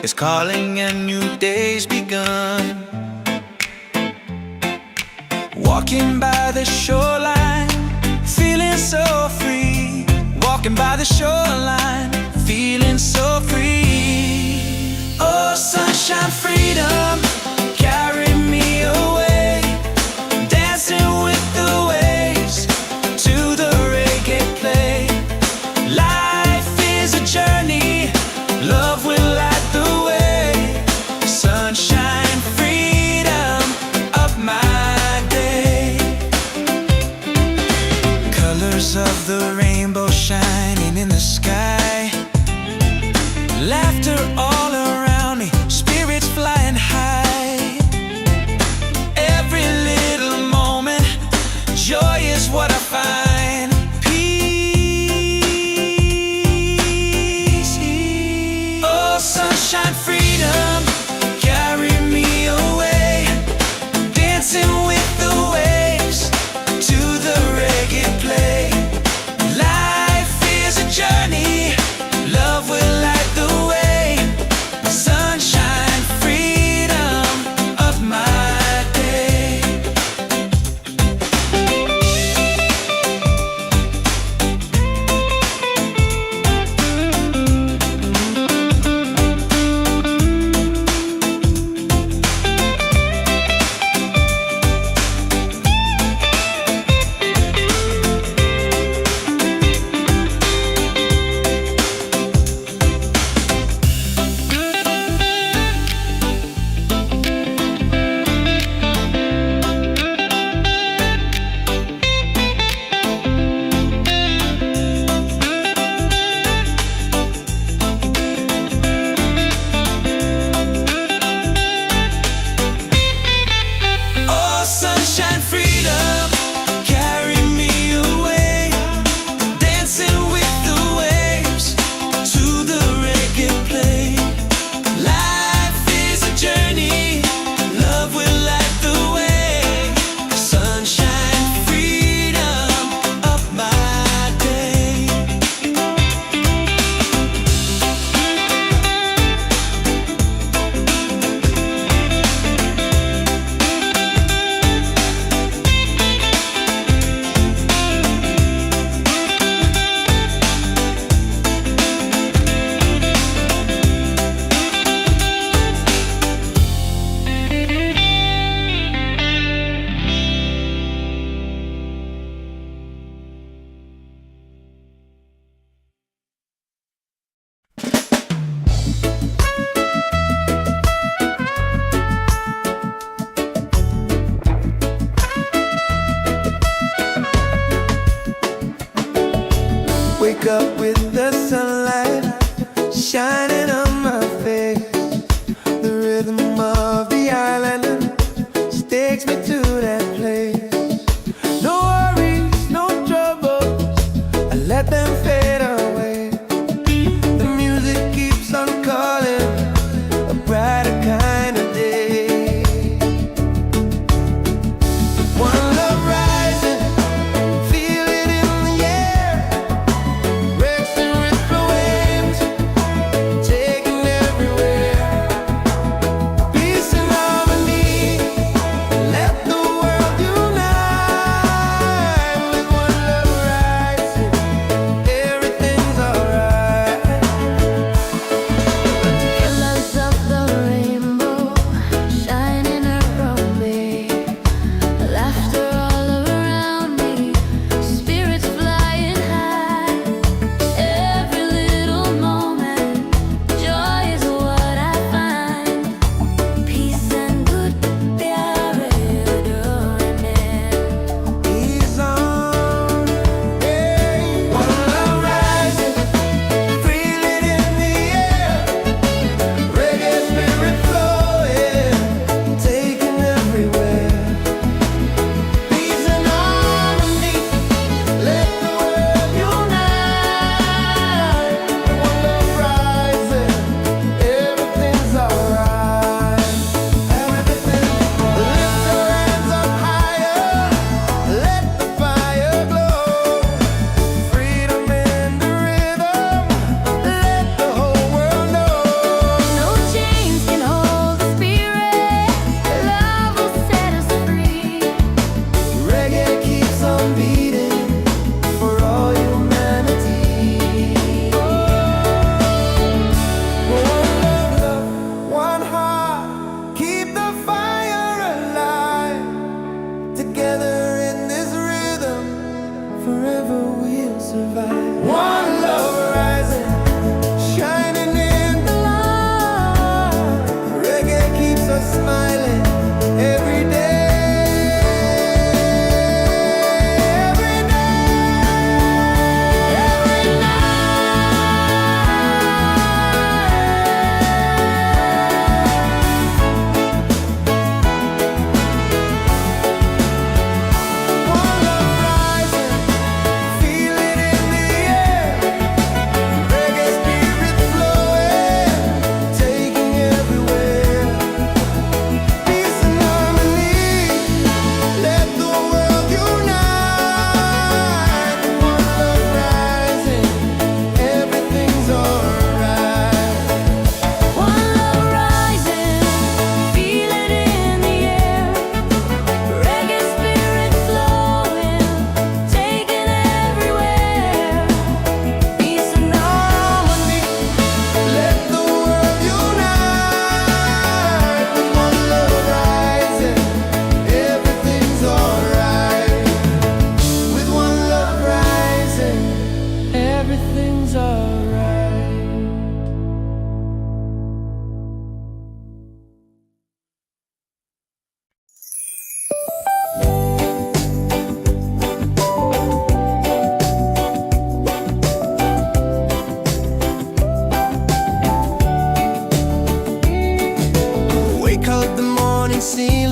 is calling and new day's begun. Walking by the shoreline, feeling so free. Walking by the shoreline, feeling so free. Oh, sunshine, freedom, carry me away. Dancing with the waves to the reggae play. Life is a journey, love will light the way. Sunshine, freedom, up my day. Colors of the rainbow shining in the sky. Laughter all around me, spirits flying high.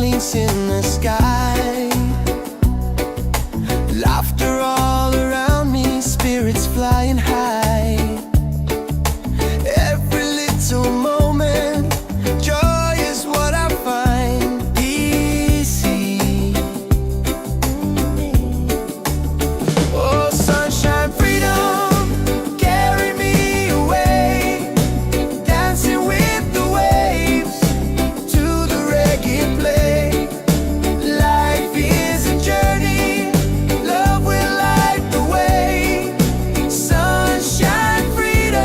feelings in the sky. Laughter all around me, spirits flying high. Every little moment, joy is what I find easy. Oh, sunshine, freedom, carry me away, dancing with the waves to the reggae play. Life is a journey, love will light the way. Sunshine, freedom,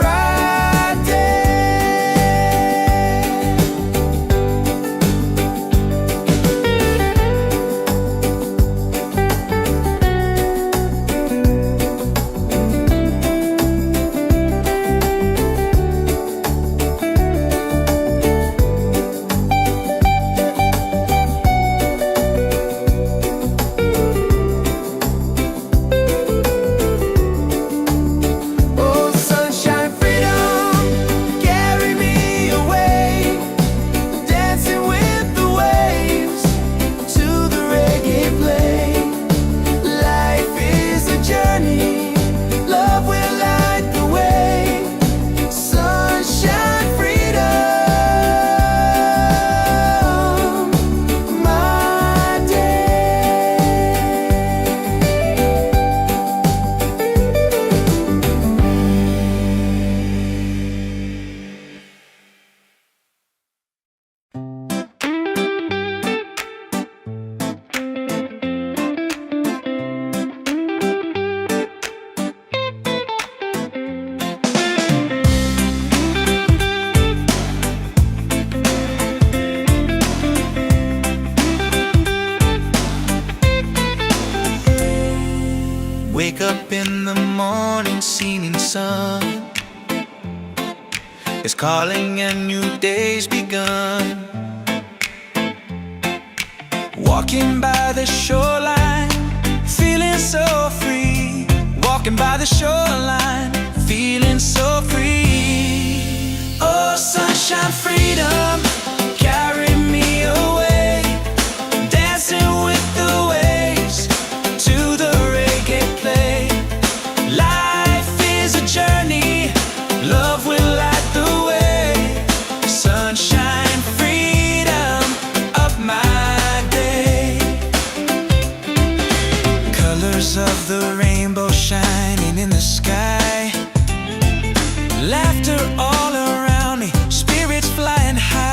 right there. Oh, sunshine, freedom, carry me away, dancing with the waves to the reggae play. Life is a journey, love will light the way. Sunshine, freedom, my day. Wake up in the morning, seeing sun is calling and new day's begun. Walking by the shoreline, feeling so free. Walking by the shoreline, feeling so free. Oh, sunshine, freedom, carry me away, dancing with the waves to the reggae play. Life is a journey, love will light the way. Sunshine, freedom, of my day. Colors of the rainbow shining in the sky. Laughter all around me, spirits flying high.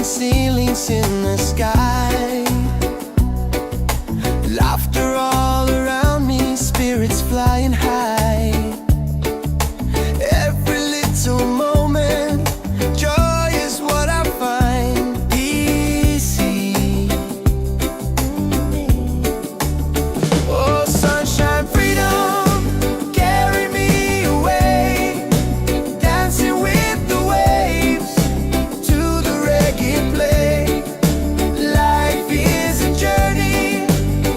falling ceilings in the sky. Laughter all around me, spirits flying high. Every little moment, joy is what I find. Easy. Oh, sunshine, freedom, carry me away. Dancing with the waves to the reggae play. Life is a journey,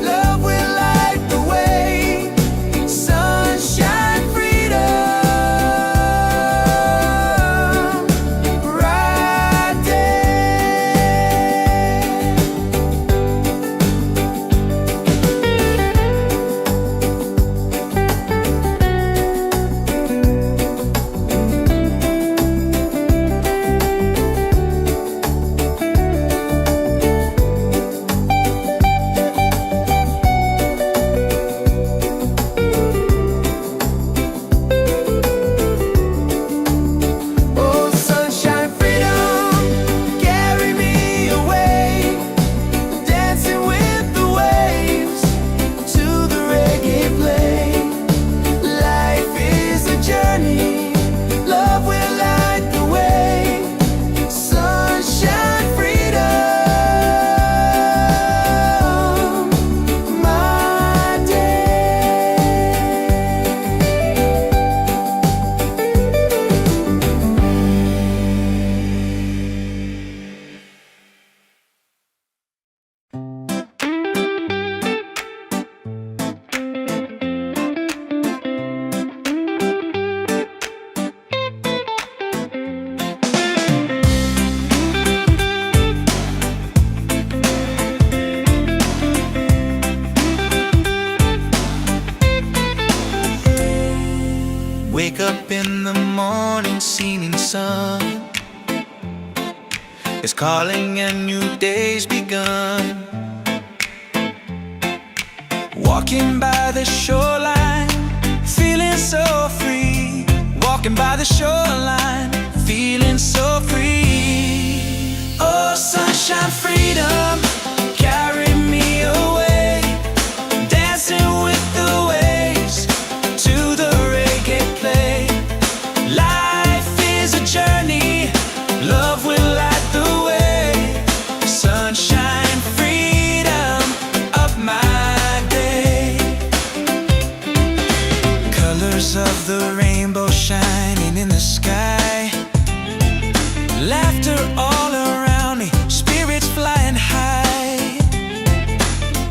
love will light the way. Sunshine, freedom, bright Oh, sunshine, freedom, carry me away. Dancing with the waves to the reggae play. Life is a journey, love will light the way. Sunshine, freedom, my day. Wake up in the morning, seeing sun is calling and new day's begun. Walking by the shoreline, feeling so free. Walking by the shoreline, feeling so free. Oh, sunshine, freedom, carry me away. Dancing with the waves to the reggae play. Life is a journey, love will light the way. Sunshine, freedom of my day. Colors of the rainbow shining in the sky. Laughter all around me, spirits flying high.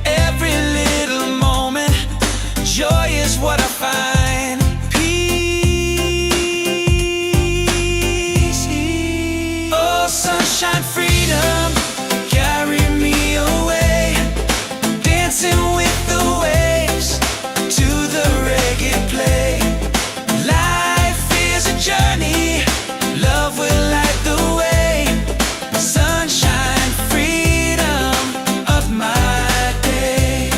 Every little moment, joy is what I find. Peace. Oh, sunshine, freedom, carry me away. Dancing with the waves to the reggae play. Life is a journey, love will light the way. Sunshine, freedom of my day.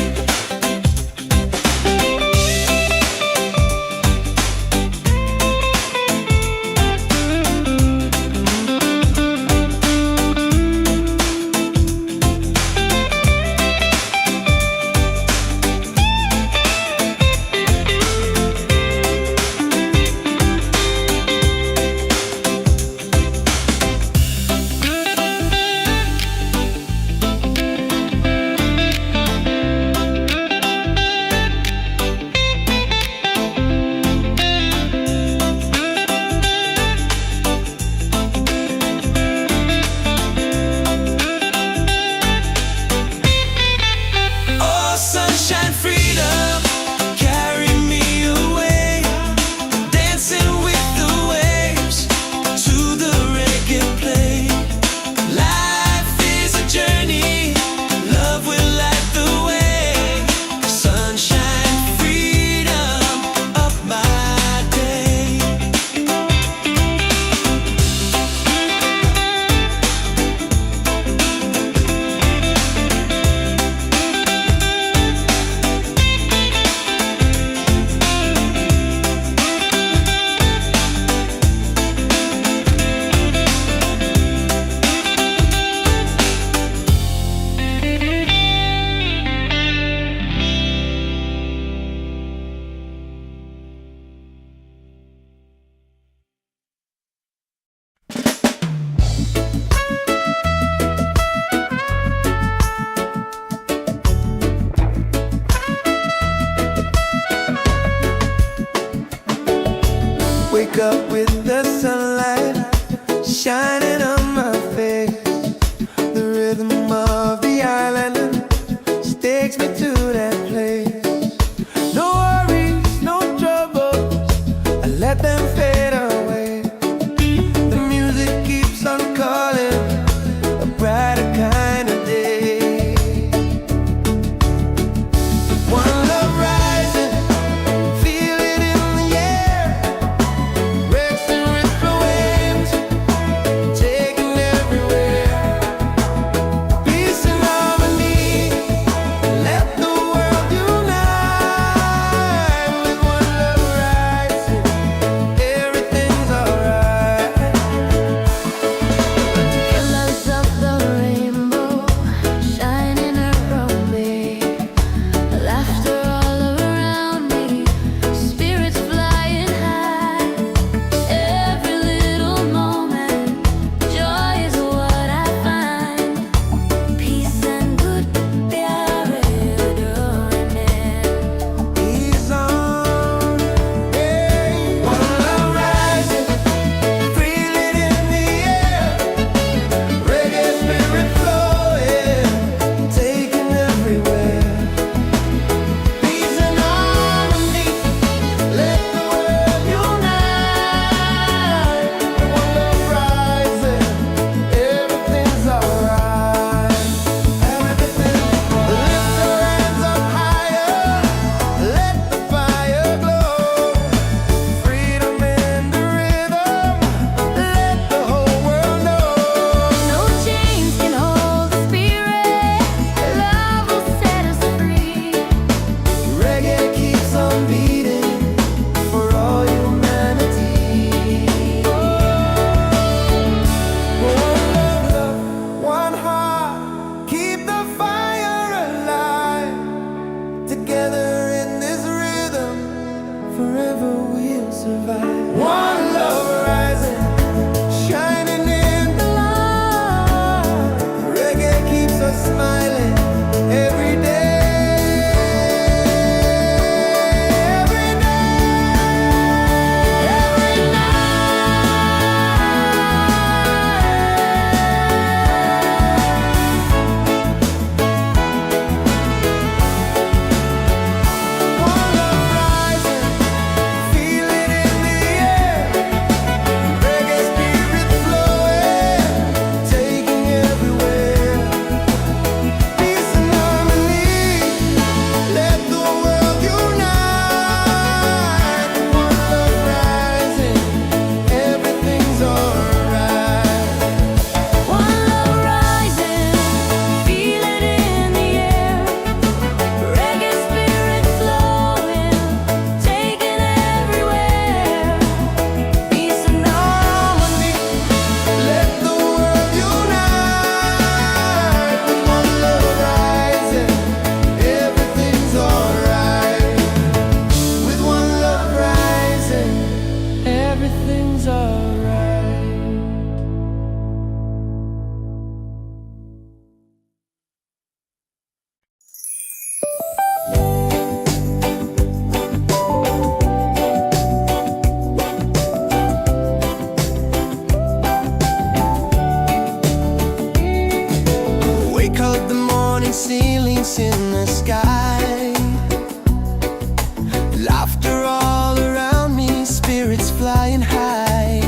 falling ceilings in the sky. Laughter all around me, spirits flying high.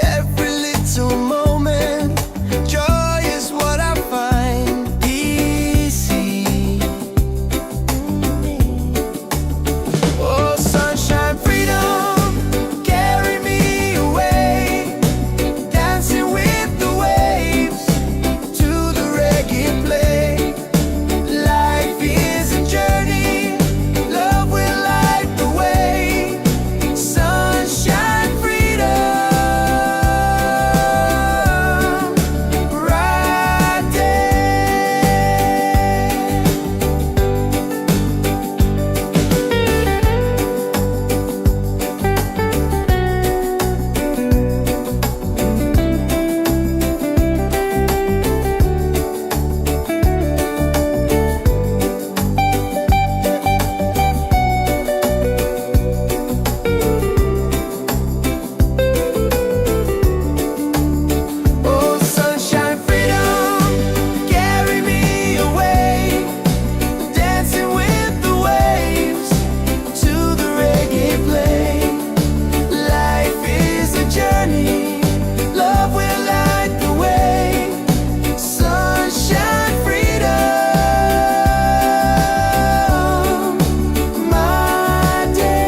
Every little moment, joy is what I find easy. Oh, sunshine, freedom, carry me away, dancing with the waves to the reggae play. Life is a journey, love will light the way. Sunshine, freedom, right there. Oh, sunshine, freedom, carry me away, dancing with the waves to the reggae play. Life is a journey, love will light the way. Sunshine, freedom, my day.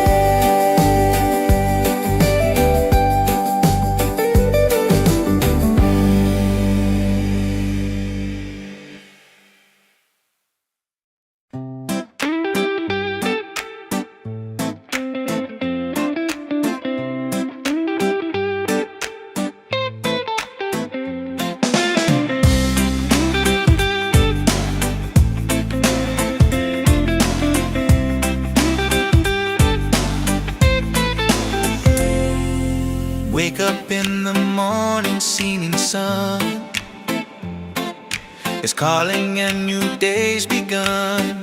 Wake up in the morning, seeing sun is calling and new day's begun.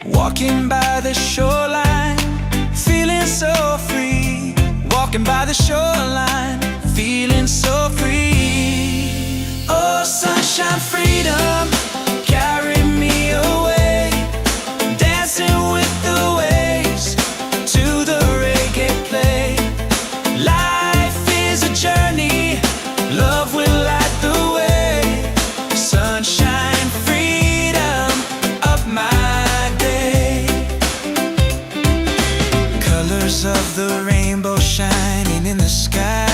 Walking by the shoreline, feeling so free. Walking by the shoreline, feeling so free. Oh, sunshine, freedom, carry me away, dancing with the waves to the reggae play. Life is a journey, love will light the way. Sunshine, freedom of my day. Colors of the rainbow shining in the sky.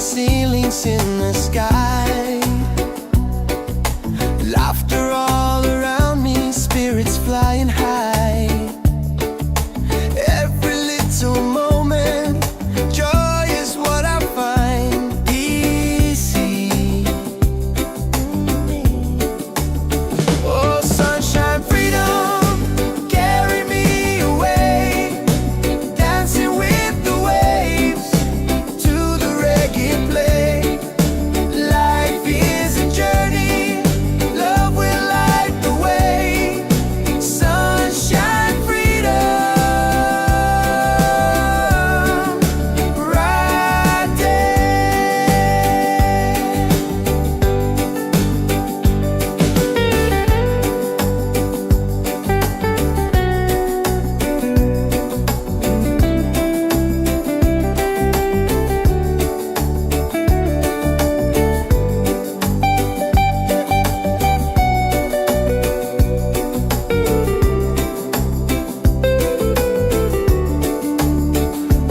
ceilings in the sky. Laughter all around me, spirits flying high. Every little moment, joy is what I find easy. Oh, sunshine, freedom, carry me away, dancing with the waves to the reggae play. Life is a journey, love will light the way. Sunshine, freedom, right there.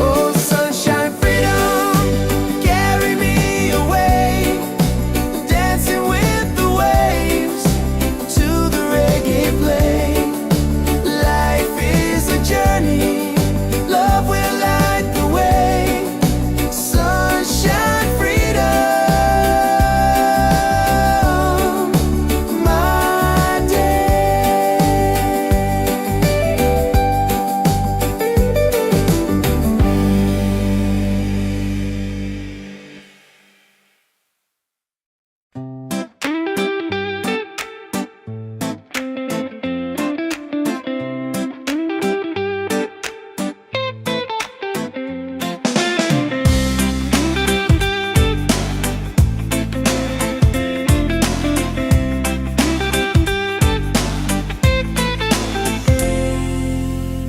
Oh, sunshine, freedom, carry me away, dancing with the waves to the reggae play. Life is a journey, love will light the way. Sunshine, freedom, my day.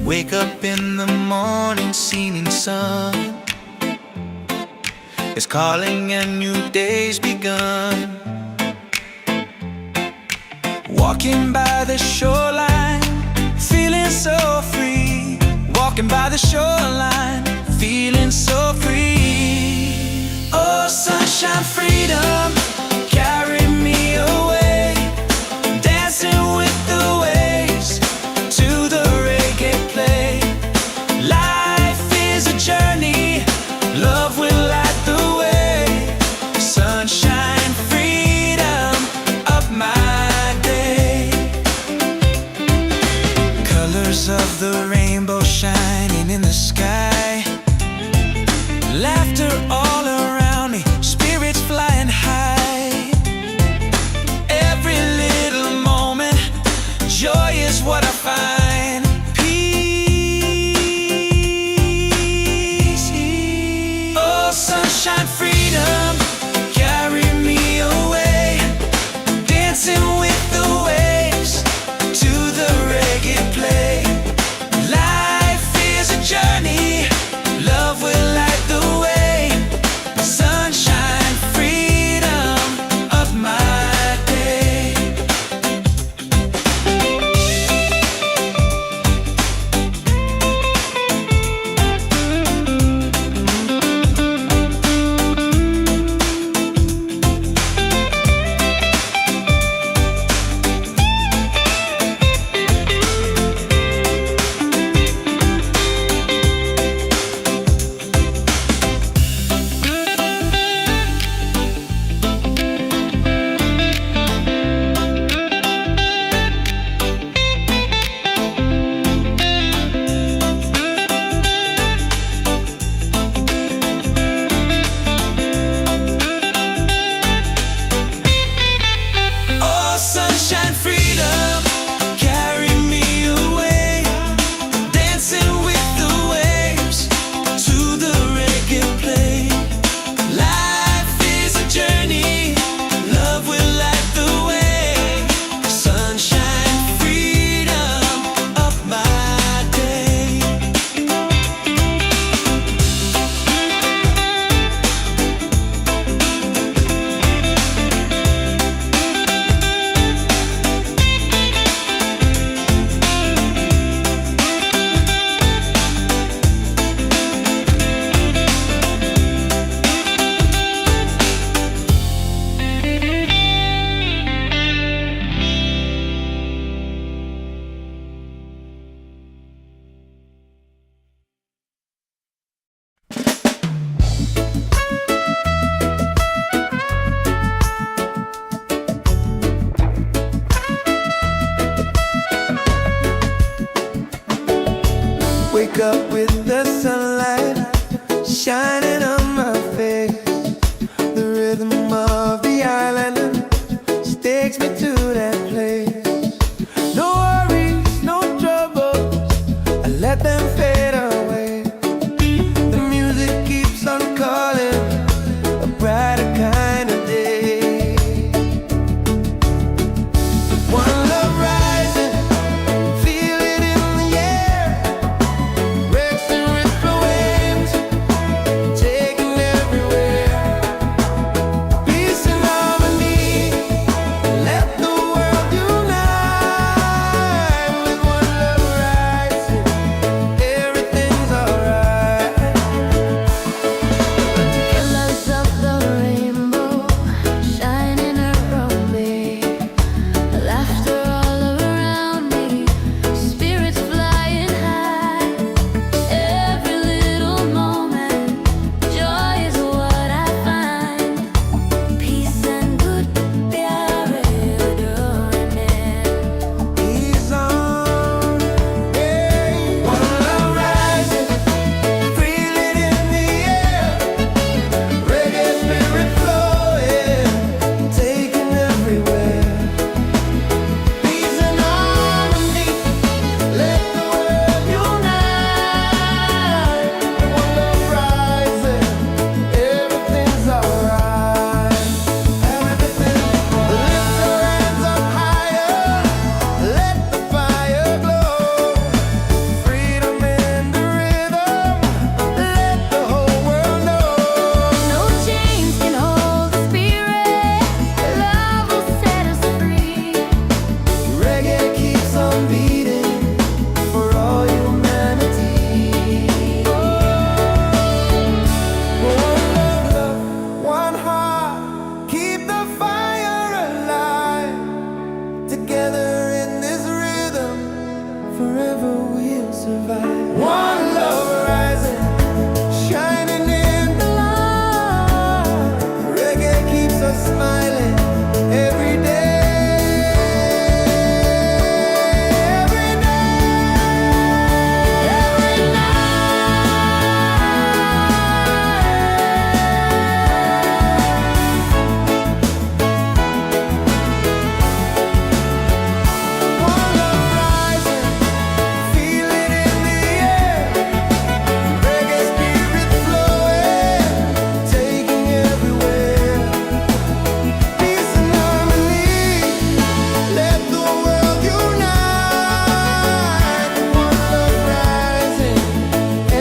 Wake up in the morning, seeing sun is calling and new day's begun. Walking by the shoreline, feeling so free. Walking by the shoreline, feeling so free. Oh, sunshine, freedom, carry me away, dancing with the waves to the reggae play. Life is a journey, love will light the way. Sunshine, freedom, up my day. Colors of the rainbow shining in the sky. Laughter all around me, spirits flying high. Wake up with the sunlight shining on my face. The rhythm of the island takes me to that place. No worries, no troubles, I let them fade away. The music keeps on calling, a brighter kind of day. One love rising, feel it in the air. Racing with the waves, taking everywhere. Peace and harmony, let the world unite. With one love rising, everything's alright. Colors of the rainbow shining around me, laughter all around me, spirits flying high. Every little moment, joy is what I find. Peace and good प्यारे डोरने. He's on, hey. One love rising, feel it in the air. Reggae spirit flowing, taking everywhere. Peace and harmony, let the world unite. One love rising, everything's alright. Everything, lift your hands up higher, let the fire glow. Freedom in the rhythm, let the whole world know. No chains can hold the spirit. Love will set us free. Reggae keeps on beating for all humanity. One love, one heart, keep the fire alive. Together in this rhythm, forever we'll survive. One love rising, shining in the light. Reggae keeps us smiling every day. Every day, every One love rising, feel it in the air. Reggae spirit flowing, taking everywhere. Peace and harmony, let the world unite. One love rising,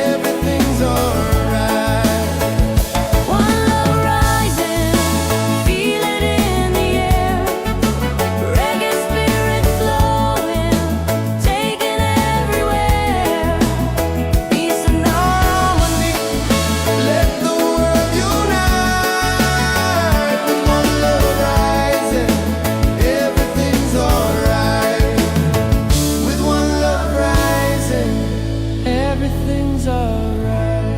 everything's alright. One love rising, feel it in the air. Reggae spirit flowing, taking everywhere. Peace and harmony. Let the world unite. One love rising, everything's alright. With one love rising, everything's alright.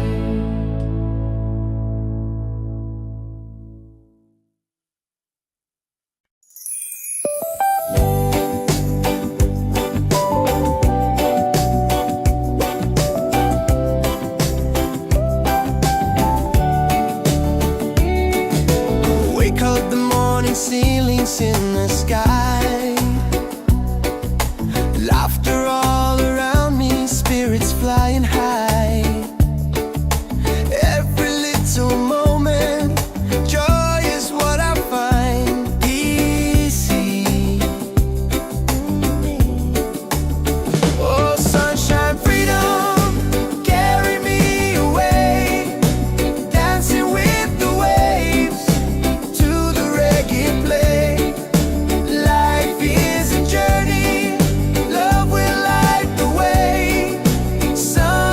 Wake up the morning ceilings in the sky. Laughter all around me, spirits flying high. Every little moment, joy is what I find. Easy. Oh, sunshine, freedom, carry me away. Dancing with the waves to the reggae play. Life is a journey, love will light the way. Sun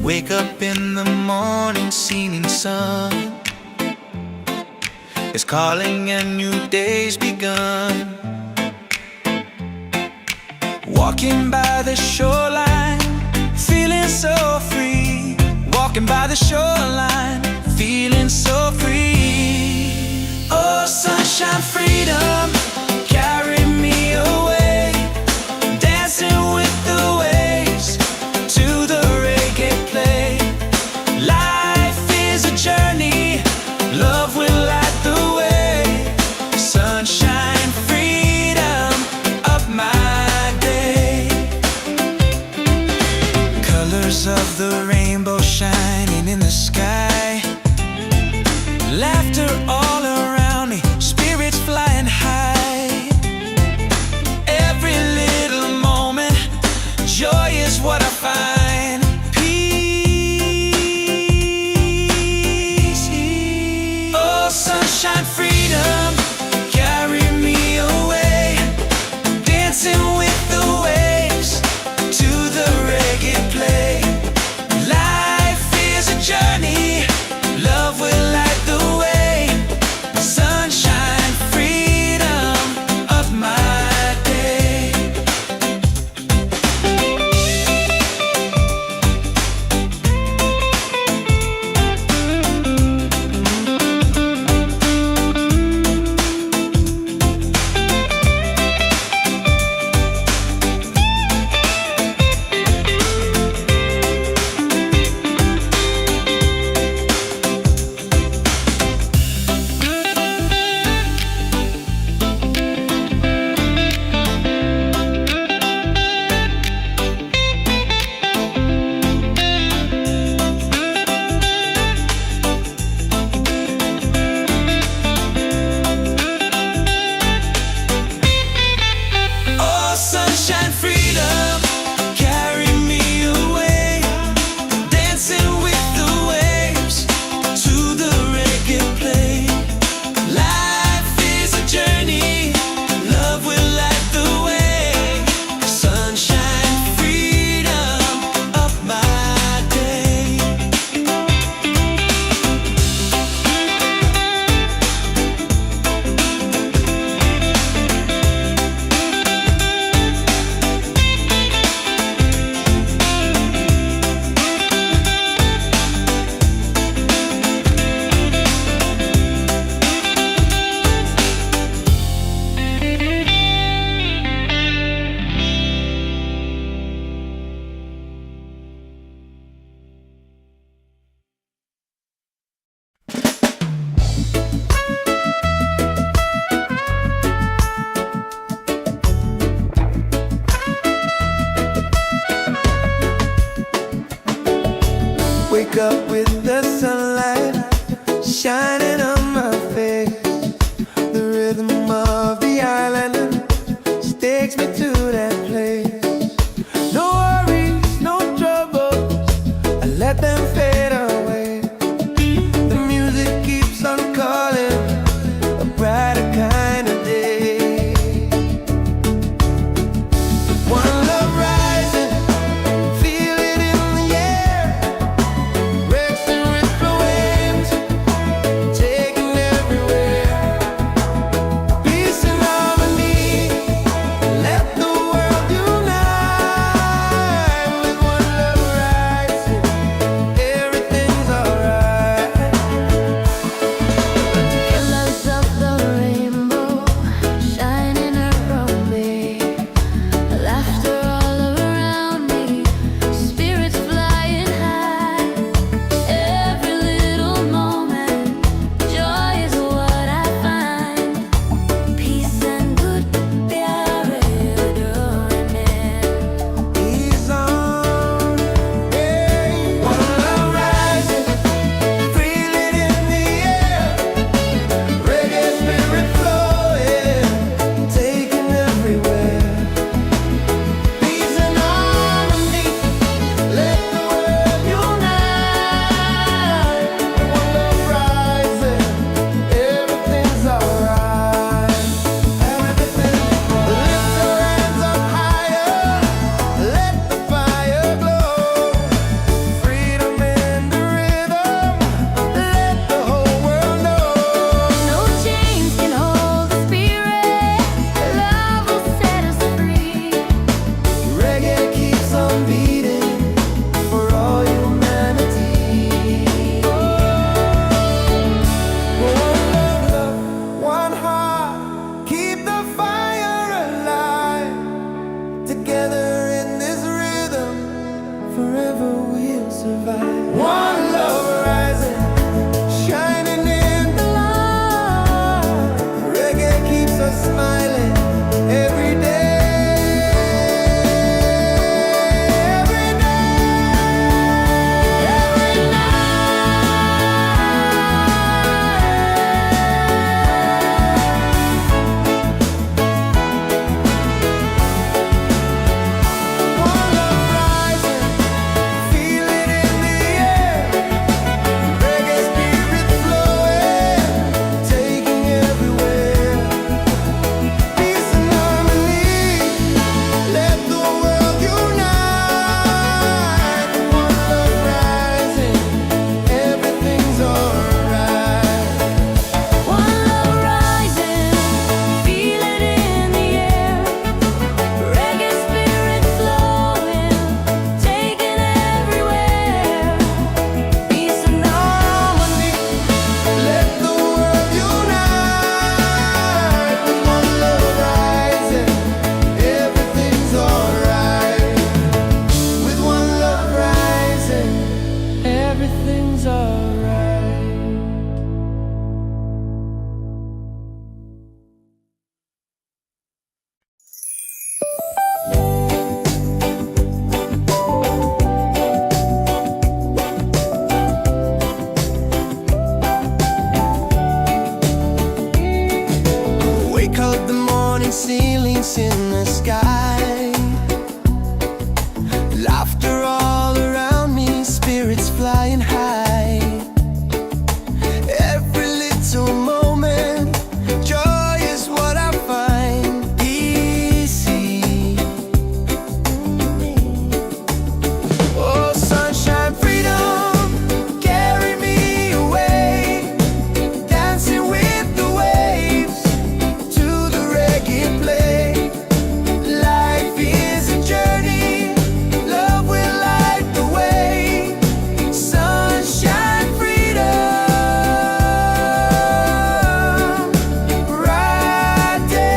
Wake up in the morning, seeing sun is calling and new day's begun. Walking by the shoreline, feeling so free. Walking by the shoreline, feeling so free. Oh, sunshine, freedom, carry me away. Dancing with the waves to the reggae play. Life is a journey, love will light the way. Sunshine, freedom, up my day. Colors of the rainbow shining in the sky. Laughter all around me, spirits flying high. Every little moment, joy is what I find. Peace. Oh, sunshine, freedom, carry me away. Dancing with the waves to the reggae play. Life is a journey, love will light the way. Sunshine, freedom, of my day. Oh, sunshine, freedom, carry me away. Dancing with the waves to the reggae play. Life is a journey, love will light the way. Sunshine, freedom, up my day. Wake up with the sunlight shining on my face. The rhythm of the island takes me to that place. No worries, no troubles, I let them fade away. The music keeps on calling, a brighter kind of day. One love rising, feel it in the air. Rexing with the waves, forever we'll survive. One love rising, shining in the light. Reggae keeps us smiling every day. Ceilings in the sky, laughter all around me, spirits flying high. Every little moment, joy is what I find easy. Oh, sunshine, freedom, carry me away, dancing with the waves to the reggae play. Life is a journey, love will light the way. Sunshine, freedom, right there.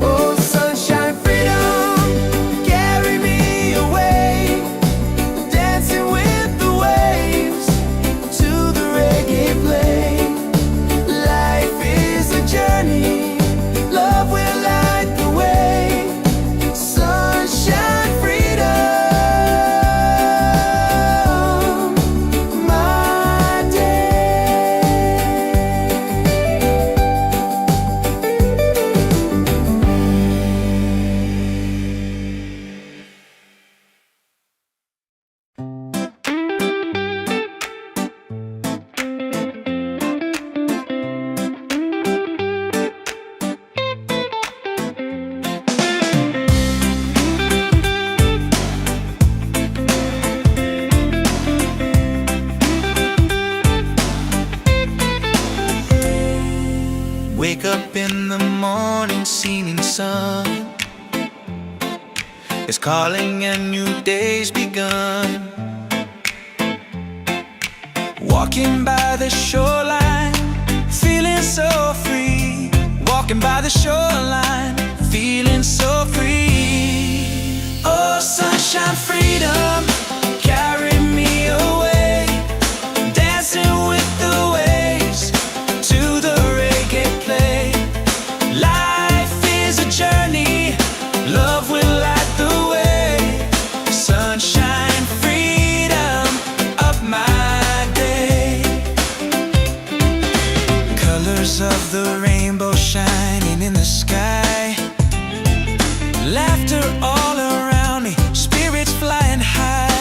Oh, sunshine, freedom, carry me away, dancing with the waves to the reggae play. Life is a journey, love will light the way. Sunshine, freedom, my day. Wake up in the morning, seeing sun is calling and new day's begun. Walking by the shoreline, feeling so free. Walking by the shoreline, feeling so free. Oh, sunshine, freedom, carry me away, dancing with the waves to the reggae play. Life is a journey, love will light the way. Sunshine, freedom, up my day. Colors of the rainbow shining in the sky, laughter all around me, spirits flying high.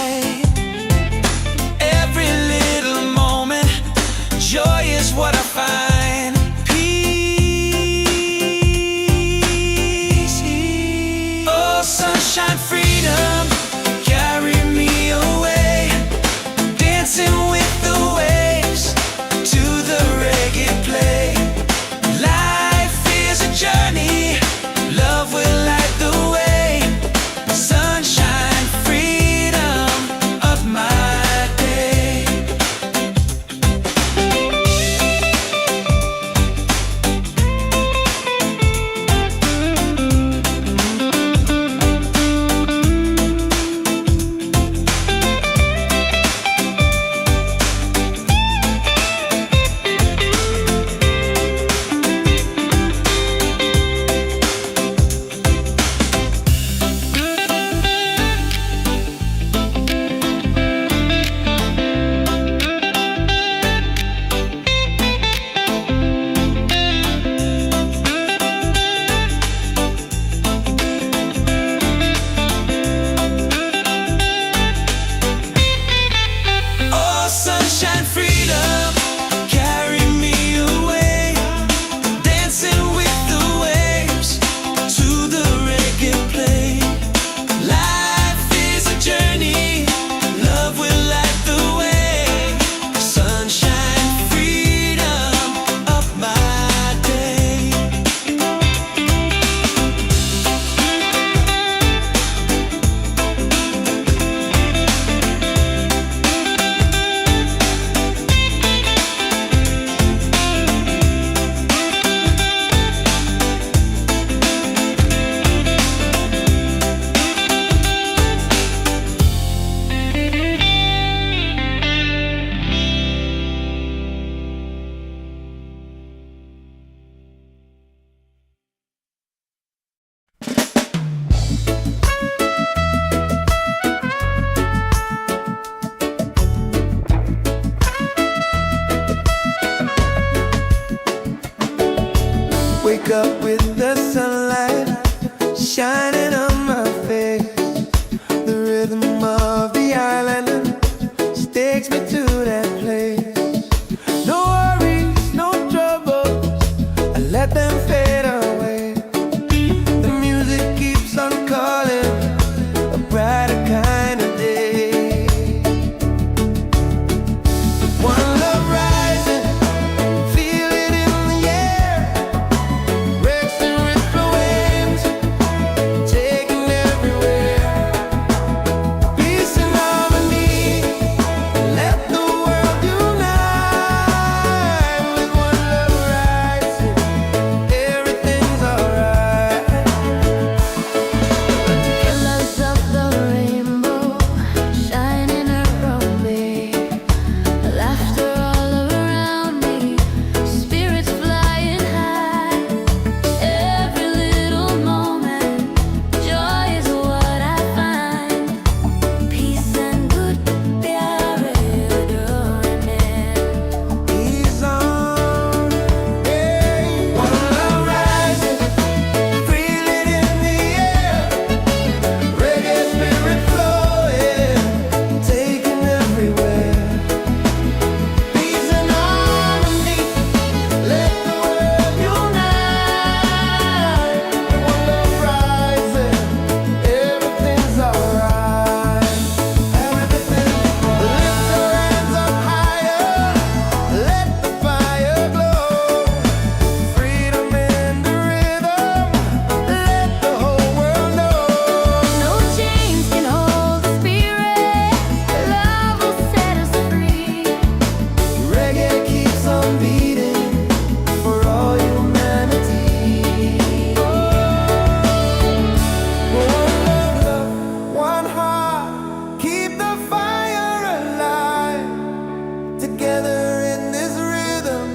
together in this rhythm,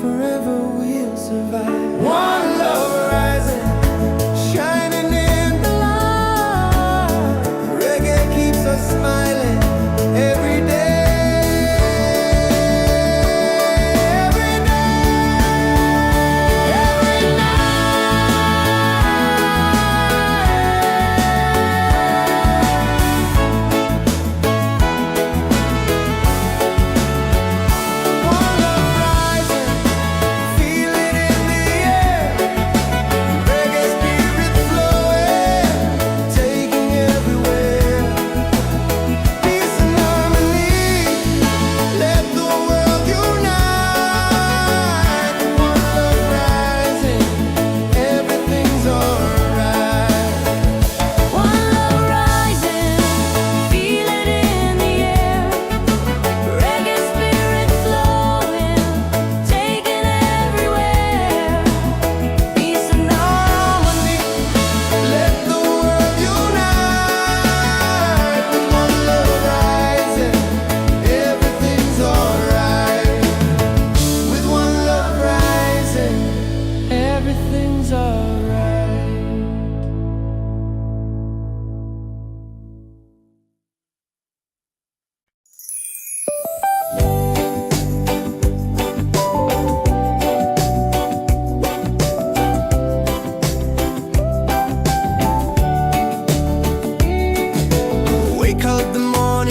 forever we'll survive. One love rising, shining in the light. Reggae keeps us smiling every day.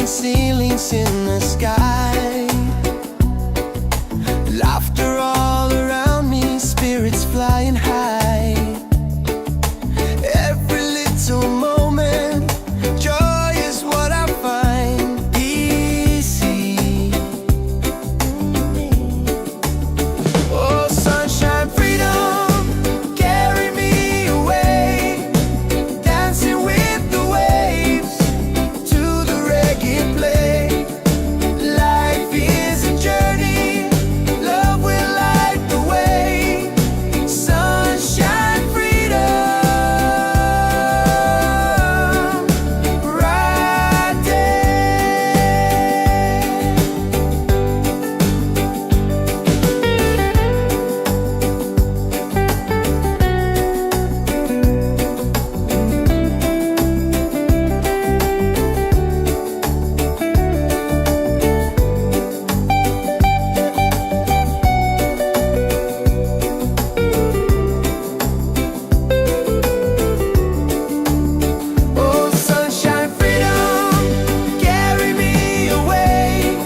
Ceilings in the sky, laughter all around me, spirits flying high. Every little moment, joy is what I find easy. Oh, sunshine, freedom, carry me away, dancing with the waves to the reggae play. Life is a journey, love will light the way. Sunshine, freedom, right Oh, sunshine, freedom, carry me away,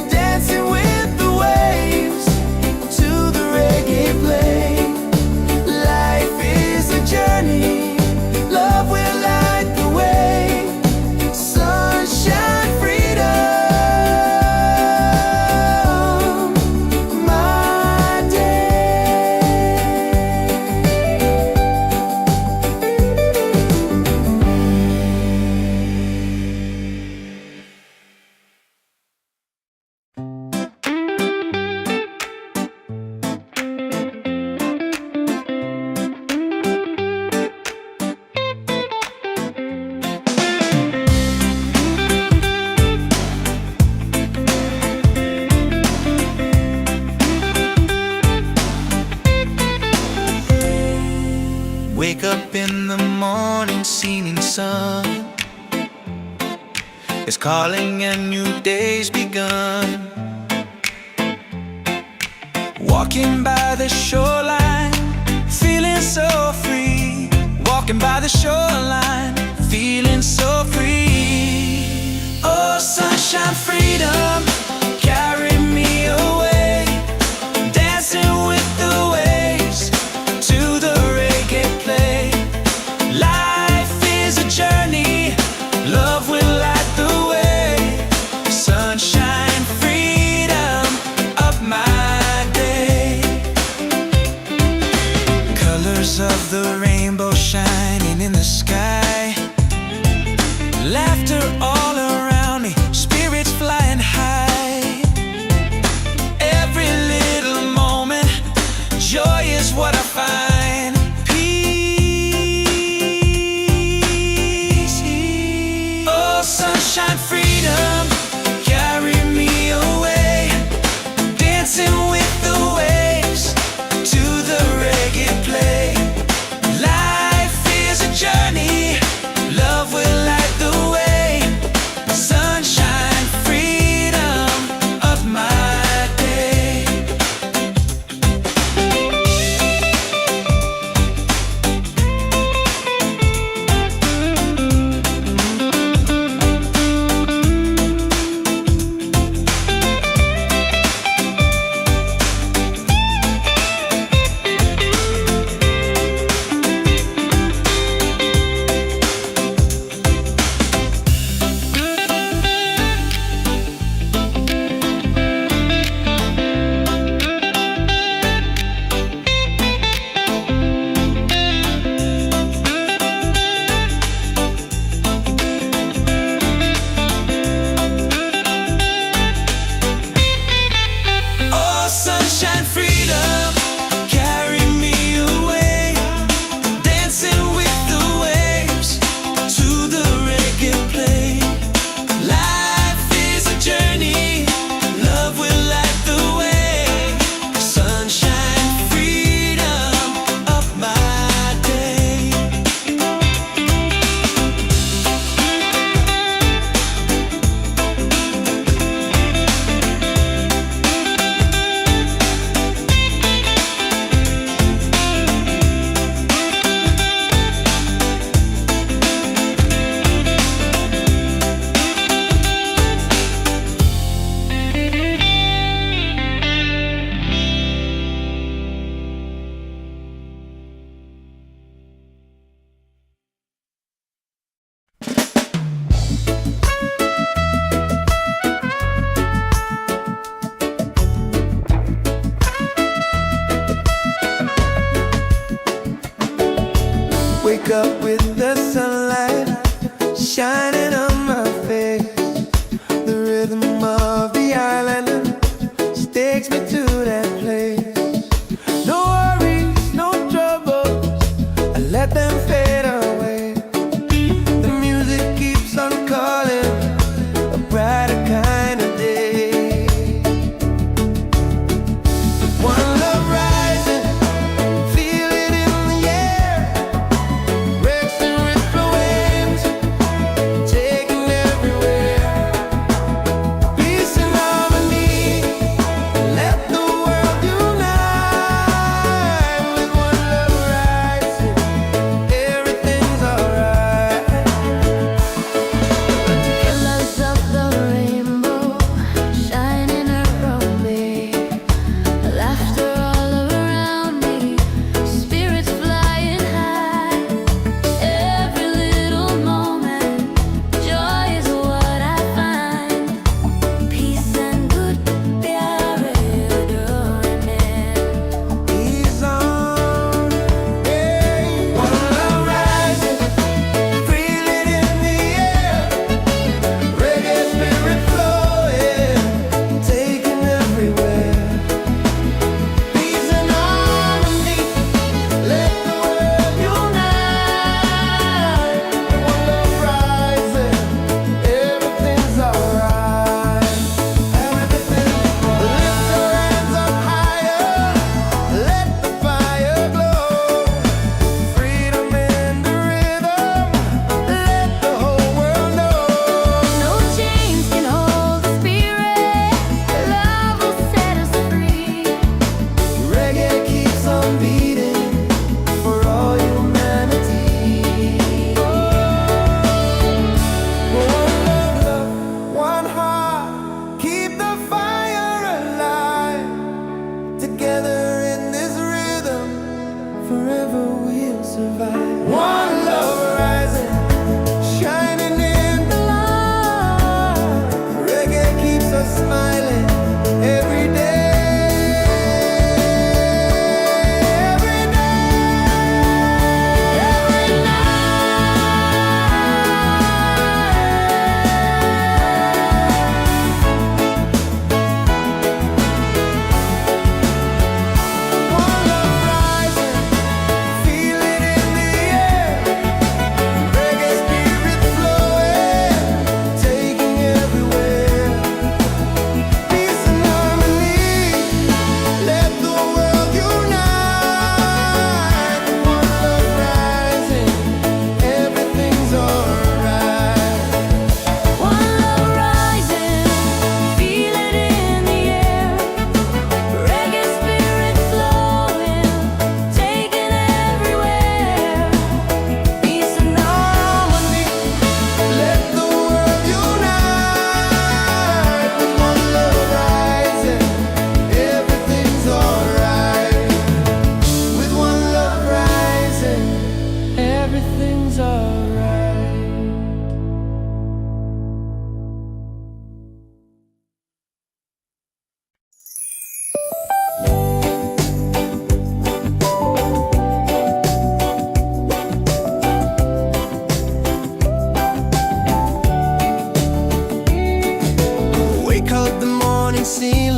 dancing with the waves to the reggae play. Life is a journey, love will light the way. Sunshine, freedom, my day. Wake up in the morning, seeing sun is calling and new day's begun. Walking by the shoreline, feeling so free. Walking by the shoreline, feeling so free. Oh, sunshine, freedom, carry me away, dancing with the waves to the reggae play. Life is a journey, love will light the way. Sunshine, freedom, up my day. Colors of the rainbow shining in the sky, laughter all around me, spirits flying high.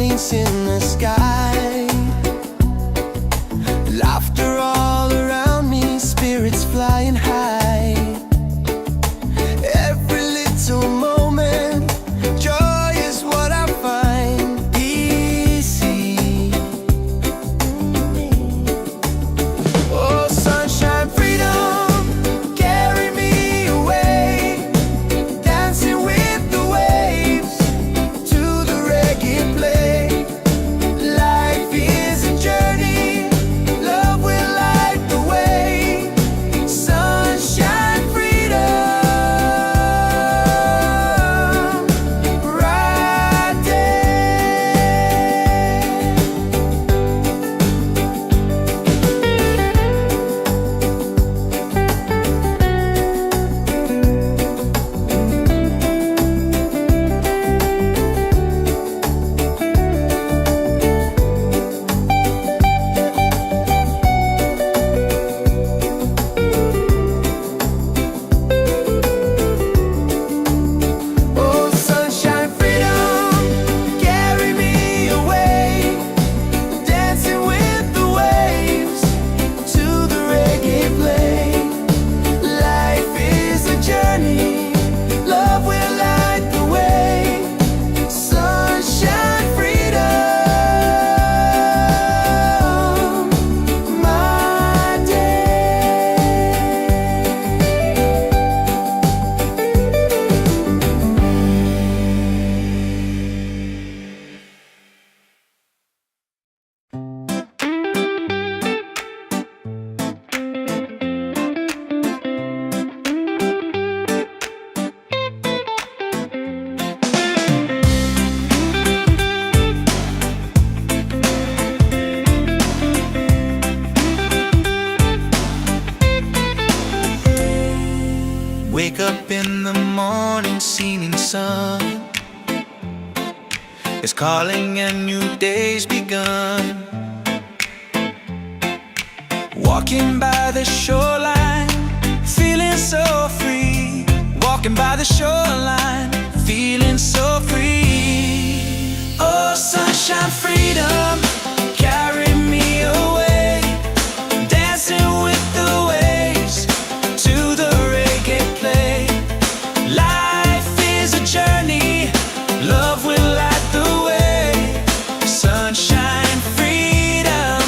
blinks in the sky. Laughter all around me, spirits flying high. Every little moment, joy is what I find easy. Oh, sunshine, freedom, carry me away, dancing with the waves to the reggae play. Life is a journey, love will light the way. Sunshine, freedom, right there. Oh, sunshine, freedom, carry me away, dancing with the waves to the reggae play. Life is a journey, love will light the way. Sunshine, freedom, my day. Wake up in the morning, seeing sun is calling and new day's begun. Walking by the shoreline, feeling so free. Walking by the shoreline, feeling so free. Oh, sunshine, freedom, carry me away, dancing with the waves to the reggae play. Life is a journey, love will light the way. Sunshine, freedom,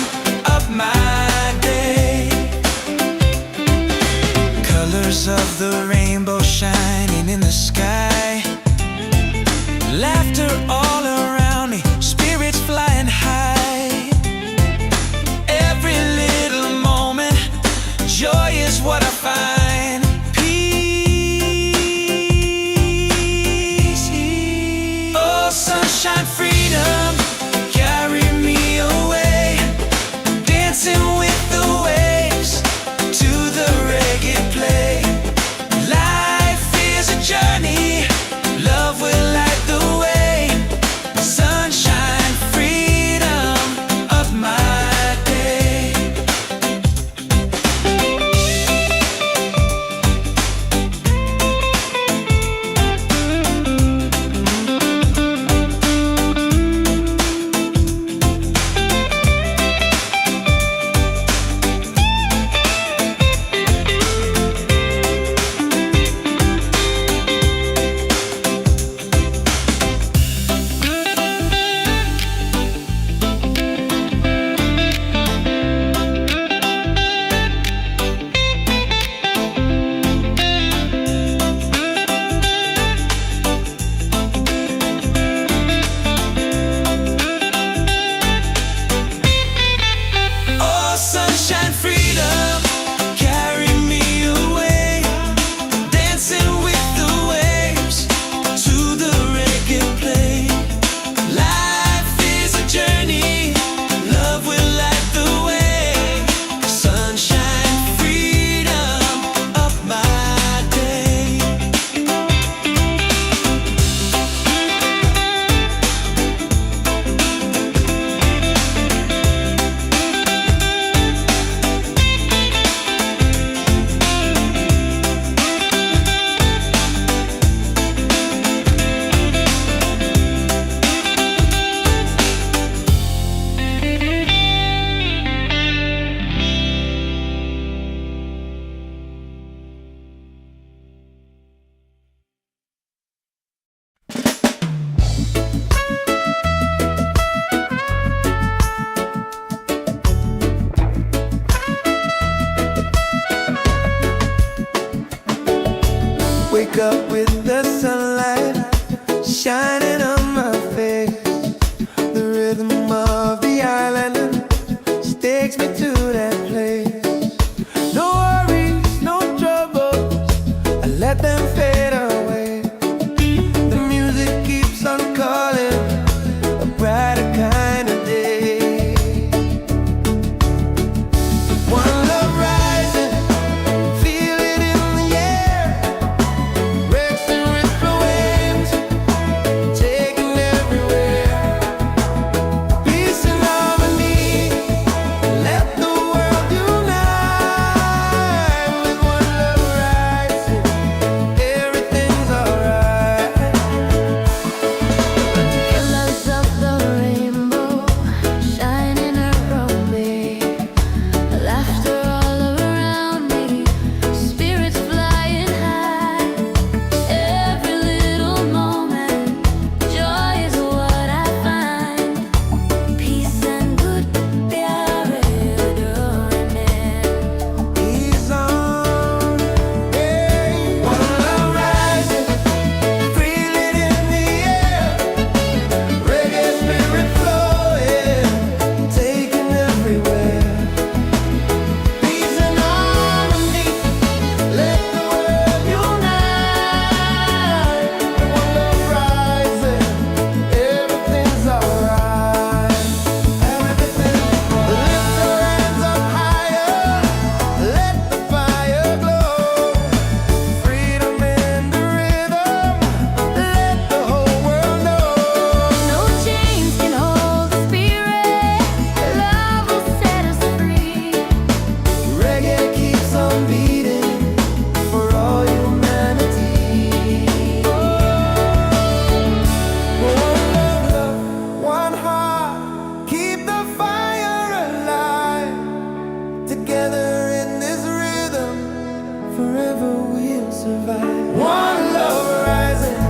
up my day. Colors of the rainbow shining in the sky. Laughter all around me, spirits flying high. of the island and she takes me to that place. No worries, no troubles, I let them fade away. The music keeps on calling, a brighter kind of day. One love rising, feel it in the air. Wrecks and ripple waves, taking everywhere. Peace and harmony, let the world unite. With one love rising, everything's alright. Colors of the rainbow shining around me, laughter all around me, spirits flying high. Every little moment, joy is what I find. Peace and good प्यारे डोरे में. He's on, hey. One love rising, feel it in the air. Reggae spirit flowing, taking everywhere. Peace and harmony, let the world unite. One love rising, everything's alright. Everything's lift your hands up higher, let the fire glow. Freedom in the rhythm, let the whole world know. No chains can hold the spirit. Love will set us free. Reggae keeps on beating for all humanity. One love, one heart, keep the fire alive. Together in this rhythm, forever we'll survive. One love rising,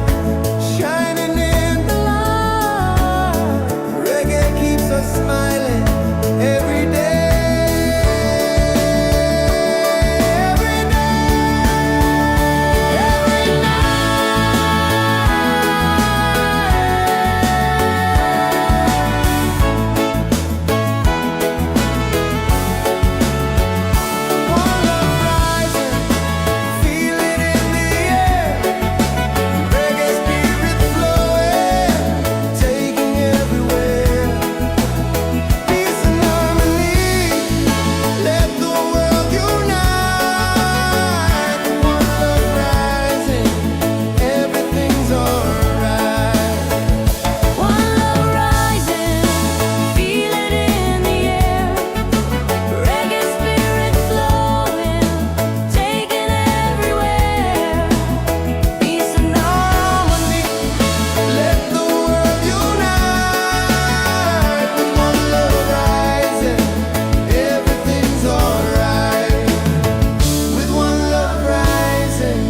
shining in the light. Reggae keeps us smiling every day. Every One love rising, feel it in the air. Reggae spirit flowing, taking everywhere. Peace and harmony, let the world unite. One love rising, everything's alright. One love rising, feel it in the air. Reggae spirit flowing, taking everywhere. Peace and harmony, let the world unite. With one love rising, everything's alright. With one love rising,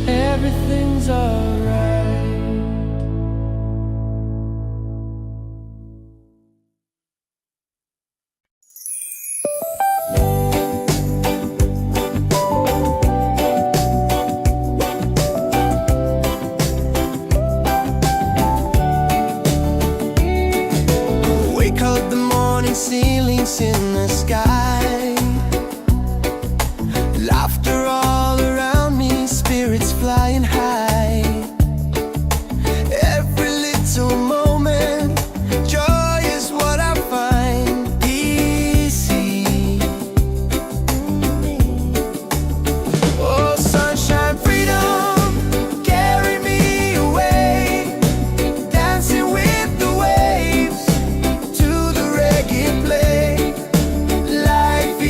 everything's alright. Wake up the morning ceilings in the sky. Laughter all around me, spirits flying high. Every little moment, joy is what I find. Easy. Oh, sunshine, freedom, carry me away. Dancing with the waves to the reggae play. Life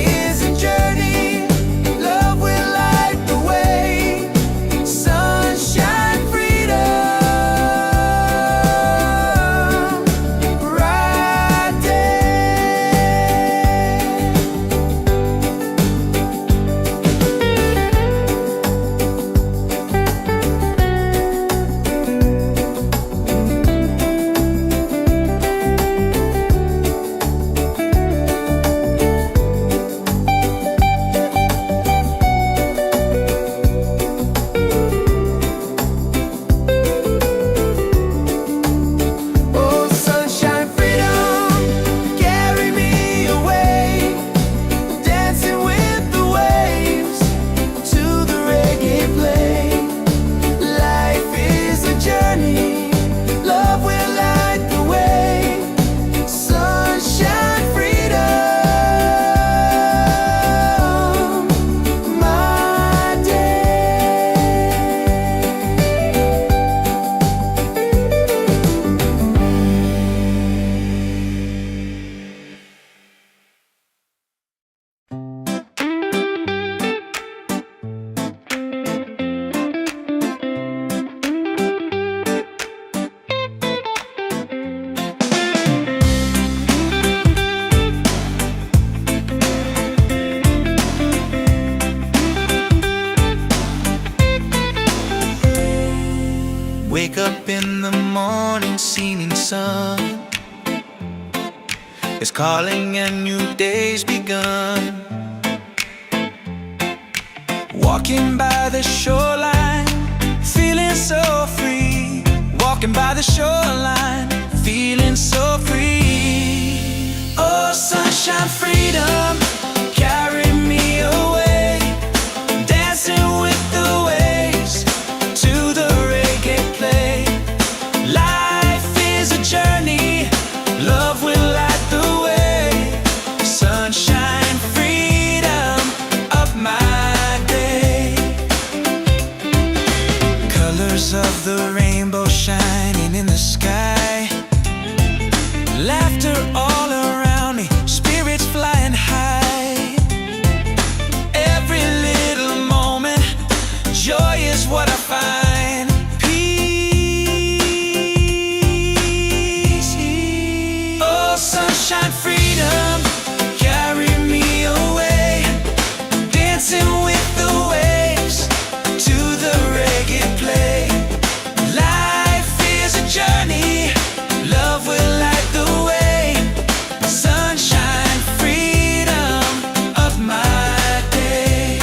sun is calling and new day's begun. Walking by the shoreline, feeling so free. Walking by the shoreline, feeling so free. Oh, sunshine, freedom, carry me away. Dancing with the waves to the reggae play. Life is a journey, love will light the way. Sunshine, freedom, up my day. Colors of the rainbow shining in the sky. Laughter all around me, spirits flying high. Every little moment, joy is what I find. Peace. Oh, sunshine, freedom, carry me away. Dancing with the waves to the reggae play. Life is a journey, love will light the way. Sunshine, freedom, of my day.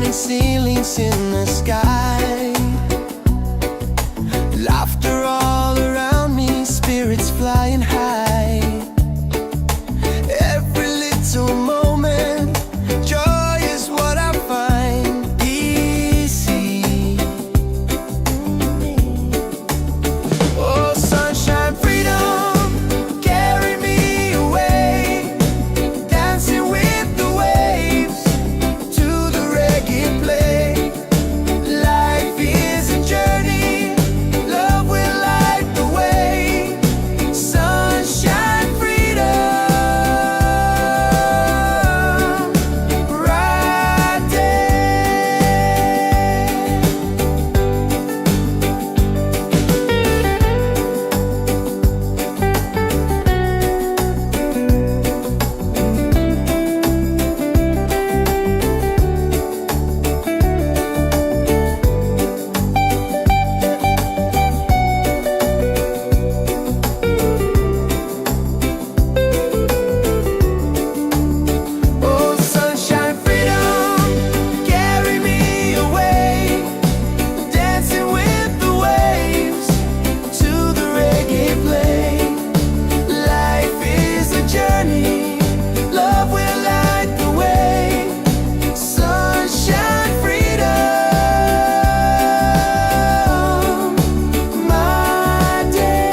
falling ceilings in the sky. Laughter all around me, spirits flying high. Every little moment, joy is what I find easy. Oh, sunshine, freedom, carry me away, dancing with the waves to the reggae play. Life is a journey, love will light the way. Sunshine, freedom, right there. Oh, sunshine, freedom, carry me away, dancing with the waves to the reggae play. Life is a journey, love will light the way. Sunshine, freedom, my day.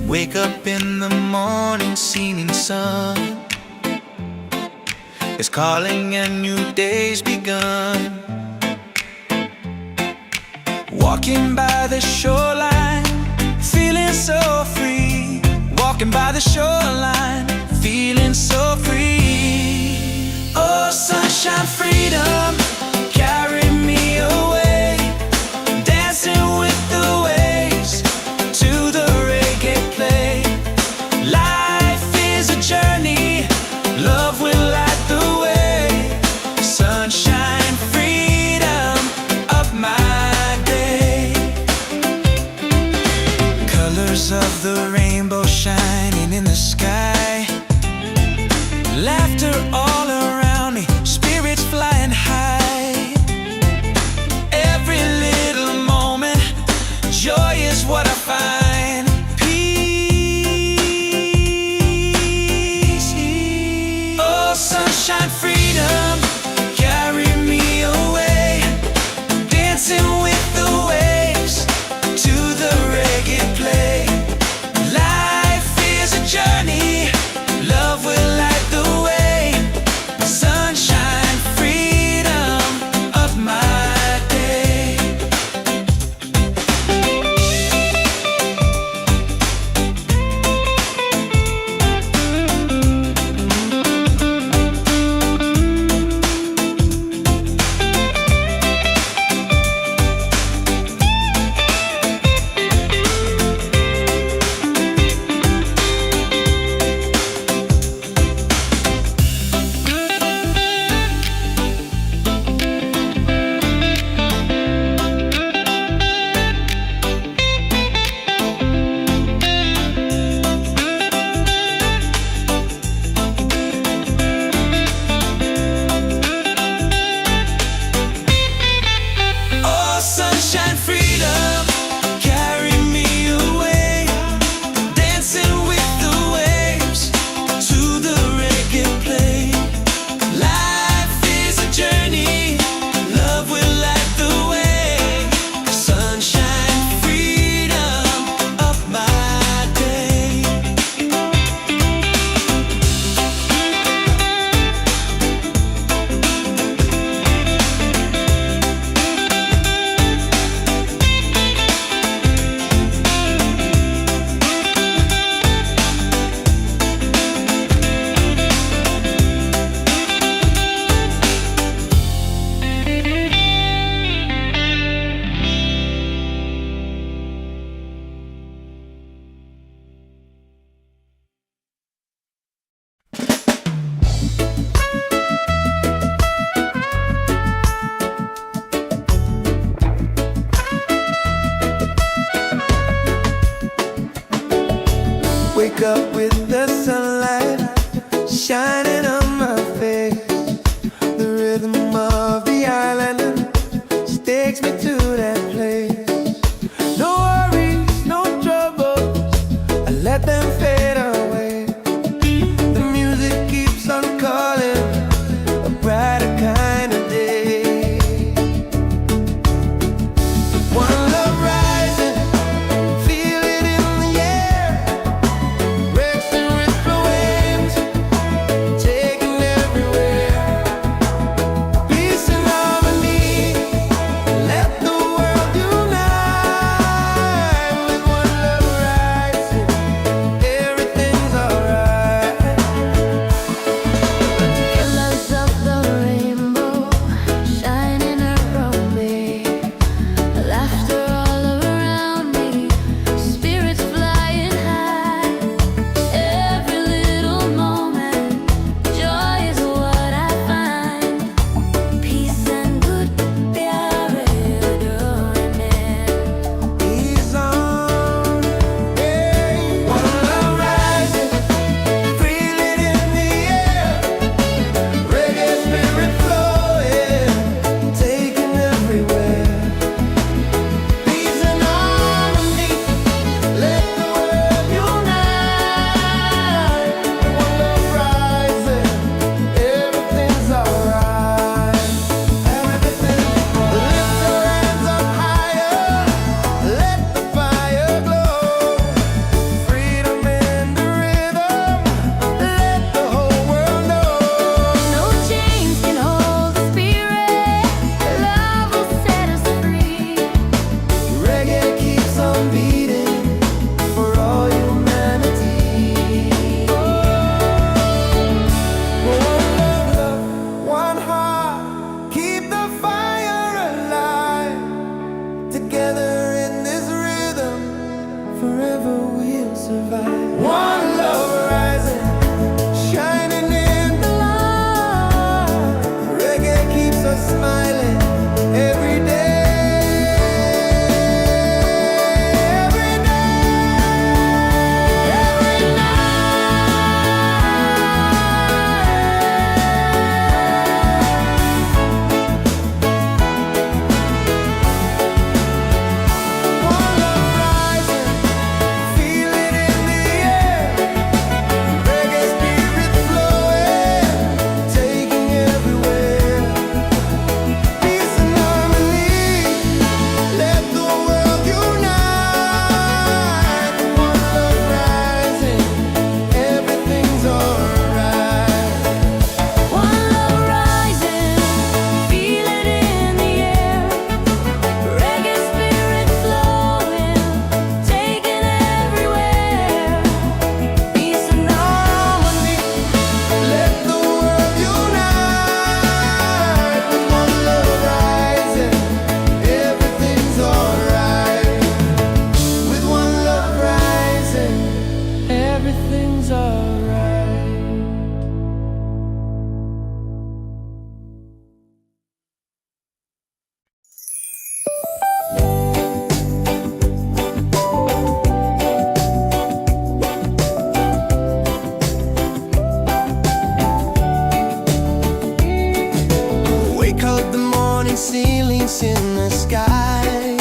Wake up in the morning, seeing sun is calling and new day's begun. Walking by the shoreline, feeling so free. Walking by the shoreline, feeling so free. Oh, sunshine, freedom, carry me away, dancing with the waves to the reggae play. Life is a journey, love will light the way. Sunshine, freedom of my day. Colors of the rainbow shining in the sky. Laughter all around me, spirits flying high. Every little moment, joy is what I find. Peace. Oh, sunshine, freedom, carry me away, dancing with the waves to the reggae play. Life is a journey, love will light the way. Sunshine, freedom of my day. ceilings in the sky.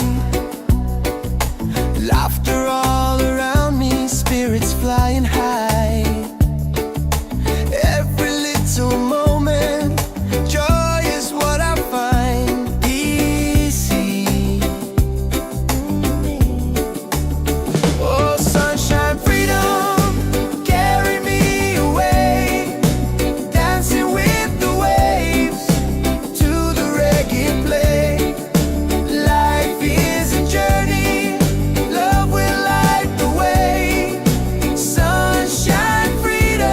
Laughter all around me, spirits flying high. Every little moment, joy is what I find easy. Oh, sunshine, freedom, carry me away, dancing with the waves to the reggae play. Life is a journey, love will light the way. Sunshine, freedom,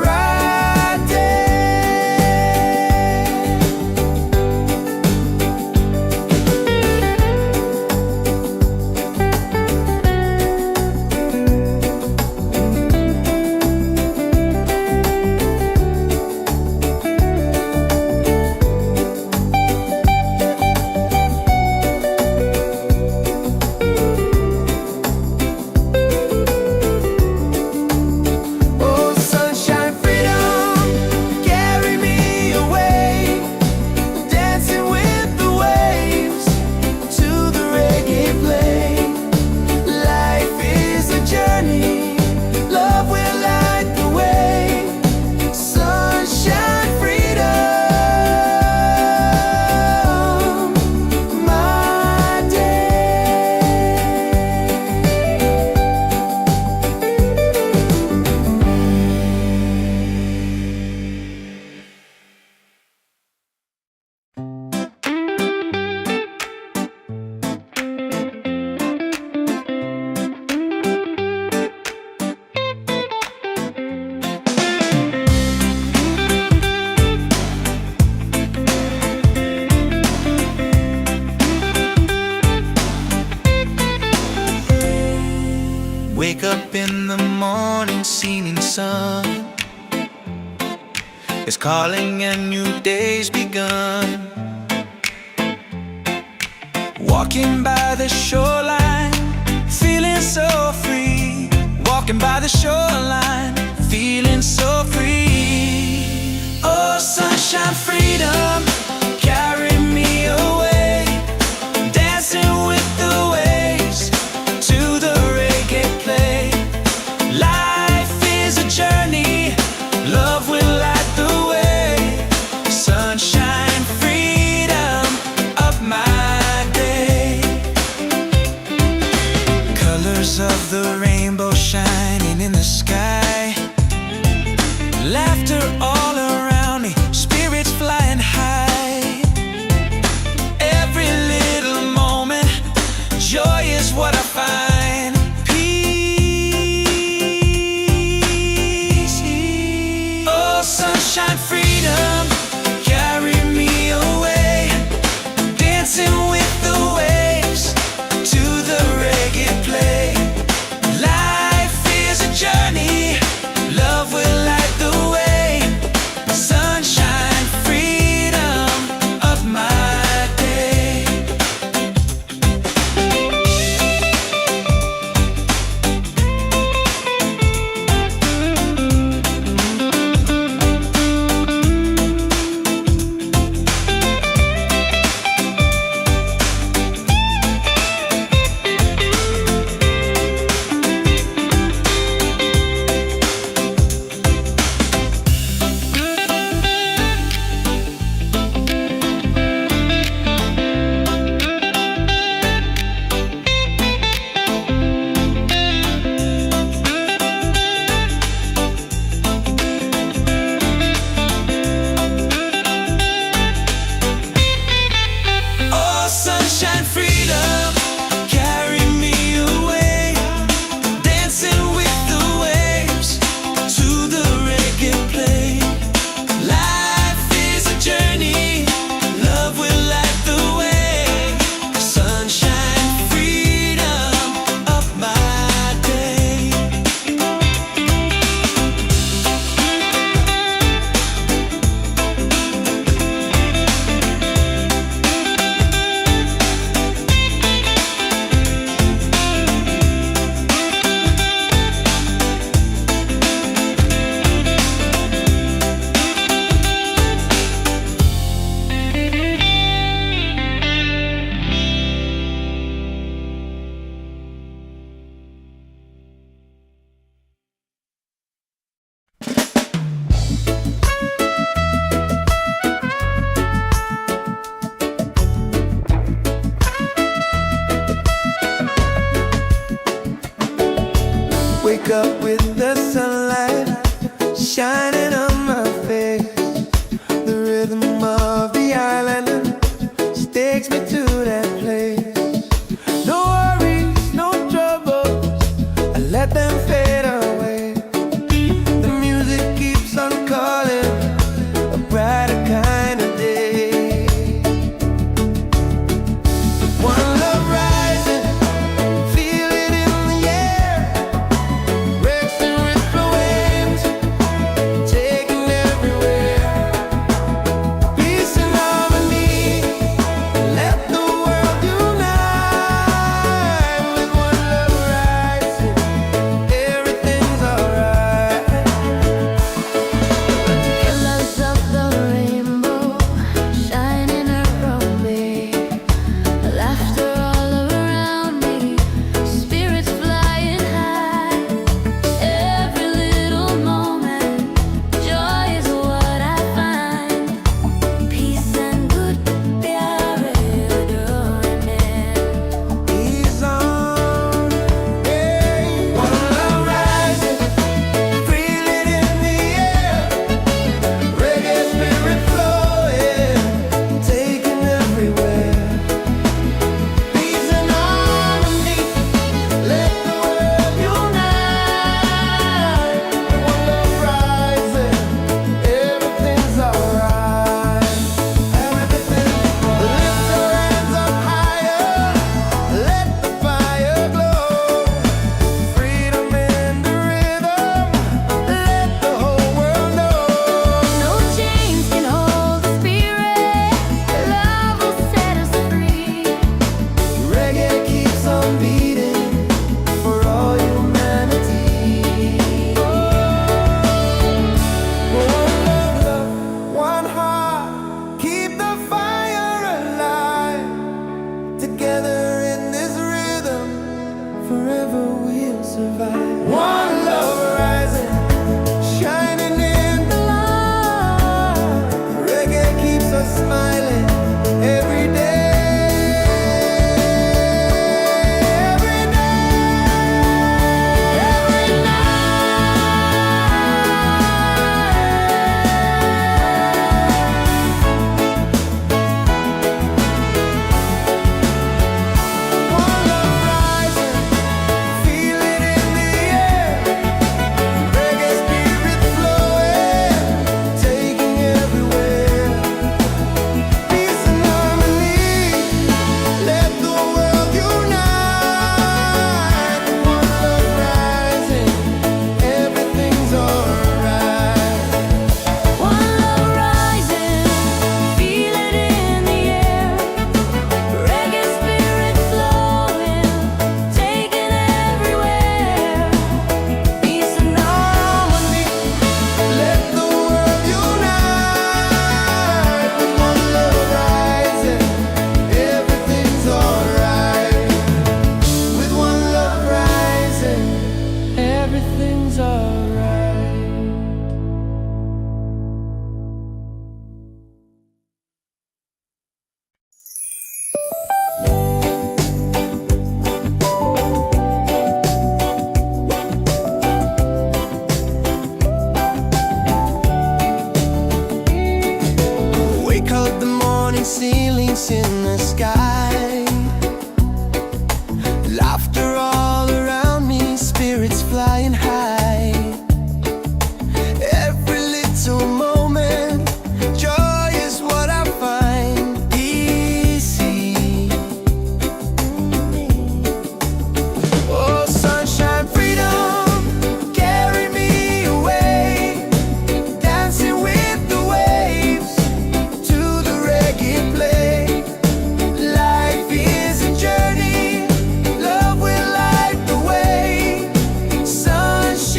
right there. Oh, sunshine, freedom, carry me away, dancing with the waves to the reggae play. Life is a journey, love will light the way. Sunshine, freedom, my day. Wake up in the morning, seeing sun is calling and new day's begun. Walking by the shoreline, feeling so free. Walking by the shoreline, feeling so free. Oh, sunshine, freedom, carry me away, dancing with the waves to the reggae play. Life is a journey, love will light the way. Sunshine, freedom, up my day. Colors of the rainbow Wake up with the sunlight shining on my face. The rhythm of the island takes me to that place. No worries, no troubles, I let them fade away. The music keeps on calling, a brighter kind of day. One love rising, feel it in the air. Racing with the waves, taking everywhere. Peace and harmony, let the world unite. With one love rising, everything's alright. Colors of the rainbow shining around me, laughter all around me, spirits flying high. Every little moment, joy is what I find. Peace and good प्यार डोरने. He's on, hey. One love rising, feel it in the air. Reggae spirit flowing, taking everywhere. Peace and harmony, let the world unite. One love rising, everything's alright. Everything, lift your hands up higher, let the fire glow. Freedom in the rhythm, let the whole world know. No chains can hold the spirit. Love will set us free. Reggae keeps on beating for all humanity. One love, one heart, keep the fire alive. Together in this rhythm, forever we'll survive. One love rising, shining in the light. Reggae keeps us smiling every day. Every One love rising, feel it in the air. Reggae spirit flowing, taking everywhere. Peace and harmony, let the world unite. One love rising, everything's alright. One love rising, feel it in the air. Reggae spirit flowing, taking everywhere. Peace and harmony. Let the world unite. With one love rising, everything's alright. With one love rising, everything's alright. Wake up the morning ceilings in the sky. Laughter all around me, spirits flying high. Every little moment, joy is what I find. Easy. Oh, sunshine, freedom, carry me away. Dancing with the waves to the reggae play. Life is a journey, love will light the way. Sunshine.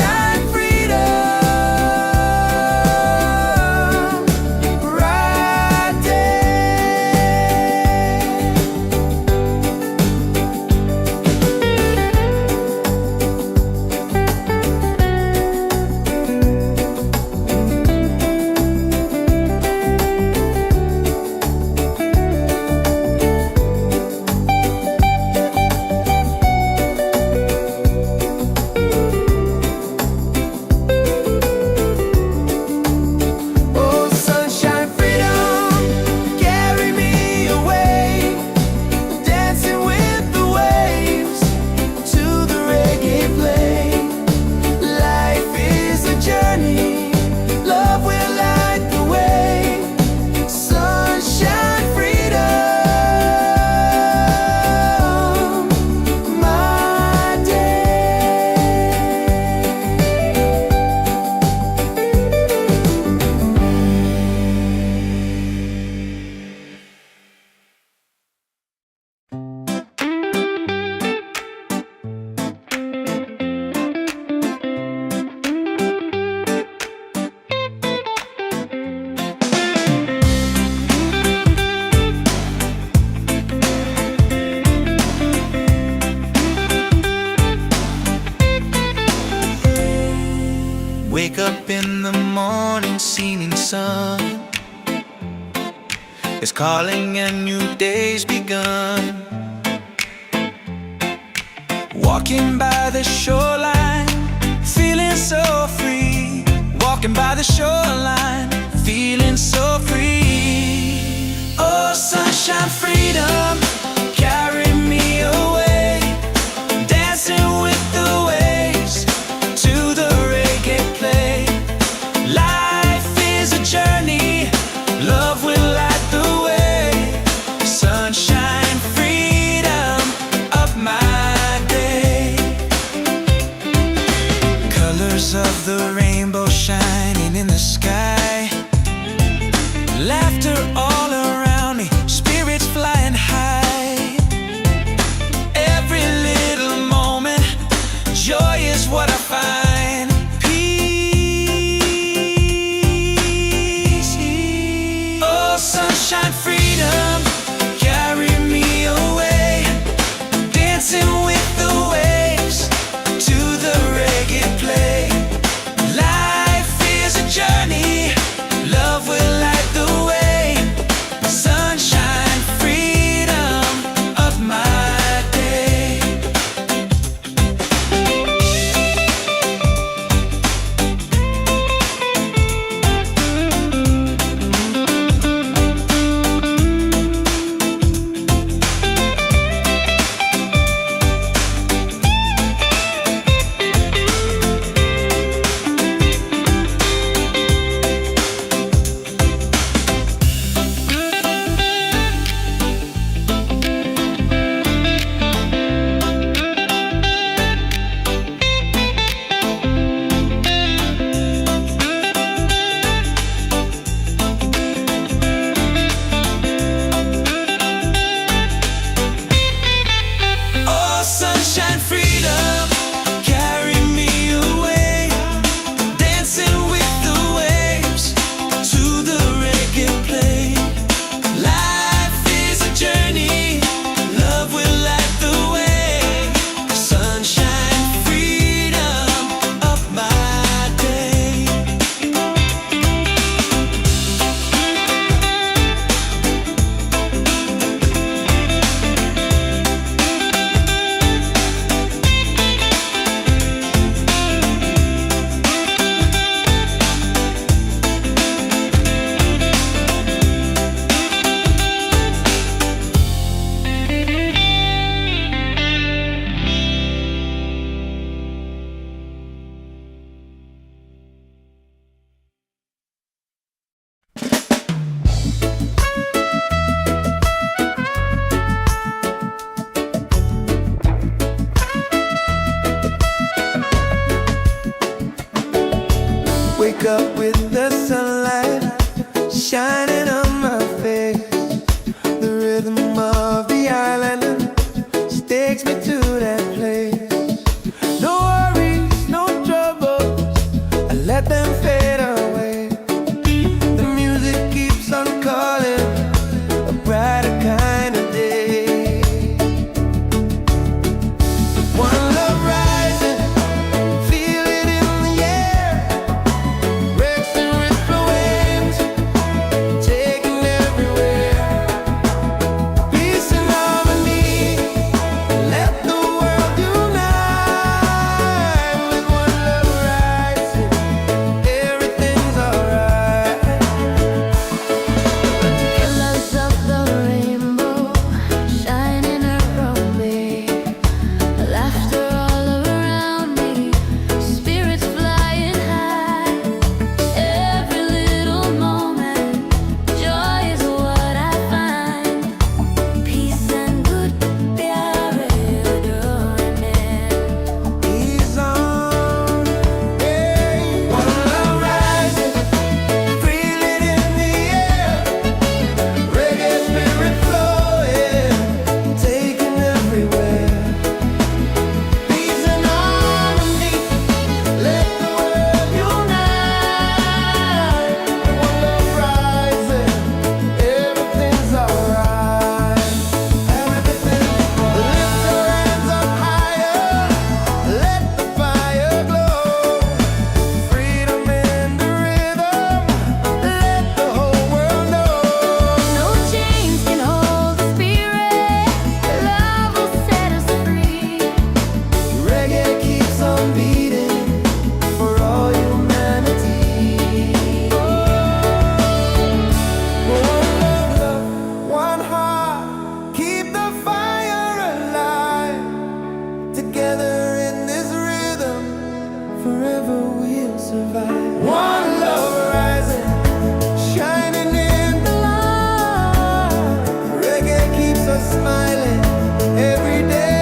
Wake up in the morning, seeing sun is calling and new day's begun. Walking by the shoreline, feeling so free. Walking by the shoreline, feeling so free. Oh, sunshine, freedom, carry me away. Dancing with the waves to the reggae play. Life is a journey, love will light the way. Sunshine, freedom of my day. Colors of the rainbow shining in the sky. Laughter all around me, spirits flying high. Every little moment, joy is what I find. Peace. Oh, sunshine, freedom, carry me away. Dancing with the waves to the reggae play. Life is a journey, love will light the way. Sunshine, freedom of my day. Oh, sunshine, freedom, carry me away. Dancing with the waves to the reggae play. Life is a journey, love will light the way. Sunshine, freedom of my day. Wake up with the sunlight shining on my face. The rhythm of the island takes me to that place. No worries, no troubles, I let them fade away. The music keeps on calling, a brighter kind of day. One love rising, feel it in the air. Breaks forever we'll survive. One love rising, shining in the light. Reggae keeps us smiling every day.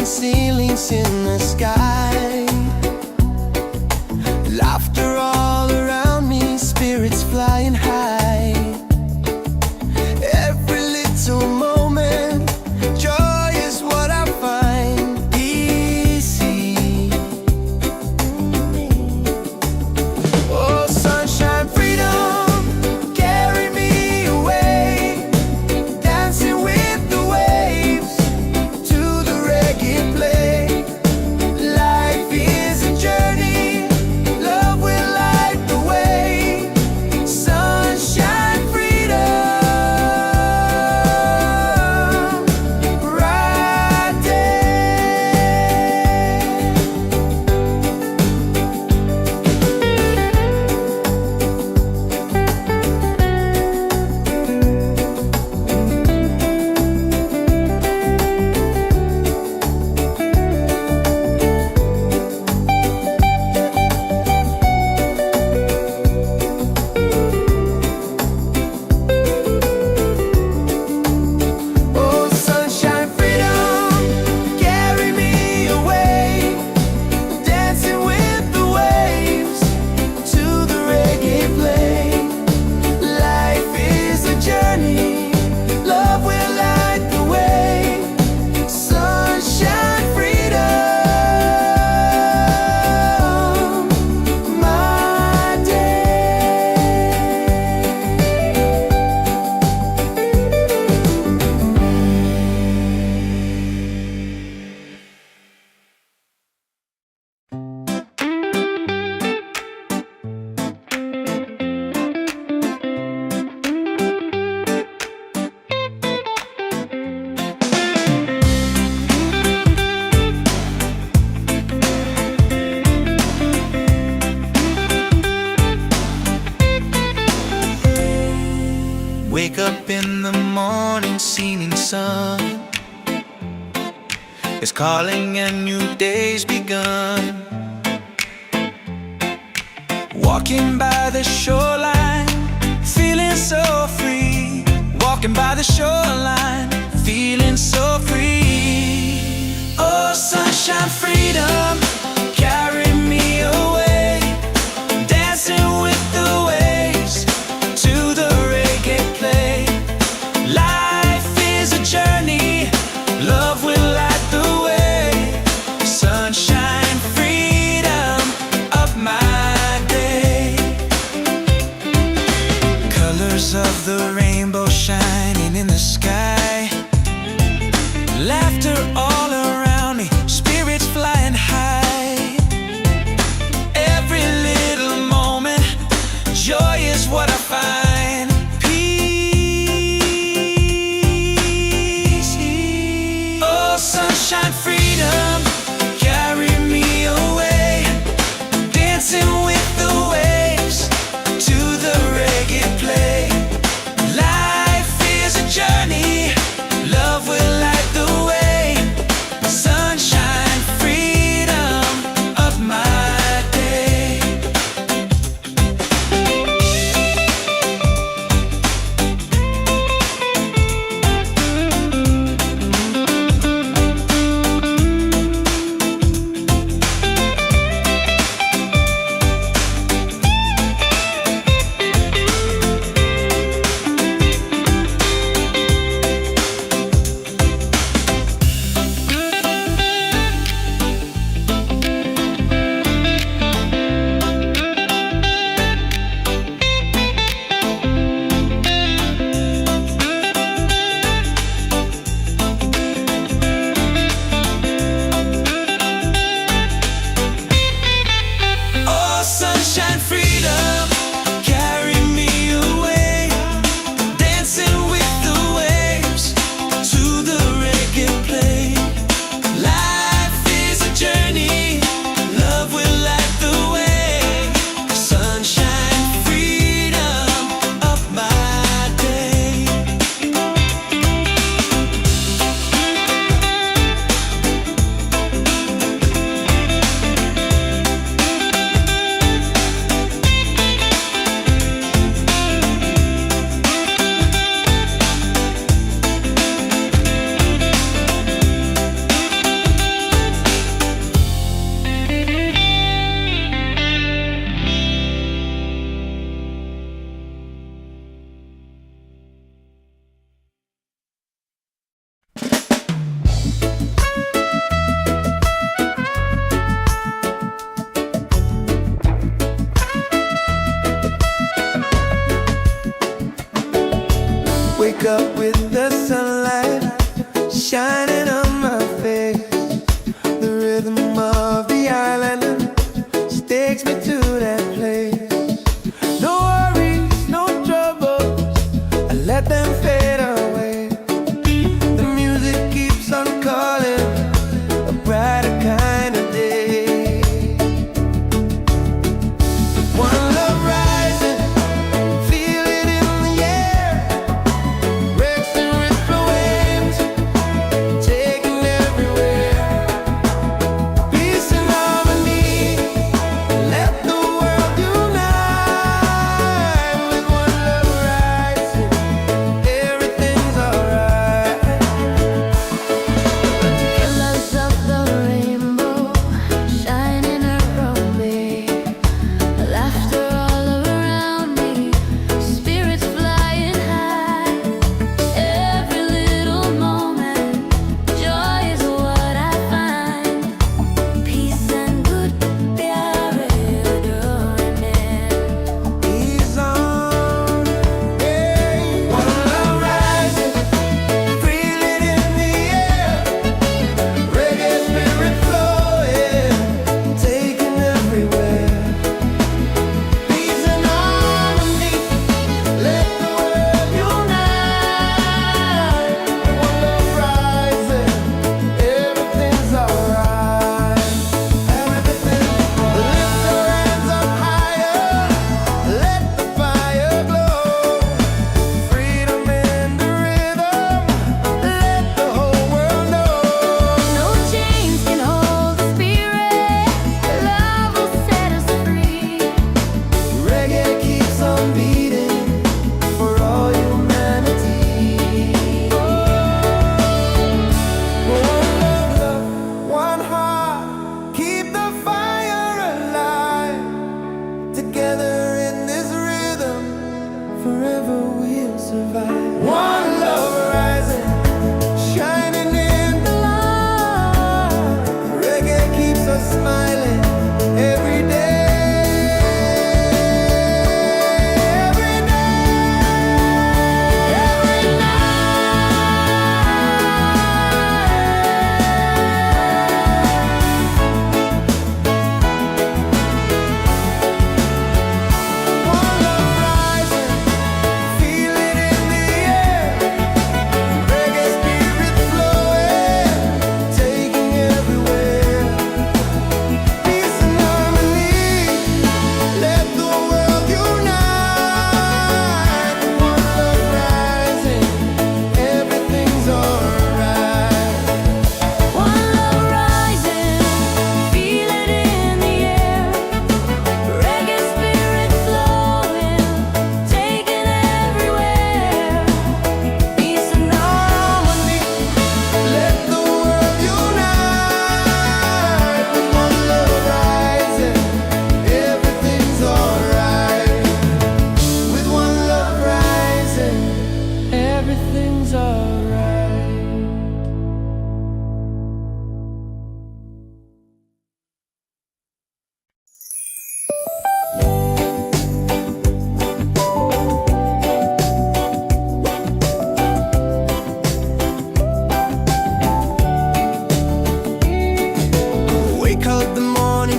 Ceilings in the sky, laughter all around me, spirits flying high. Every little moment, joy is what I find easy. Oh, sunshine, freedom, carry me away, dancing with the waves to the reggae play. Life is a journey, love will light the way. Sunshine, freedom, bright day. Oh, sunshine, freedom, carry me away, dancing with the waves to the reggae play. Life is a journey, love will light the way. Sunshine, freedom, my day. Wake up in the morning, seeing sun is calling and new day's begun. Walking by the shoreline, feeling so free. Walking by the shoreline, feeling so free. Oh, sunshine, freedom, carry me away, dancing with the waves to the reggae play. Life is a journey, love will light the way. Sunshine, freedom of my day. Colors of the rainbow shining in the sky, laughter all around me, spirits flying high. together in this rhythm, forever we'll survive. One love rising, shining in the light. Reggae keeps us smiling every day.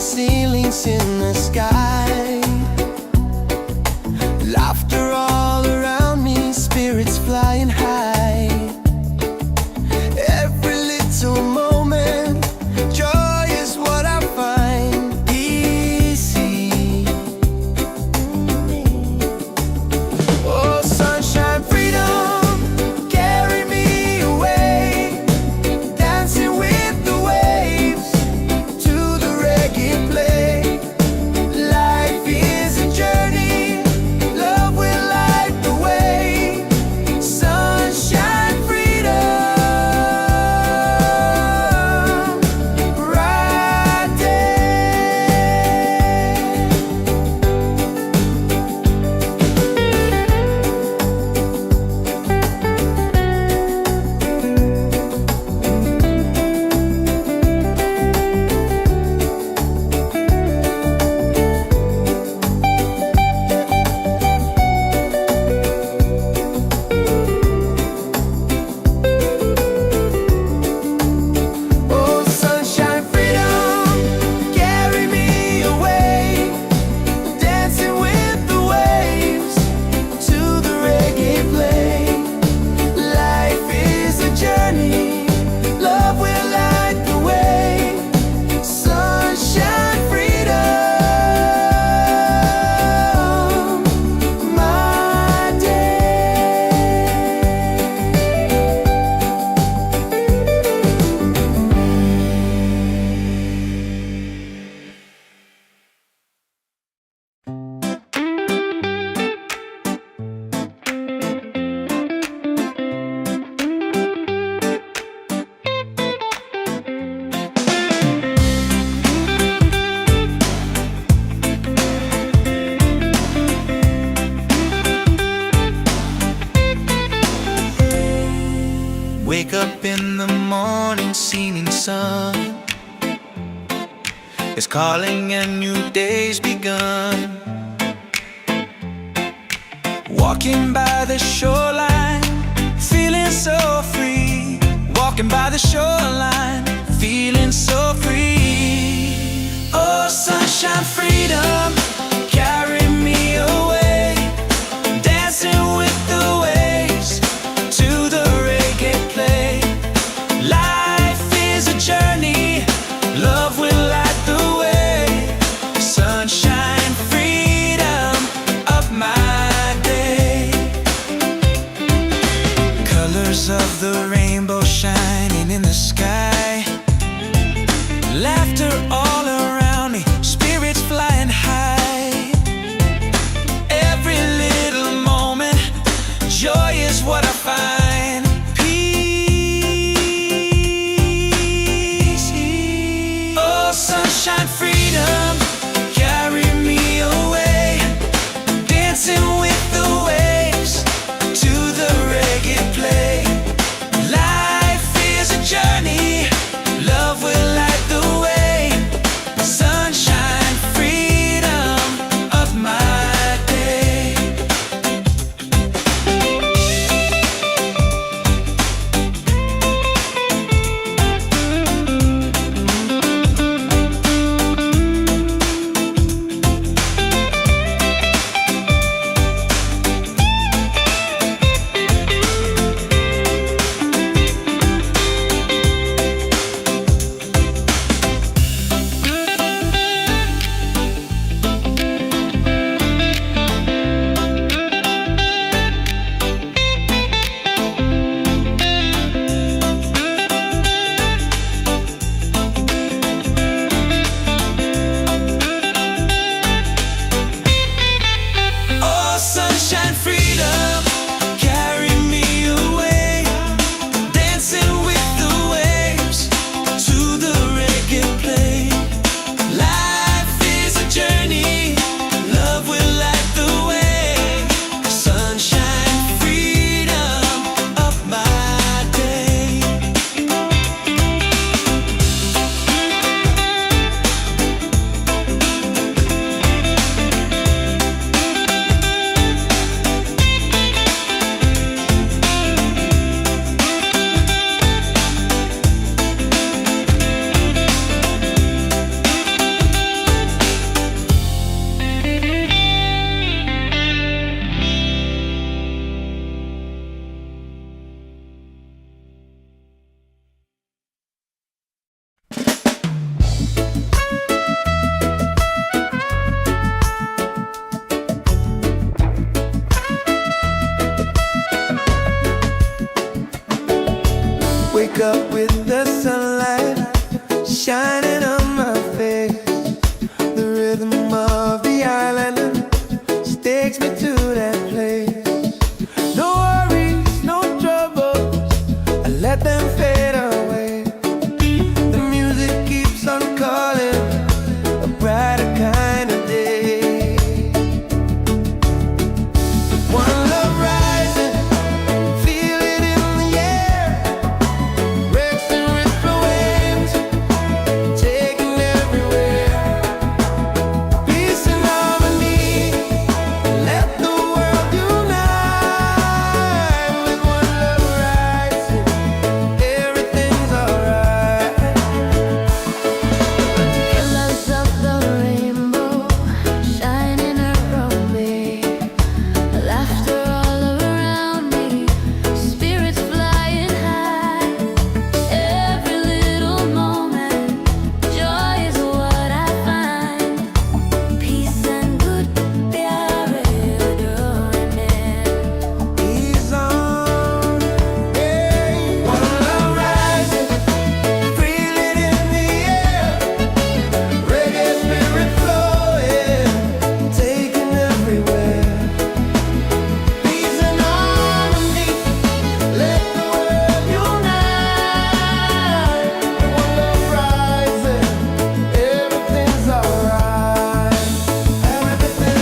Ceilings in the sky, laughter all around me, spirits flying high. Every little moment, joy is what I find easy. Oh, sunshine, freedom, carry me away, dancing with the waves to the reggae play. Life is a journey, love will light the way. Sunshine, freedom, bright Oh, sunshine, freedom, carry me away, dancing with the waves to the reggae play. Life is a journey, love will light the way. Sunshine, freedom, my day. Wake up in the morning, seeing sun is calling and new day's begun. Walking by the shoreline, feeling so free. Walking by the shoreline, feeling so free. Oh, sunshine, freedom, carry me away, dancing with the waves to the reggae play. Life is a journey, love will light the way. Sunshine, freedom, of my day. Colors of the rainbow shining in the sky, laughter all around me, spirits flying high. takes me to that place. No worries, no troubles, I let them fade away. The music keeps on calling, a brighter kind of day. One love rising, feel it in the air. Racing with the waves, taking everywhere. Peace and harmony, let the world unite. With one love rising, everything's alright. Colors of the rainbow shining around me, laughter all around me, spirits flying high. Every little moment, joy is what I find. Peace and good, प्यारे डोरने. Ease on, hey. One love rising, feel it in the air. Reggae spirit flowing, taking everywhere. Peace and harmony, let the world unite. One love rising, everything's alright. Everything,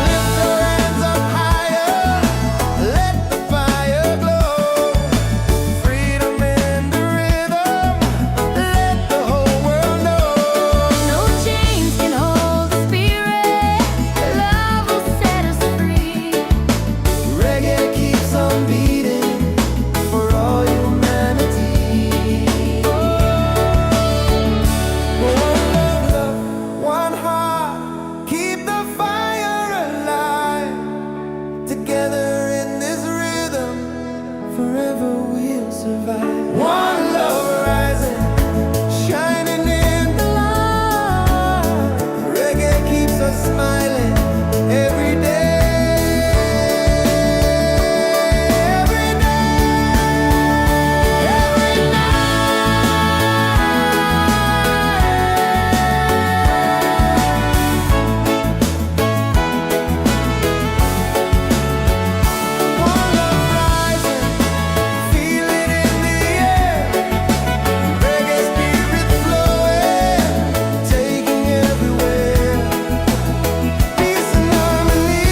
lift your hands up higher, let the fire glow. Freedom in the rhythm, let the whole world know. No chains can hold the spirit. Love will set us free. Reggae keeps on beating for all humanity. One love, one heart, keep the fire alive. Together in this rhythm, forever we'll survive. One love rising, shining in the light. Reggae keeps us smiling every day. Every One love rising, feel it in the air. Reggae spirit flowing, taking everywhere. Peace and harmony,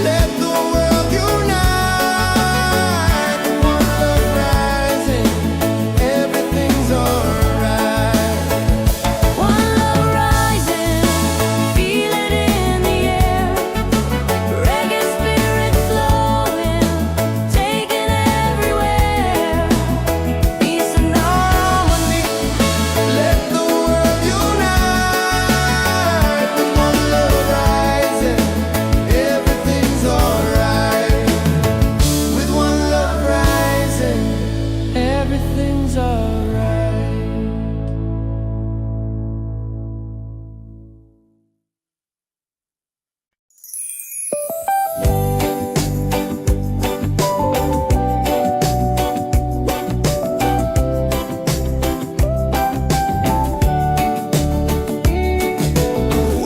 let the world unite. One love rising, everything's alright. One love rising, feel it in the air. Reggae spirit flowing, taking everywhere. Peace and harmony. Let the world unite. With one love rising, everything's alright. With one love rising, everything's alright.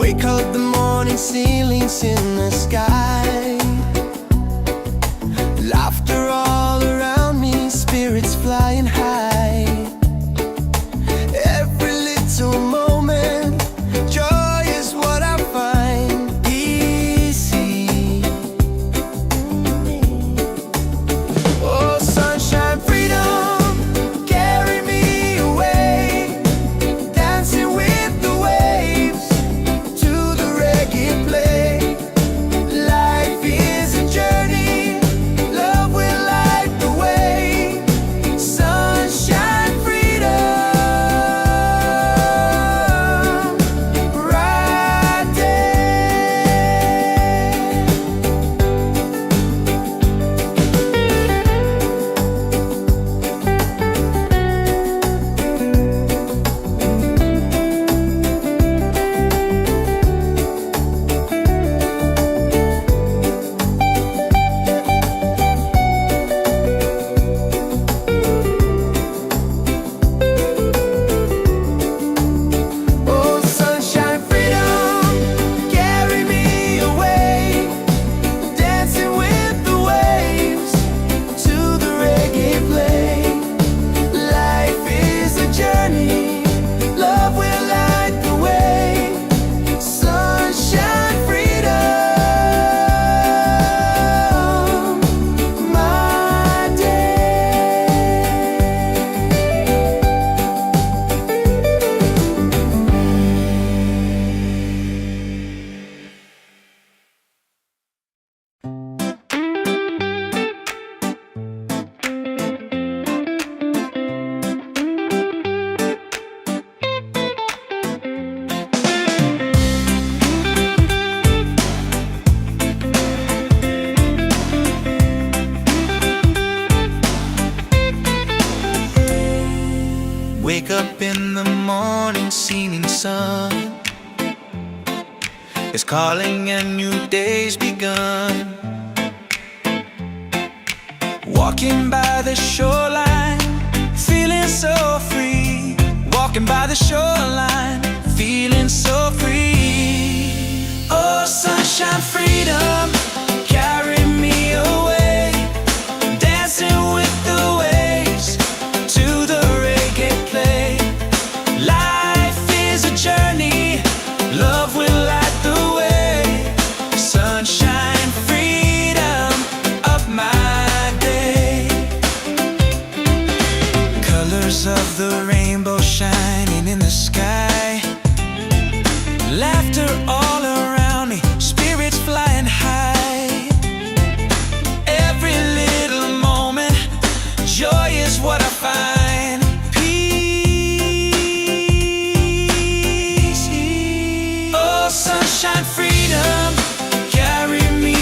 Wake up the morning ceilings in the sky. Laughter all around me, spirits flying high. Every little moment, joy is what I find. Easy. Oh, sunshine, freedom, carry me away. Dancing with the waves to the reggae play. Life up in the morning, seeing sun is calling and new day's begun. Walking by the shoreline, feeling so free. Walking by the shoreline, feeling so free. Oh, sunshine, freedom, carry me away. Dancing with the waves to the reggae play. Life is a journey, love will light the way. Sunshine, freedom of my day. Colors of the rainbow shining in the sky. Laughter all around me, spirits flying high. Every little moment, joy is what I find. Peace. Oh, sunshine, freedom, carry me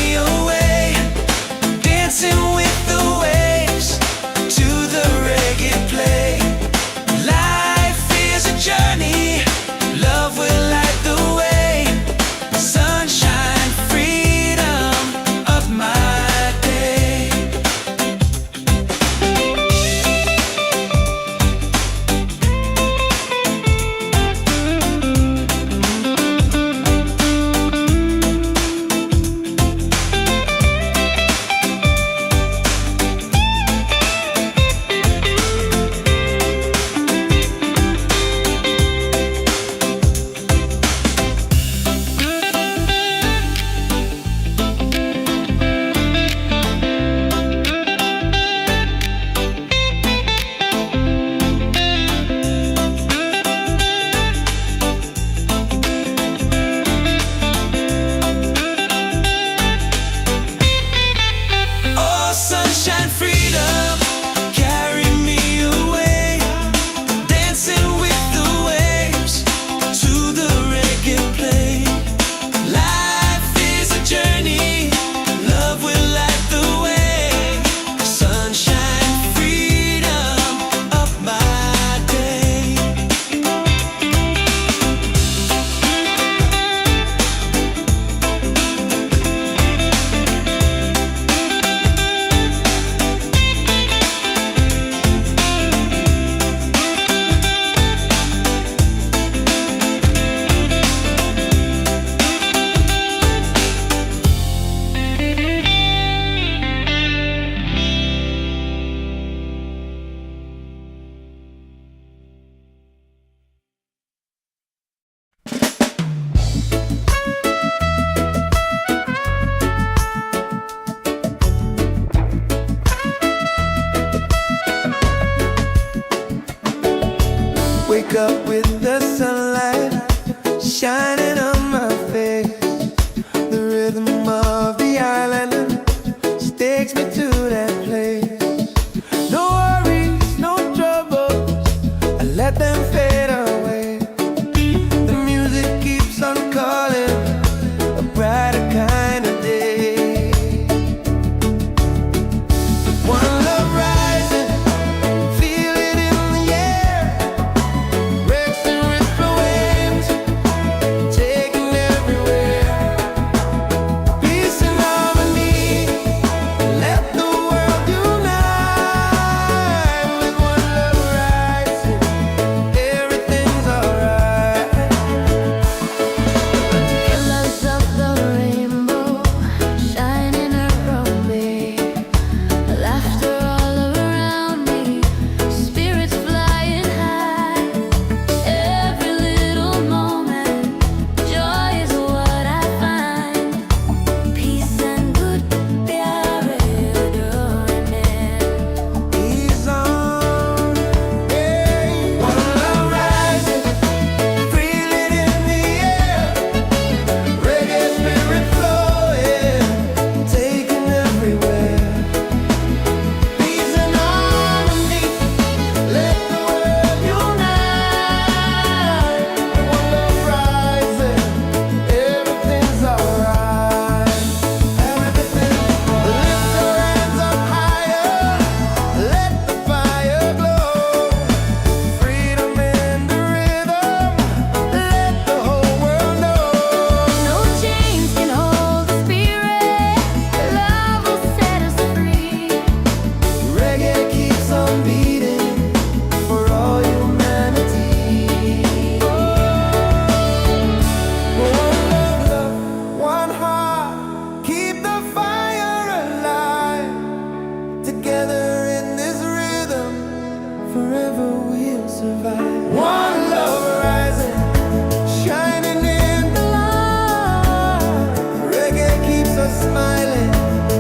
smiling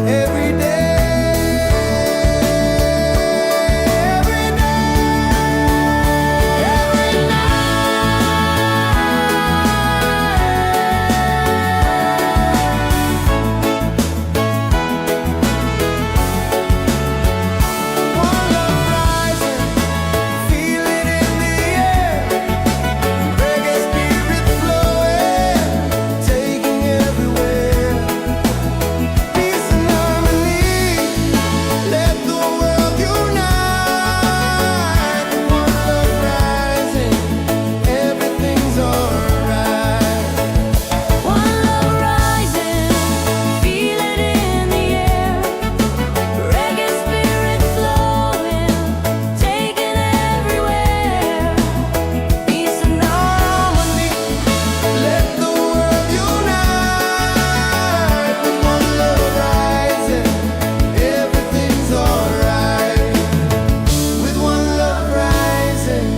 every day. Every one love rising, feel it in the air. Reggae spirit flowing, taking everywhere. Peace and harmony, let the world unite. One love rising, everything's alright. One love rising, feel it in the air. Reggae spirit flowing, taking everywhere. Peace and harmony. Let the world unite. One love rising, everything's alright. With one love rising,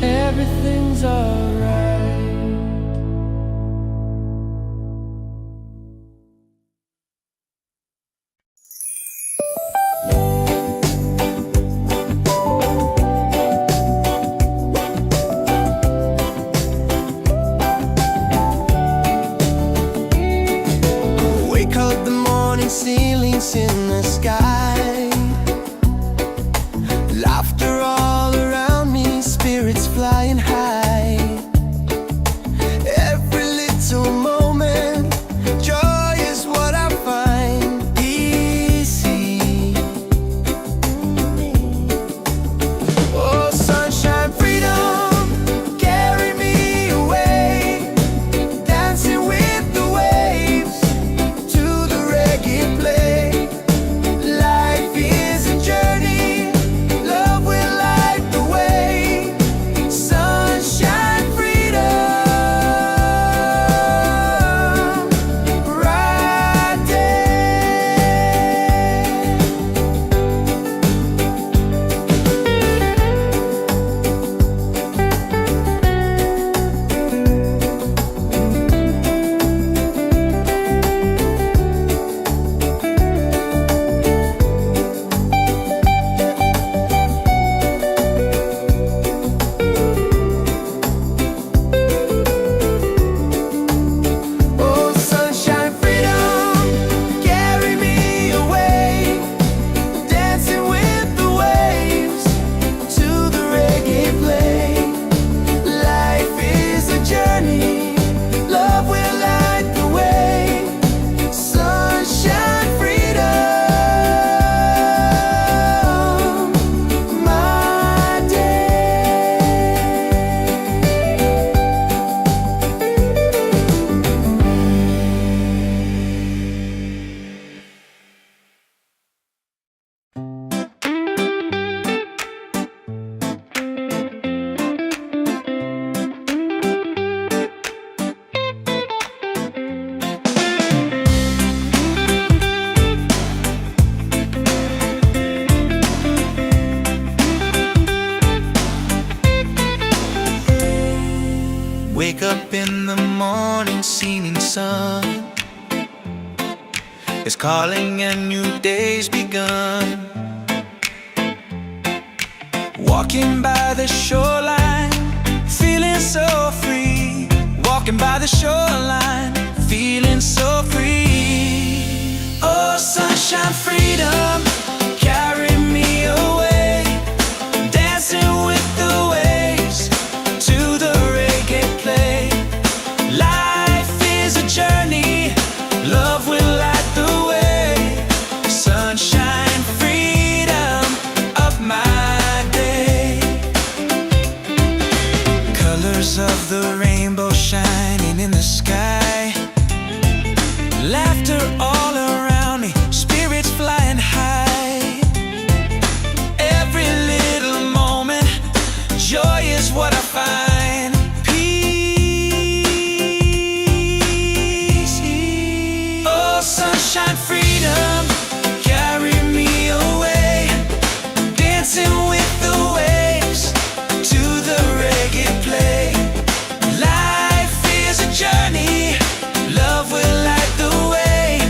everything's alright. Wake up the morning, ceilings in the sky. Laughter all around me, spirits flying high. Every little moment, joy is what I find easy. Oh, sunshine, freedom, carry me away. Dancing with the waves to the reggae play. Life is a journey, love will light the way. Sunshine, freedom, right Oh, sunshine, freedom, carry me away. Dancing with the waves to the reggae play. Life is a journey, love will light the way. Sunshine, freedom, my day. Wake up in the morning, seeing sun is calling and new day's begun. Walking by the shoreline, feeling so free. Walking by the shoreline, feeling so free. Oh, sunshine, freedom, carry me away. Dancing with the waves to the reggae play. Life is a journey, love will light the way. Sunshine, freedom, of my day. Colors of the rainbow shining in the sky. Laughter all around me, spirits flying high. Every little moment, joy is what I find. Peace. Oh, sunshine, freedom, carry me away. Dancing with the waves to the reggae play. Life is a journey, love will light the way.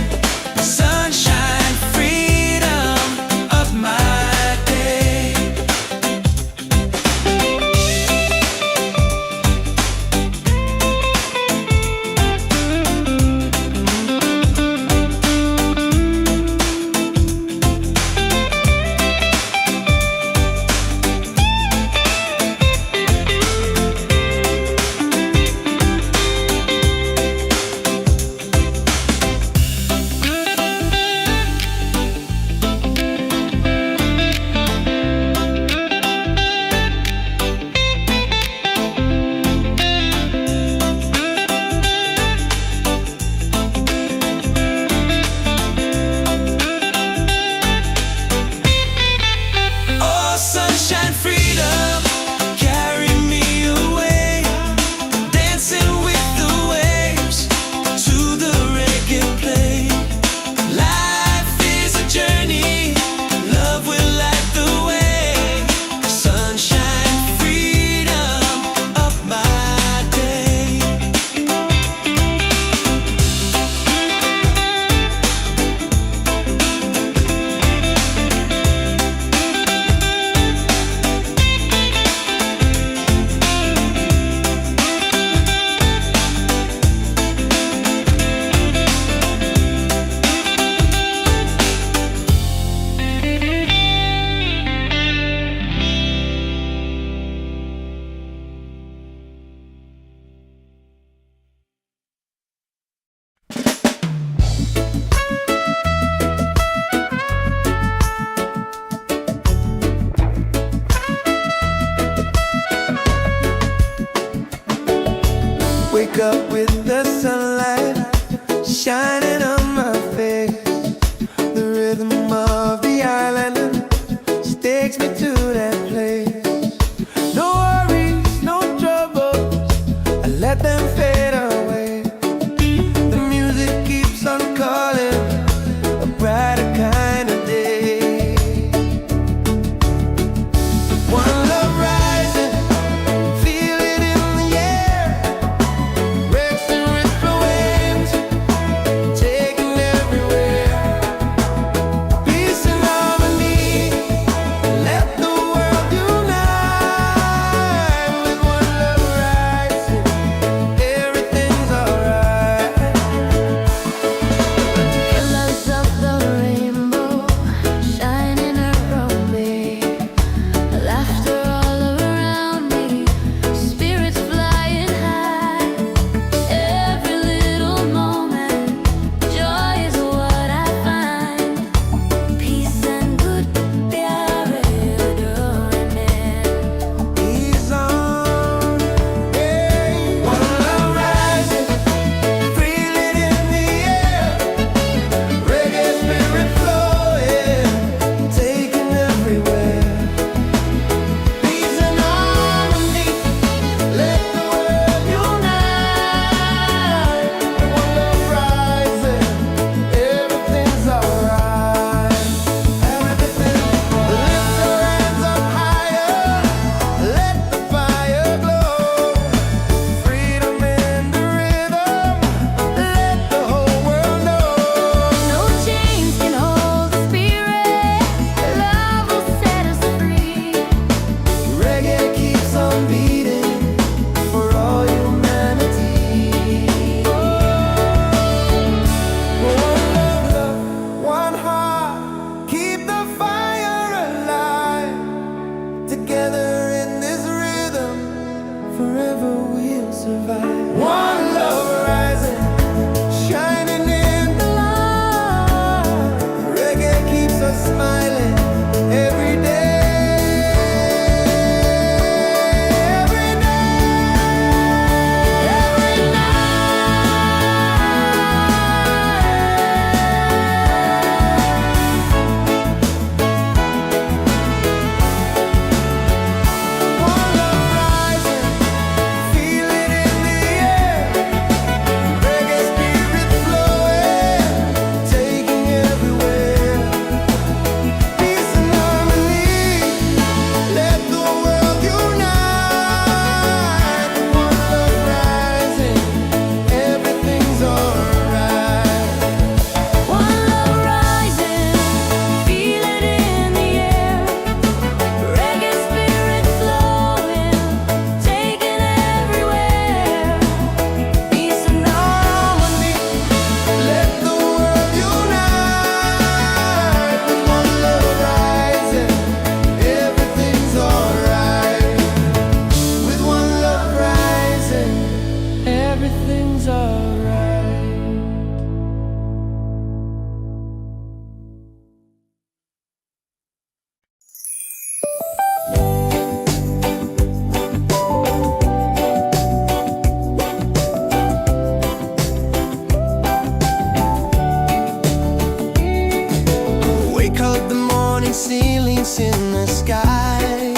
Wake up the morning, ceilings in the sky.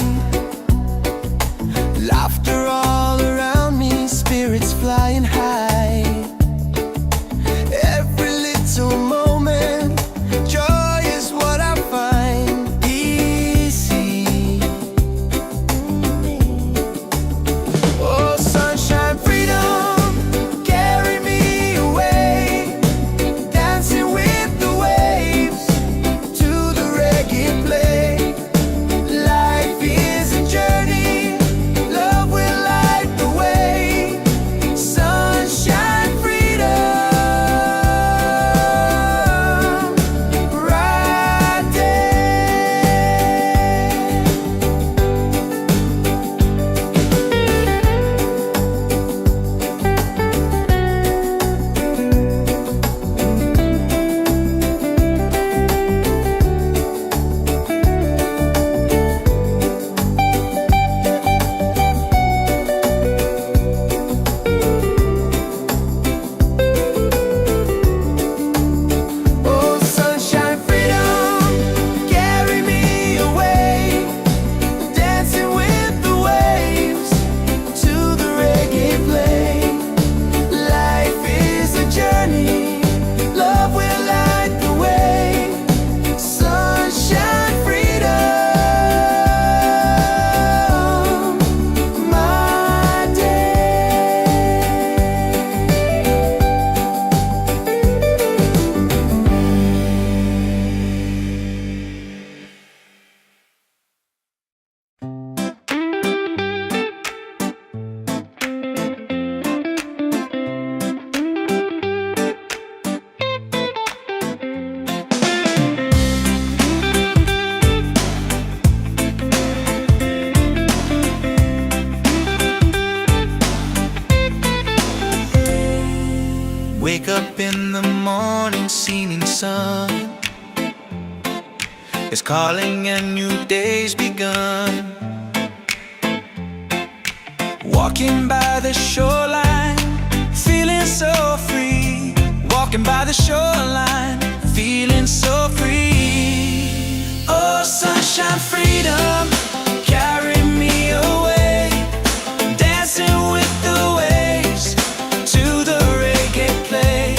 Laughter all around me, spirits flying high. Every little moment, joy is what I find easy. Oh, sunshine, freedom, carry me away, dancing with the waves to the reggae play. Life is a journey, love will light the way. Sunshine, freedom, right there. Oh, sunshine, freedom, carry me away, dancing with the waves to the reggae play. Life is a journey, love will light the way. Sunshine, freedom, my day. Wake up in the morning, seeing sun is calling and new day's begun. Walking by the shoreline, feeling so free. Walking by the shoreline, feeling so free. Oh, sunshine, freedom, carry me away, dancing with the waves to the reggae play.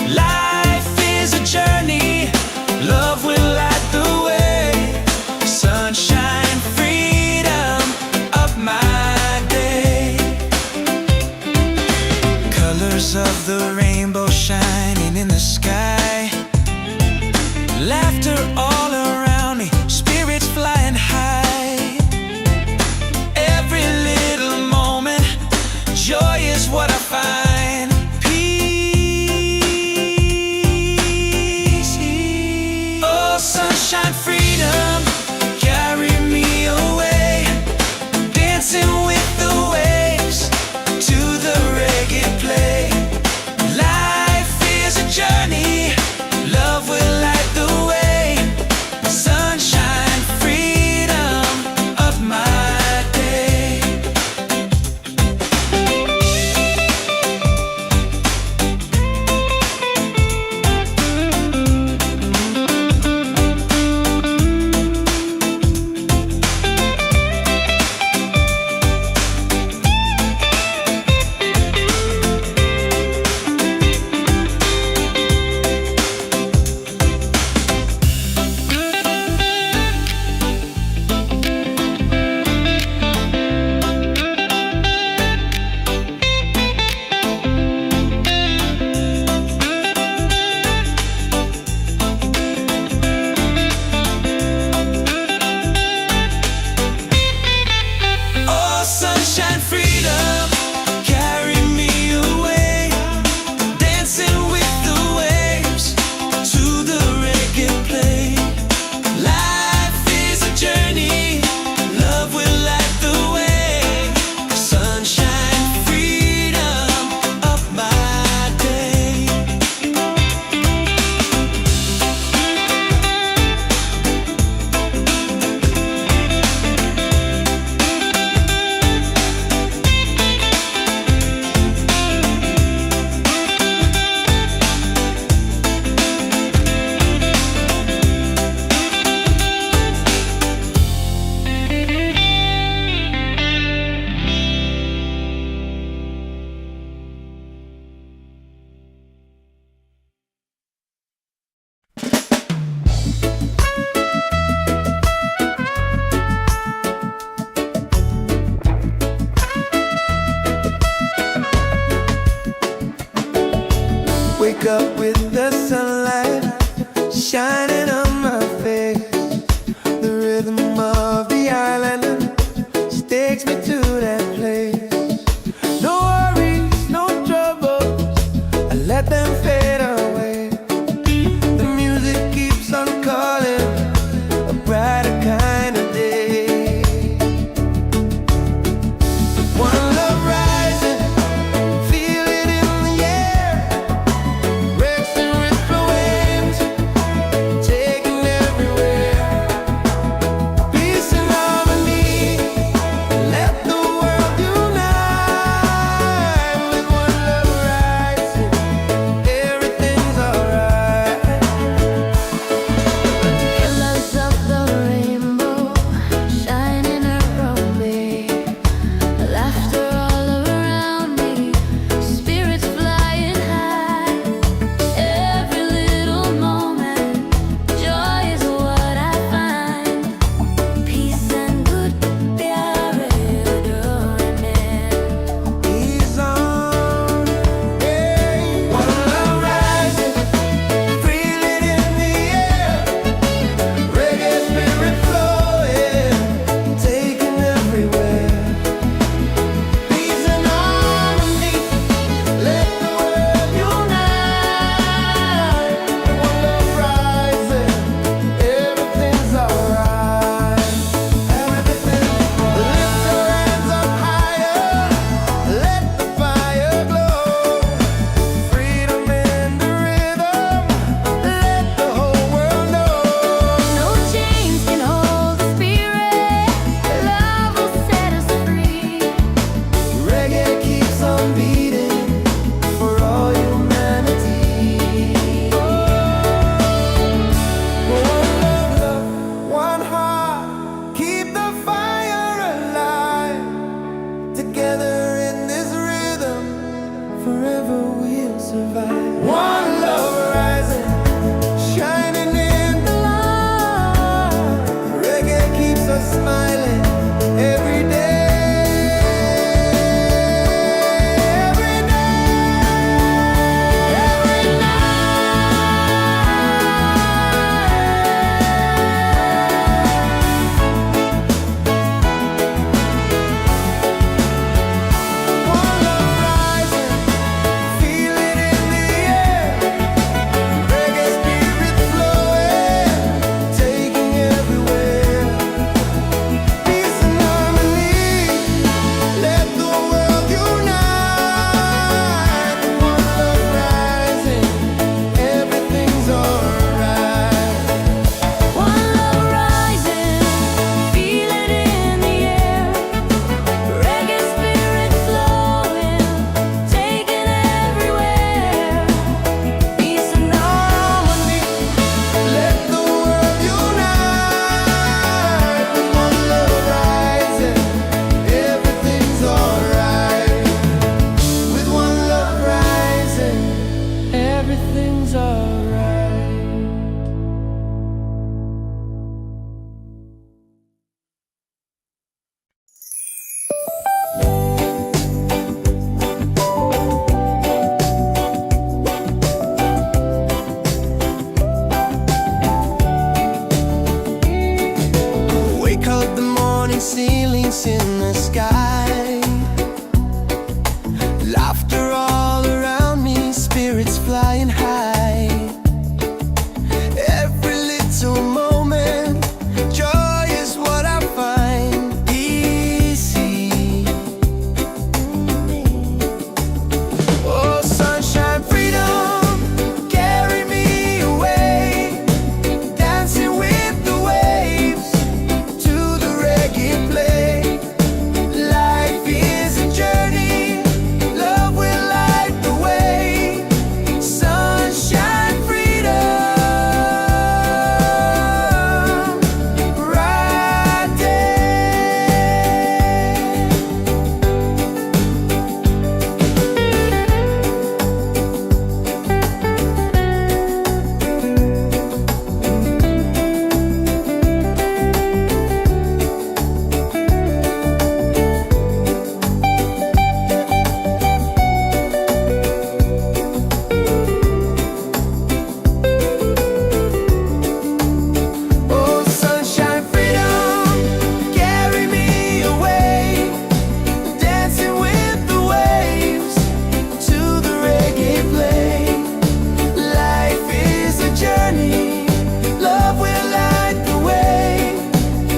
Life is a journey, love will light the way. Sunshine, freedom of my day. Colors of the rainbow shining in the sky. saints in the sky. Laughter all around me, spirits flying high. Every little moment, joy is what I find easy. Oh, sunshine, freedom, carry me away, dancing with the waves to the reggae play. Life is a journey, love will light the way. Sunshine, freedom, right there. Oh, sunshine, freedom, carry me away, dancing with the waves to the reggae play. Life is a journey, love will light the way.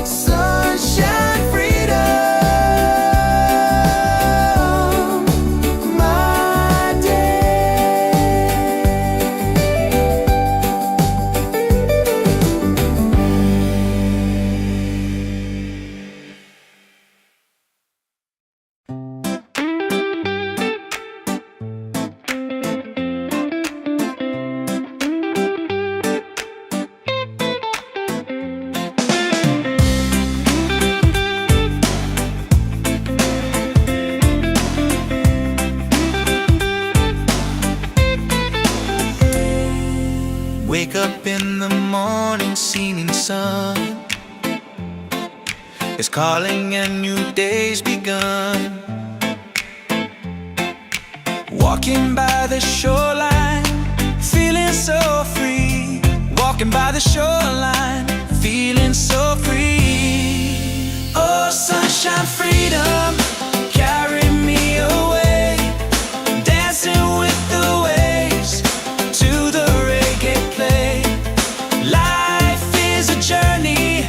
Sunshine, freedom, my day. Wake up in the morning, seeing sun is calling and new day's begun. Walking by the shoreline, feeling so free. Walking by the shoreline, feeling so free. Oh, sunshine, freedom, carry me away, dancing with the waves to the reggae play. Life is a journey,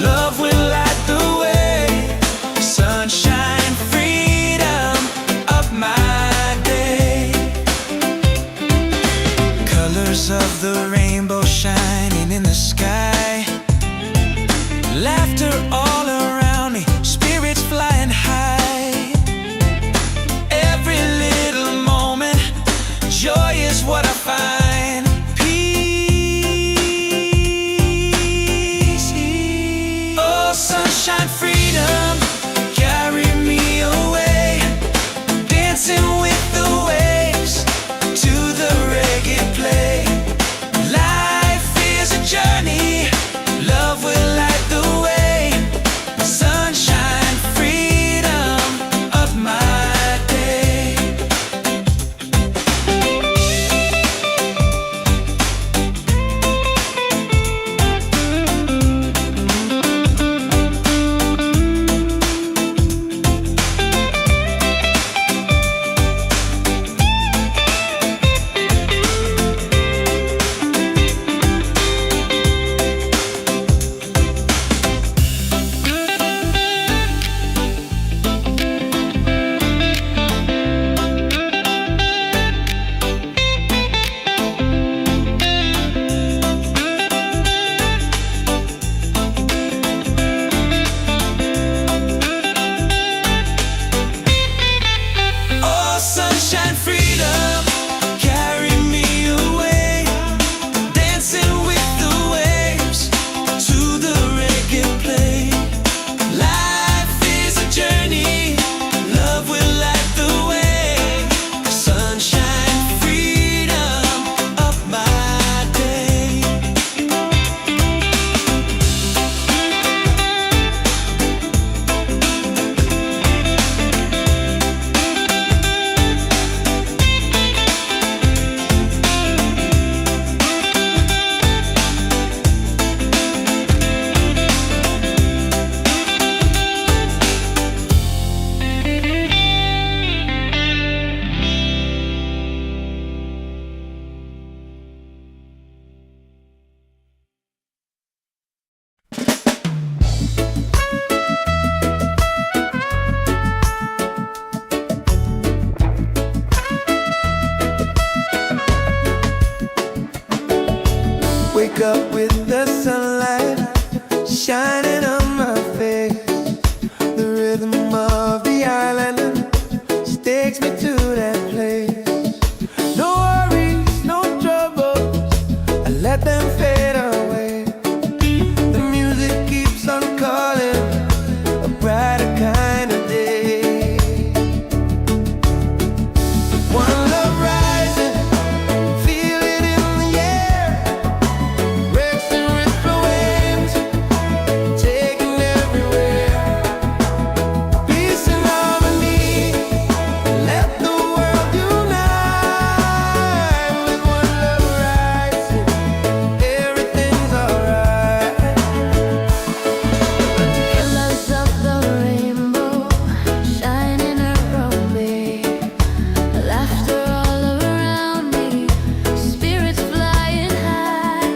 love will light the way. Sunshine, freedom of my day. Colors of the rainbow shining in the sky. wake up with the sunlight shining on my face. The rhythm of the island just takes me to that place. No worries, no troubles, I let them fade away. The music keeps on calling, a brighter kind of day. One love rising, feel it in the air. Breaks and ripple waves, taking everywhere. Peace and harmony, let the world unite. With one love rising, everything's alright. Colors of the rainbow shining around me, laughter all around me, spirits flying high.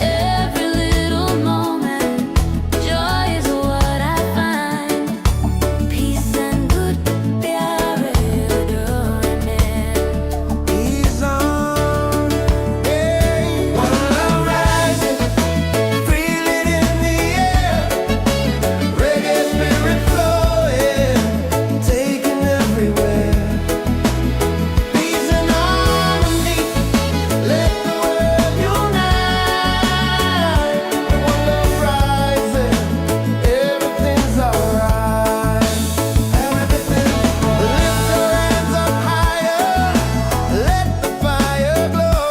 Every little moment, joy is what I find. Peace and good प्यारे डोरने. He's on, yeah. One love rising, feel it in the air. Reggae spirit flowing, taking everywhere. Peace and harmony, let the world unite. One love rising, everything's alright. Everything, lift your hands up higher, let the fire glow.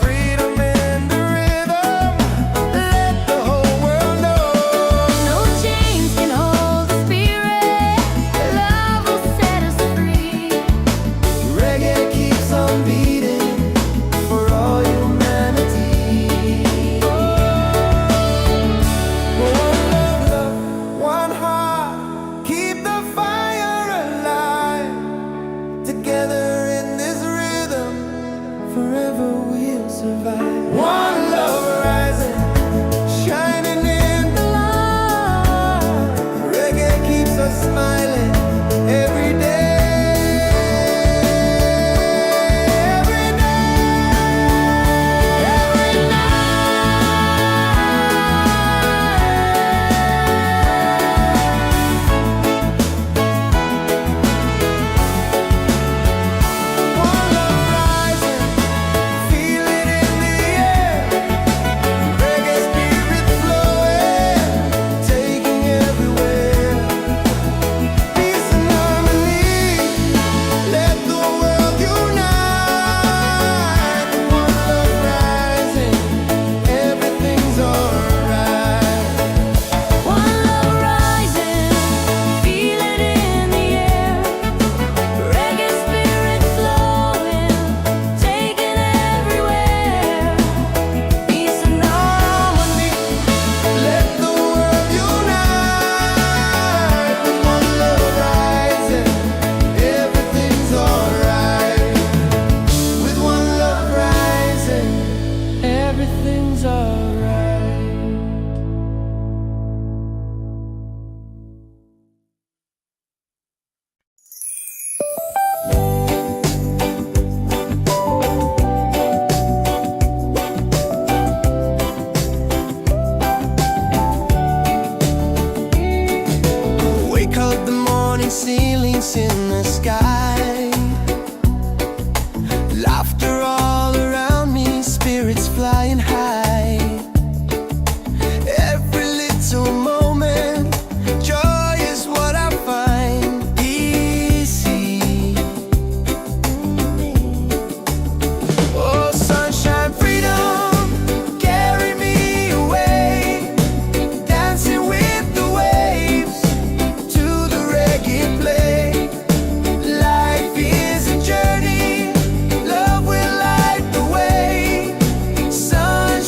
Freedom in the rhythm, let the whole world know. No chains can hold the spirit. Love will set us free. Reggae keeps on beating for all humanity. One love, one heart, keep the fire alive. Together in this rhythm, forever we'll survive. One love rising, shining in the light. Reggae keeps us smiling every day. Every night, every One love rising, feel it in the air. Reggae spirit flowing, taking everywhere. Peace and harmony, let the world unite. One love rising, everything's alright. One love rising, feel it in the air. Reggae spirit flowing, taking everywhere. Peace and harmony. Let the world unite. With one love rising, everything's alright. With one love rising, everything's alright. Wake up the morning ceilings in the sky. Laughter all around me, spirits flying high. Every little moment, joy is what I find. Easy. Oh, sunshine, freedom, carry me away. Dancing with the waves to the reggae play. Life is a journey, love will light the way. Sun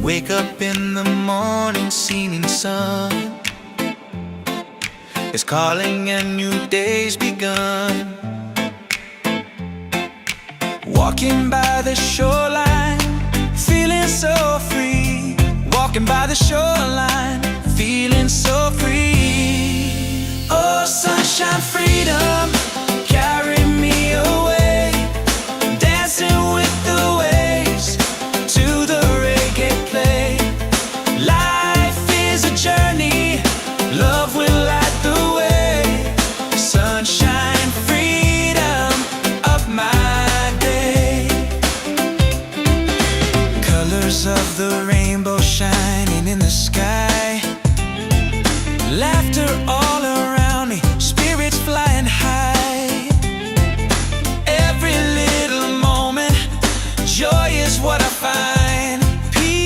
Wake up in the morning, seeing sun is calling and new day's begun. Walking by the shoreline, feeling so free. Walking by the shoreline, feeling so free. Oh, sunshine, freedom, carry me away. Dancing with the waves to the reggae play. Life is a journey, love will light the way. Sunshine, freedom of my day. Colors of the rainbow shining in the sky. Laughter all around me, spirits flying high. Every little moment, joy is what I find. Peace.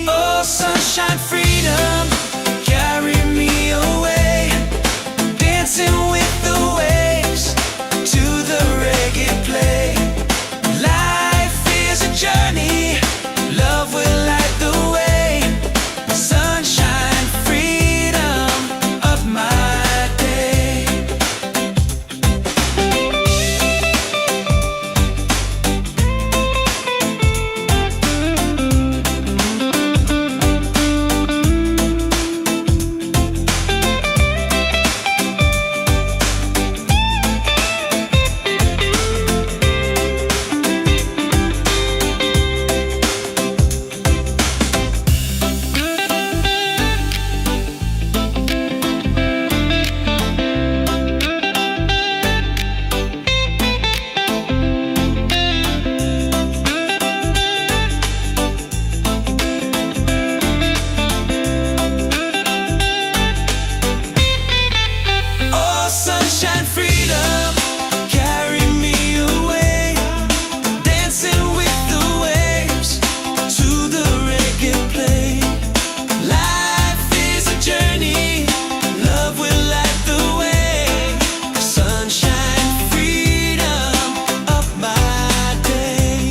Oh, sunshine, freedom, carry me away. Dancing with the waves to the reggae play. Life is a journey, love will light the way. Sunshine, freedom of my day. Oh, sunshine, freedom, carry me away. Dancing with the waves to the reggae play. Life is a journey, love will light the way. Sunshine, freedom of my day.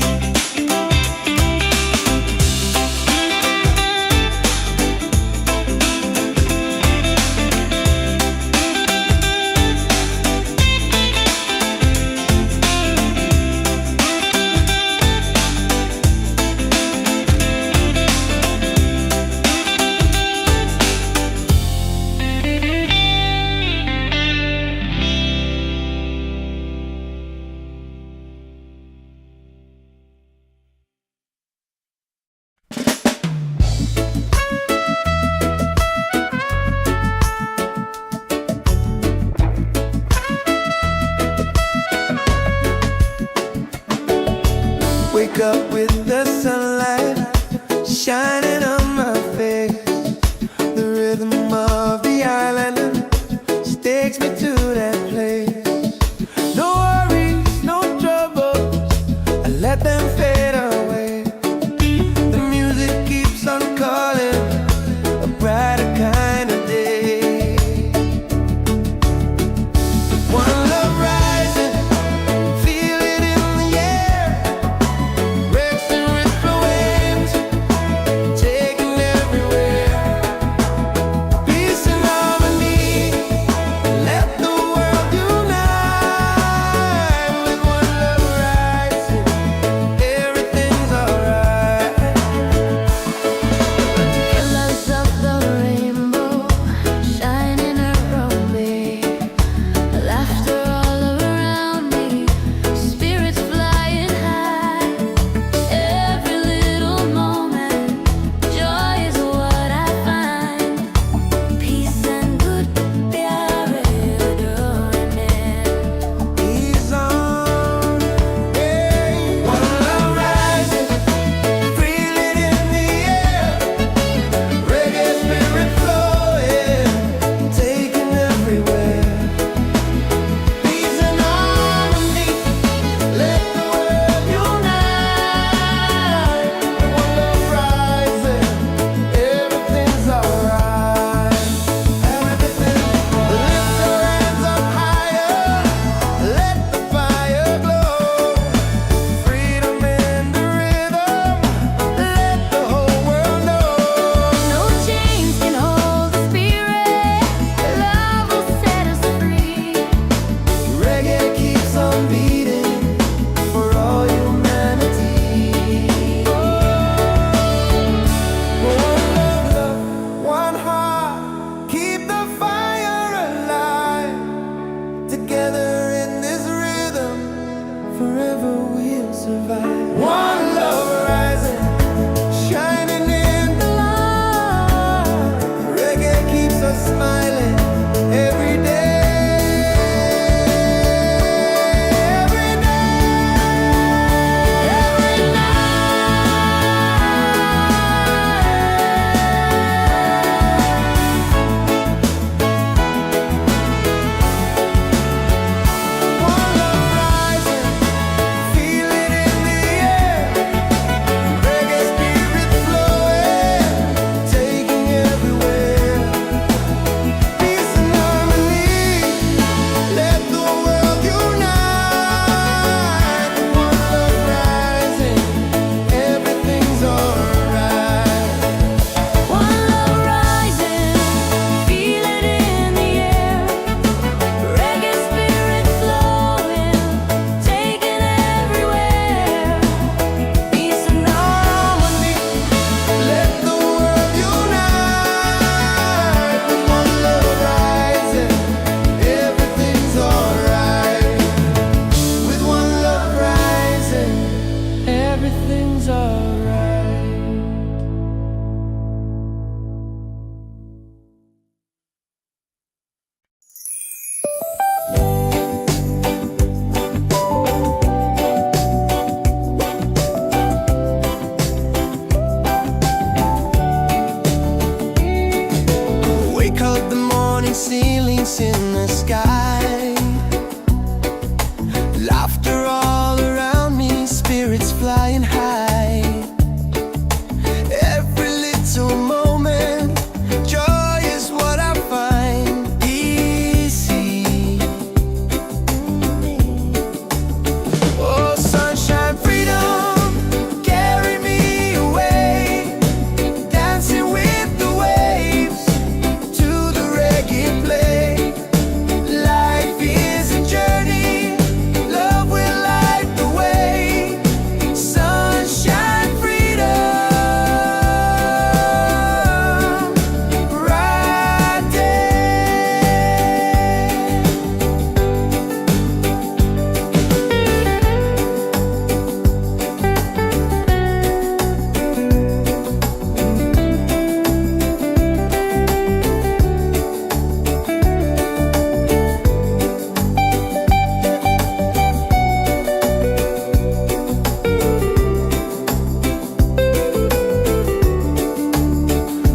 Wake up with the sunlight shining on my face. The rhythm of the island takes me to that place. No worries, no troubles, I let them fade away. The music keeps on calling, a brighter kind of day. One love rising, feel it in the air. Rex and forever we'll survive. One love rising, shining in the light. Reggae keeps us smiling every day. Ceilings in the sky, laughter all around me, spirits flying high. Every little moment, joy is what I find easy. Oh, sunshine, freedom, carry me away, dancing with the waves to the reggae play. Life is a journey, love will light the way. Sunshine, freedom, bright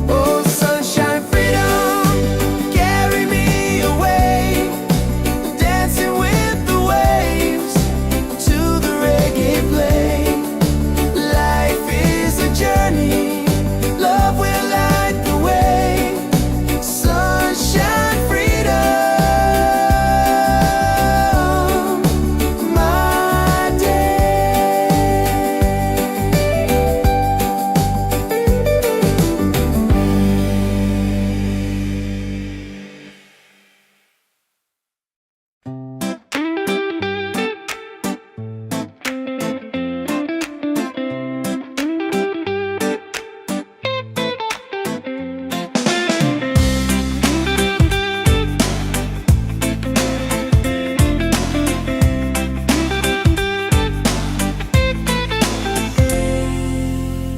Oh, sunshine, freedom, carry me away, dancing with the waves to the reggae play. Life is a journey, love will light the way. Sunshine, freedom, my day.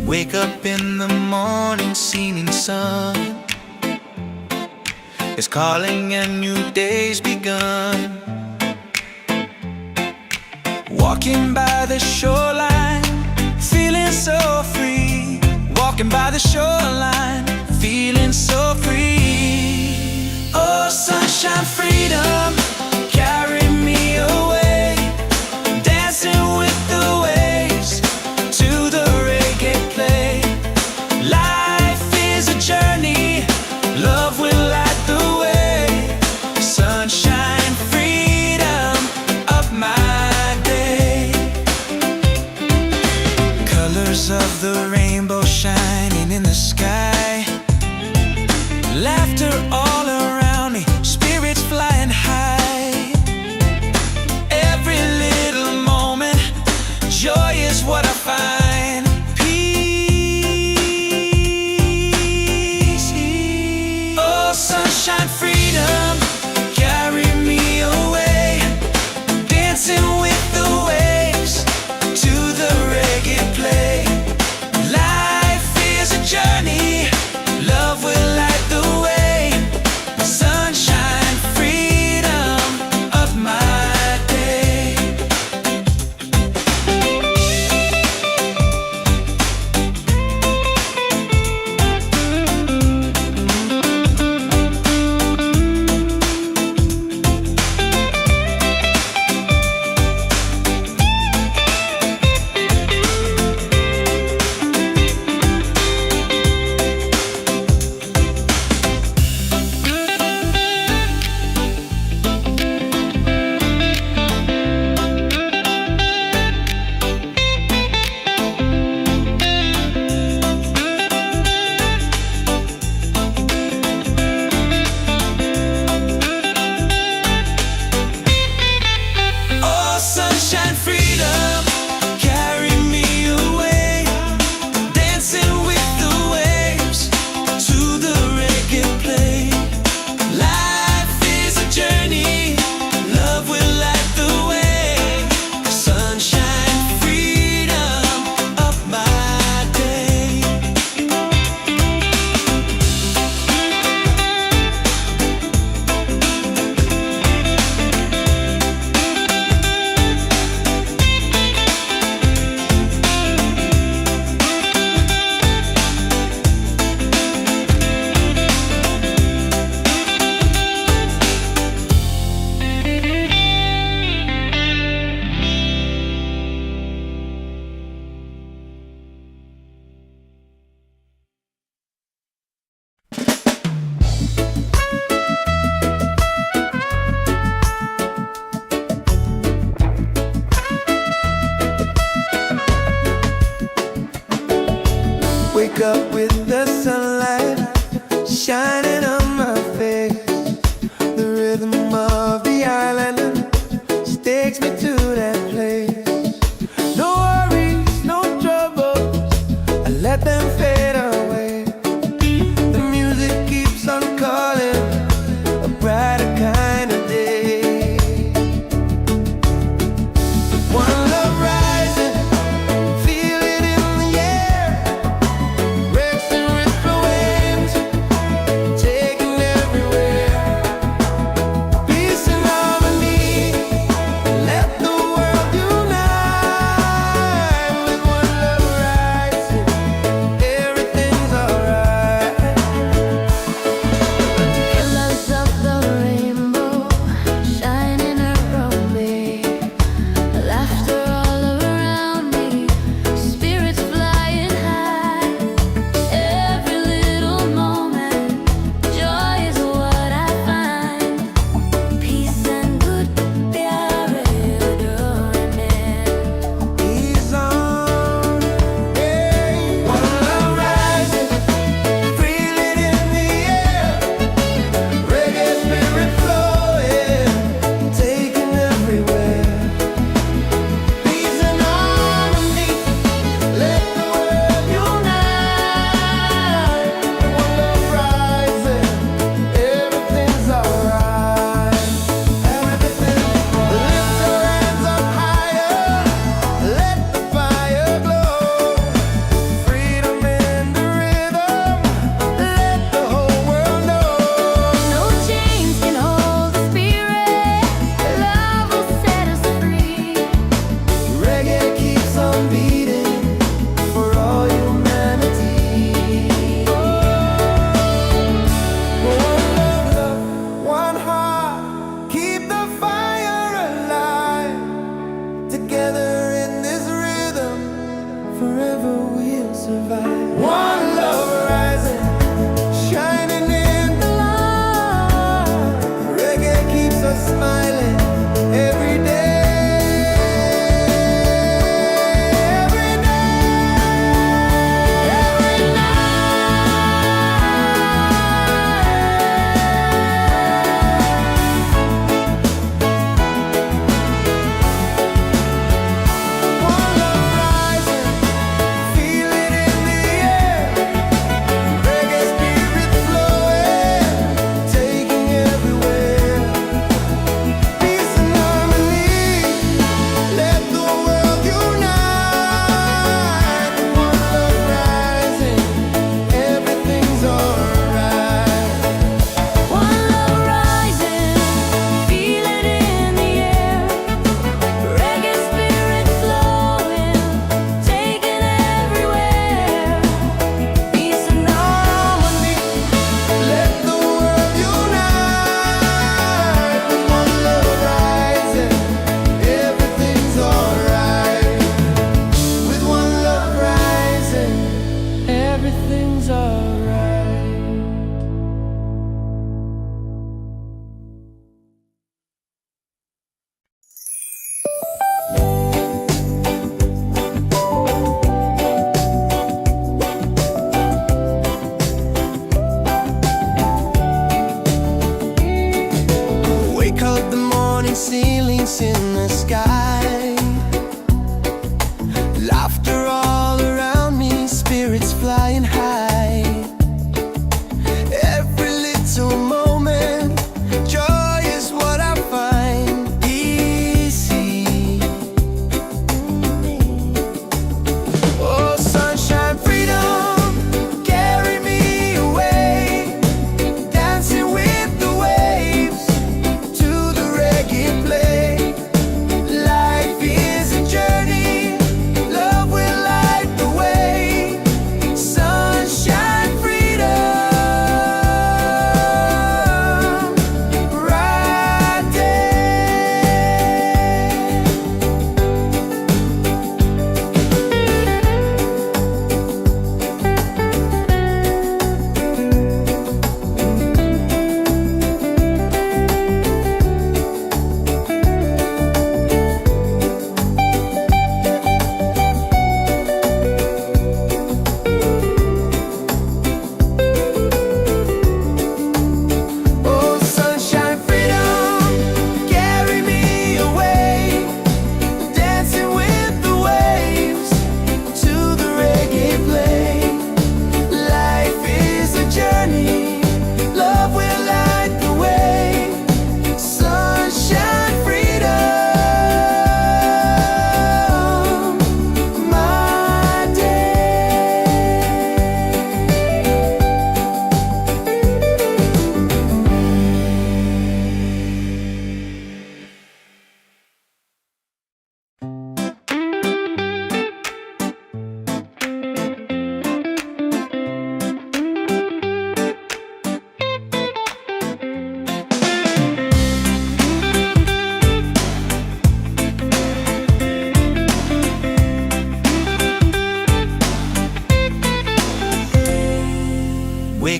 Wake up in the morning, seeing sun is calling and new day's begun. Walking by the shoreline, feeling so free. Walking by the shoreline, feeling so free. Oh, sunshine, freedom, carry me away, dancing with the waves to the reggae play. Life is a journey, love will light the way. Sunshine, freedom of my day. Colors of the rainbow shining in the sky, laughter all around me, spirits flying high. wake up with the sunlight shining on my face. The rhythm of the island takes me to that place. No worries, no troubles, I let them fade away. The music keeps on calling, a brighter kind of day. One love rising, feel it in the air. Breaks and ripple waves, taking everywhere. Peace and harmony, let the world unite. With one love rising, everything's alright. Colors of the rainbow shining around me, laughter all around me, spirits flying high. Every little moment, joy is what I find. Peace and good, प्यारे डोरने. He's on, hey. One love rising, feel it in the air. Reggae spirit flowing, taking everywhere. Peace and harmony, let the world unite. One love rising, everything's alright. Everything, lift your hands up higher, let the fire glow. Freedom in the rhythm, let the whole world know. No chains can hold the spirit. Love will set us free. Reggae keeps on beating for all humanity. One love, one heart, keep the fire alive. Together in this rhythm, forever we'll survive. One love rising, shining in the light. Reggae keeps us smiling every day. Every day, every night. One love rising, feel it in the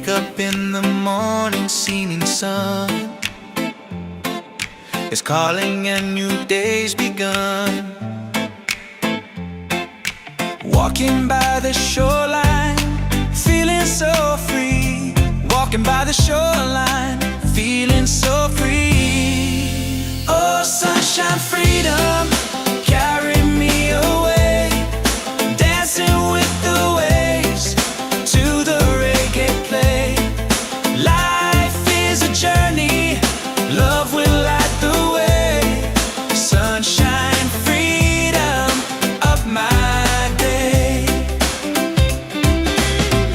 wake up in the morning, seeing sun is calling and new day's begun. Walking by the shoreline, feeling so free. Walking by the shoreline, feeling so free. Oh, sunshine, freedom, carry me away. Dancing with the waves to the reggae play. Life is a journey, love will light the way. Sunshine, freedom of my day.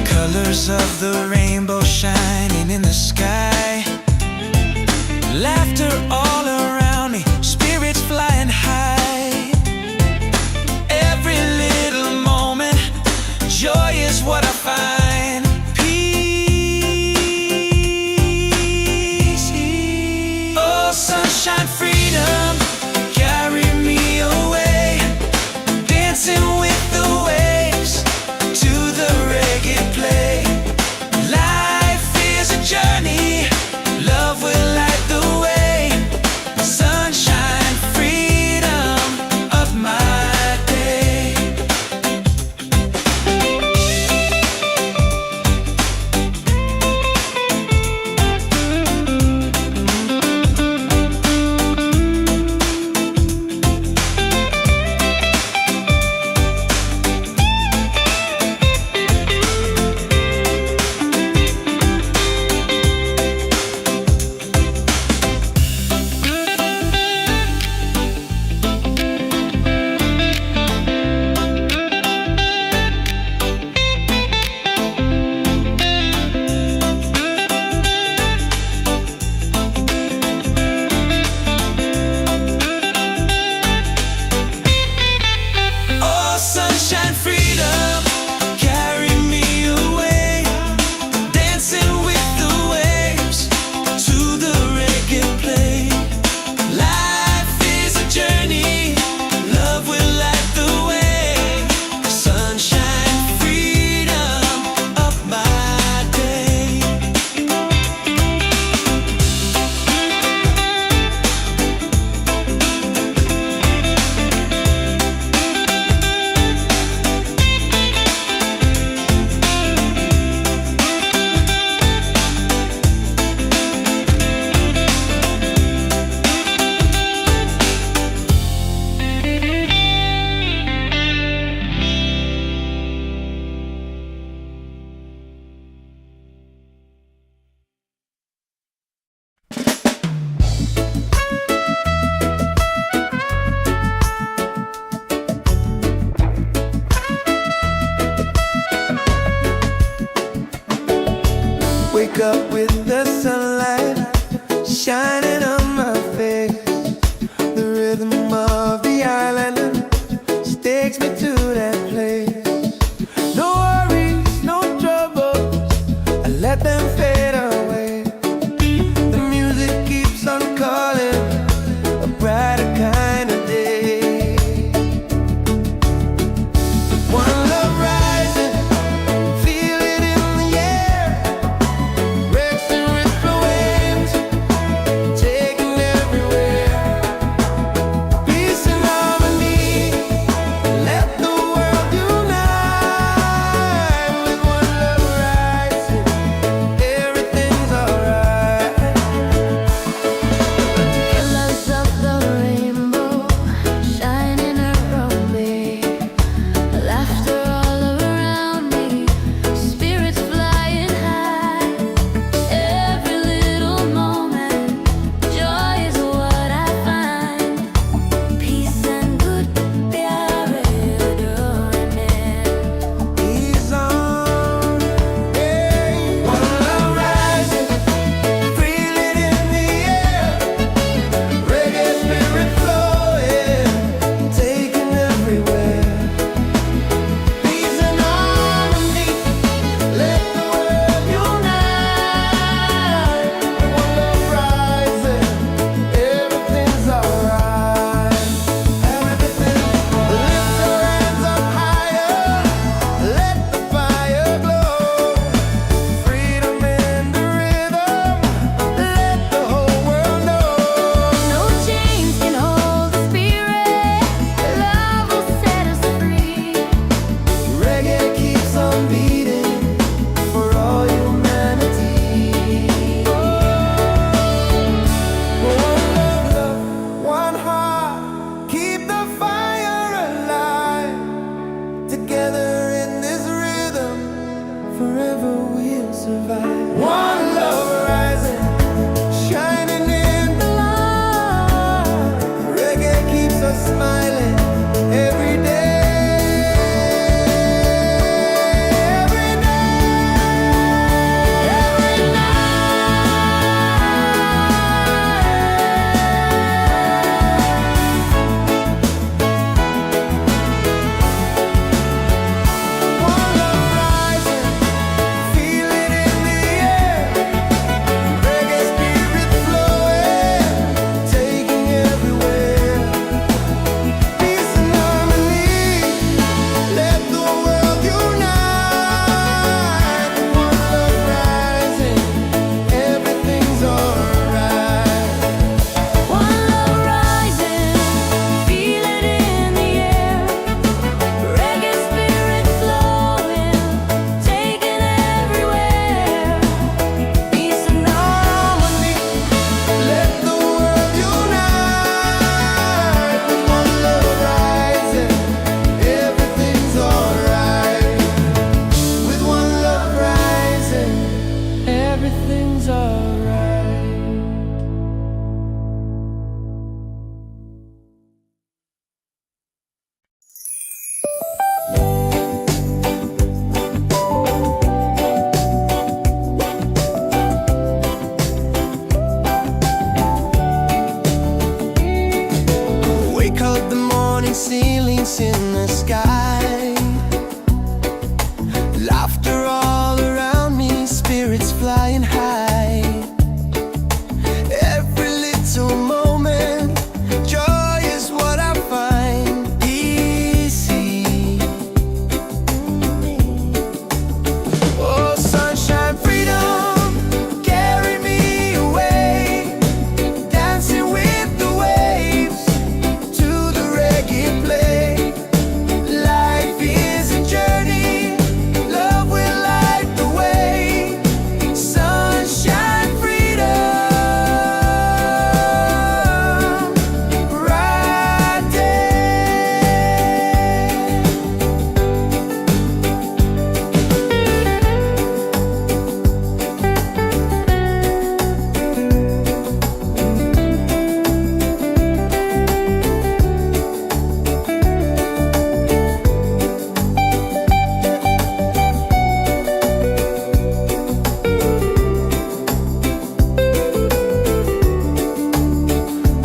Colors of the rainbow shining in the sky. Laughter all around me, spirits flying high. dance in the sky. Laughter all around me, spirits flying high. Every little moment, joy is what I find easy. Oh, sunshine, freedom, carry me away, dancing with the waves to the reggae play. Life is a journey, love will light the way. Sunshine, freedom, right there.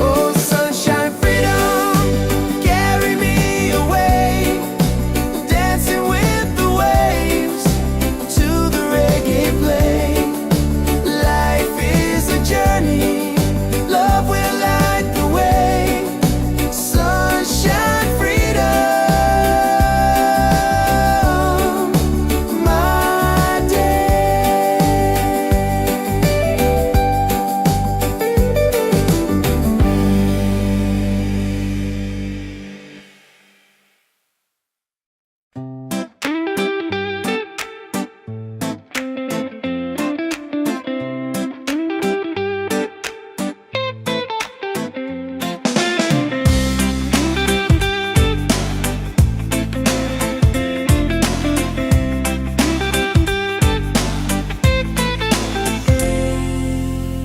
Oh, sunshine, freedom, carry me away, dancing with the waves to the reggae play. Life is a journey, love will light the way. Sunshine, freedom, my day.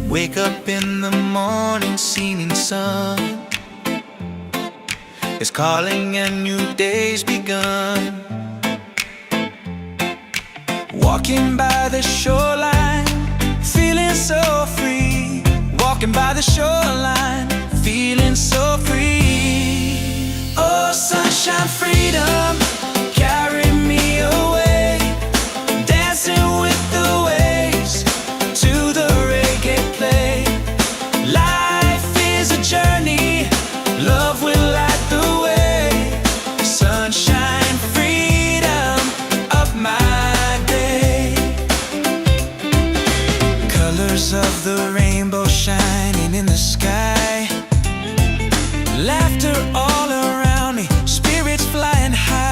Wake up in the morning, seeing sun is calling and new day's begun. Walking by the shoreline, feeling so free. Walking by the shoreline, feeling so free. Oh, sunshine, freedom, carry me away, dancing with the waves to the reggae play. Life is a journey, love will light the way. Sunshine, freedom of my day. Colors of the rainbow shining in the sky. Laughter all around me, spirits flying high.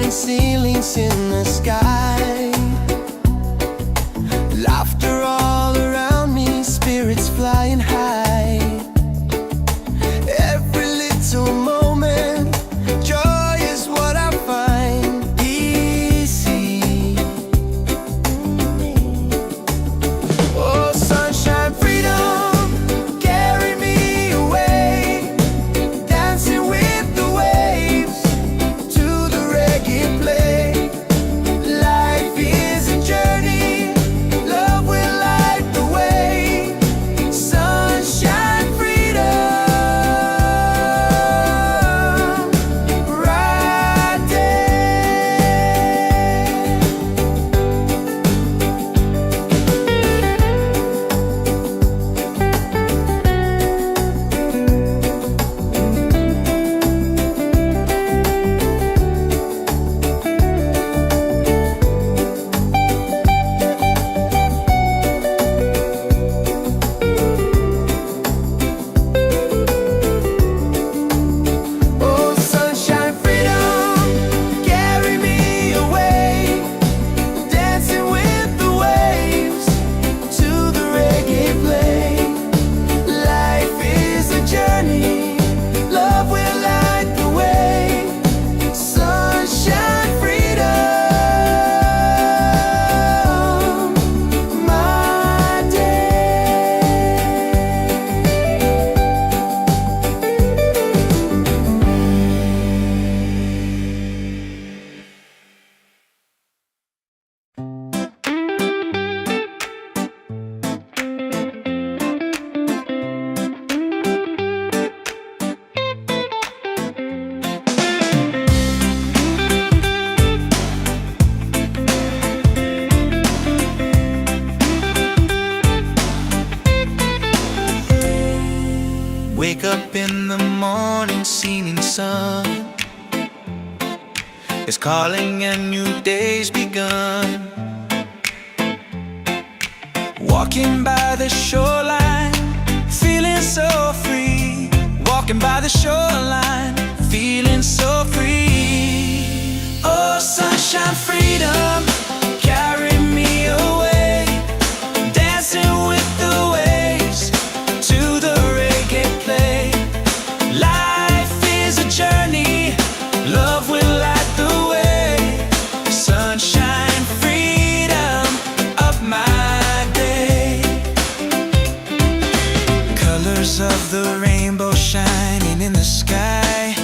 falling ceilings in the sky. Laughter all around me, spirits flying high. Every little moment, joy is what I find easy. Oh, sunshine, freedom, carry me away, dancing with the waves to the reggae play. Life is a journey, love will light the way. Sunshine, freedom, right there. Oh, sunshine, freedom, carry me away, dancing with the waves to the reggae play. Life is a journey, love will light the way. Sunshine, freedom, my day. Wake up in the morning, seeing sun is calling and new day's begun. Walking by the shoreline, feeling so free. Walking by the shoreline, feeling so free. Oh, sunshine, freedom, carry me away, dancing with the waves to the reggae play. Life is a journey, love will light the way. Sunshine, freedom of my day. Colors of the rainbow shining in the sky.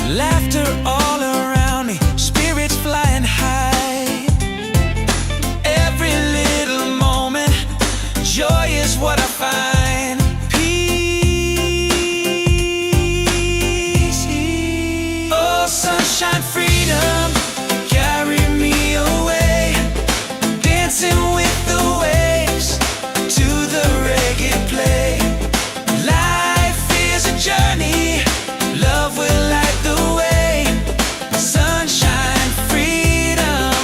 Laughter all around me, spirits flying high. Every little moment, joy is what I find. Peace. Oh, sunshine, freedom, carry me away, dancing with the waves to the reggae play. Life is a journey, love will light the way. Sunshine, freedom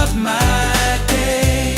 of my day.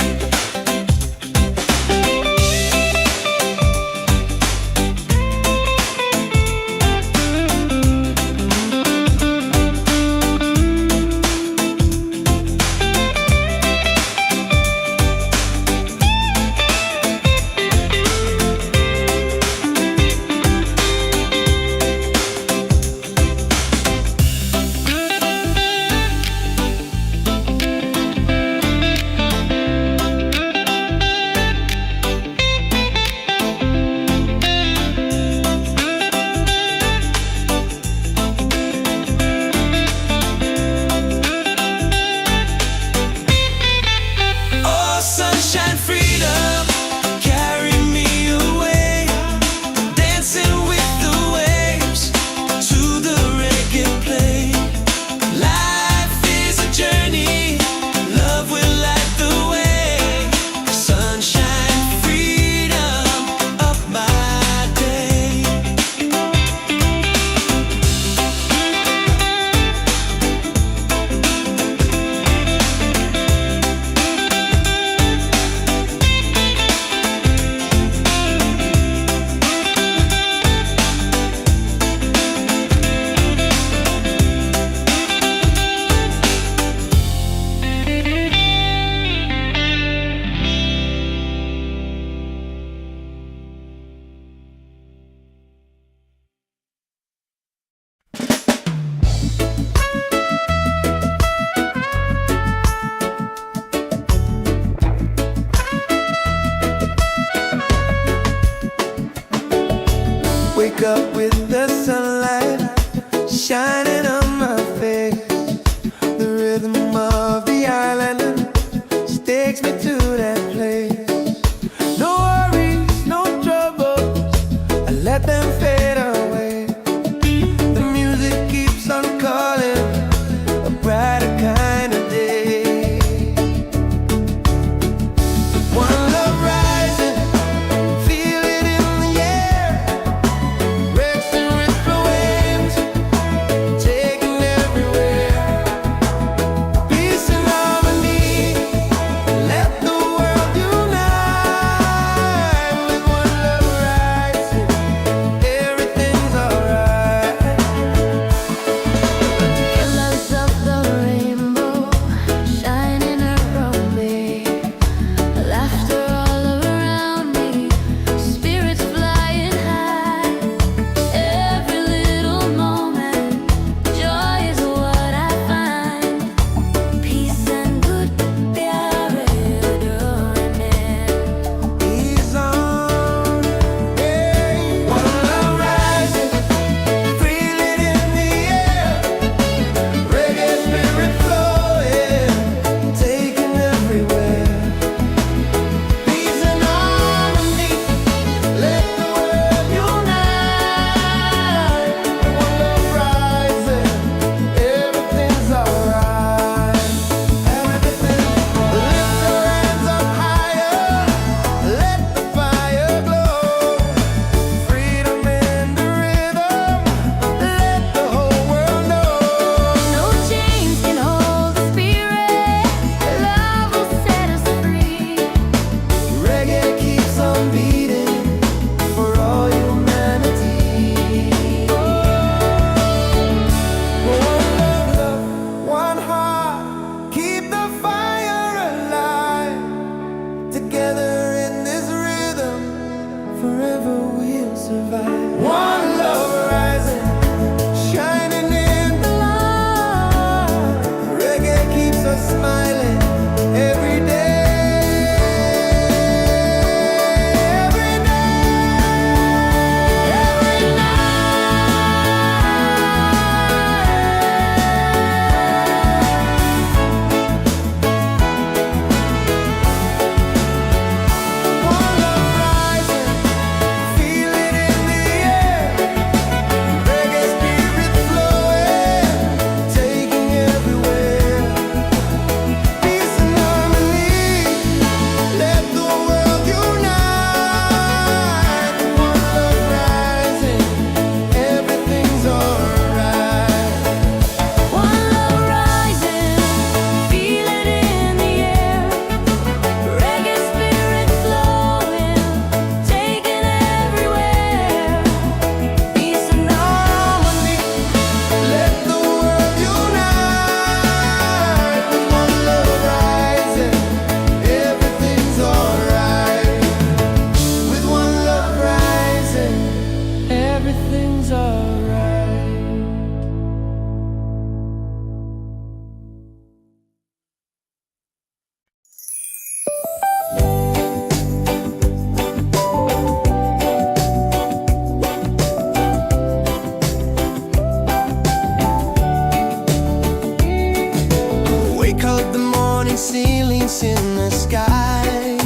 ceilings in the sky.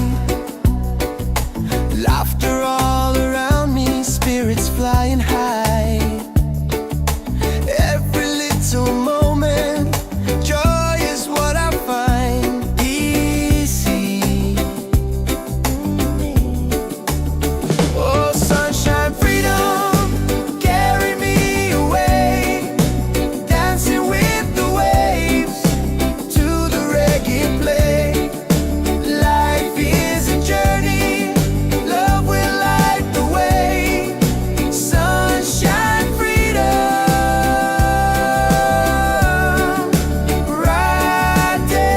Laughter all around me, spirits flying high. Every little moment, joy is what I find. Easy. Oh, sunshine, freedom, carry me away. Dancing with the waves to the reggae play. Life is a journey, love will light the way. Sunshine, freedom, right there.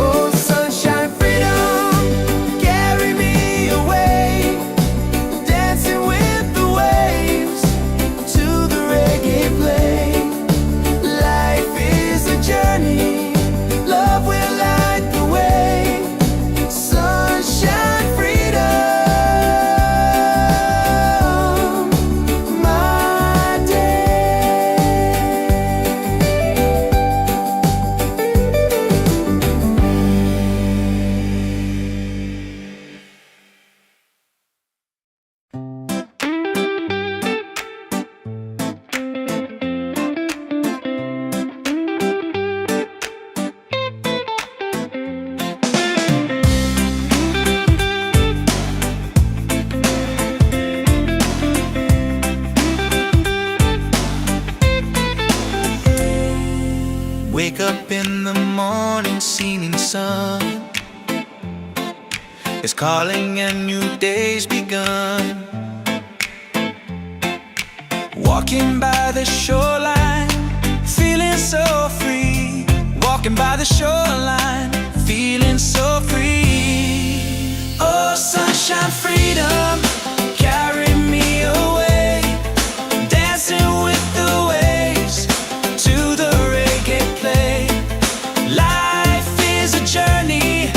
Oh, sunshine, freedom, carry me away. Dancing with the waves to the reggae play. Life is a journey, love will light the way. Sunshine, freedom, my day. Wake up in the morning, seeing sun is calling and new day's begun. Walking by the shoreline, feeling so free. Walking by the shoreline, feeling so free. Oh, sunshine, freedom, carry me away. Dancing with the waves to the reggae play. Life is a journey,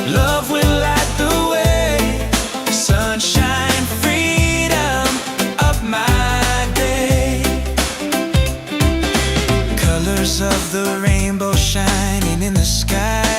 love will light the way. Sunshine, freedom, of my day. Colors of the rainbow shining in the sky.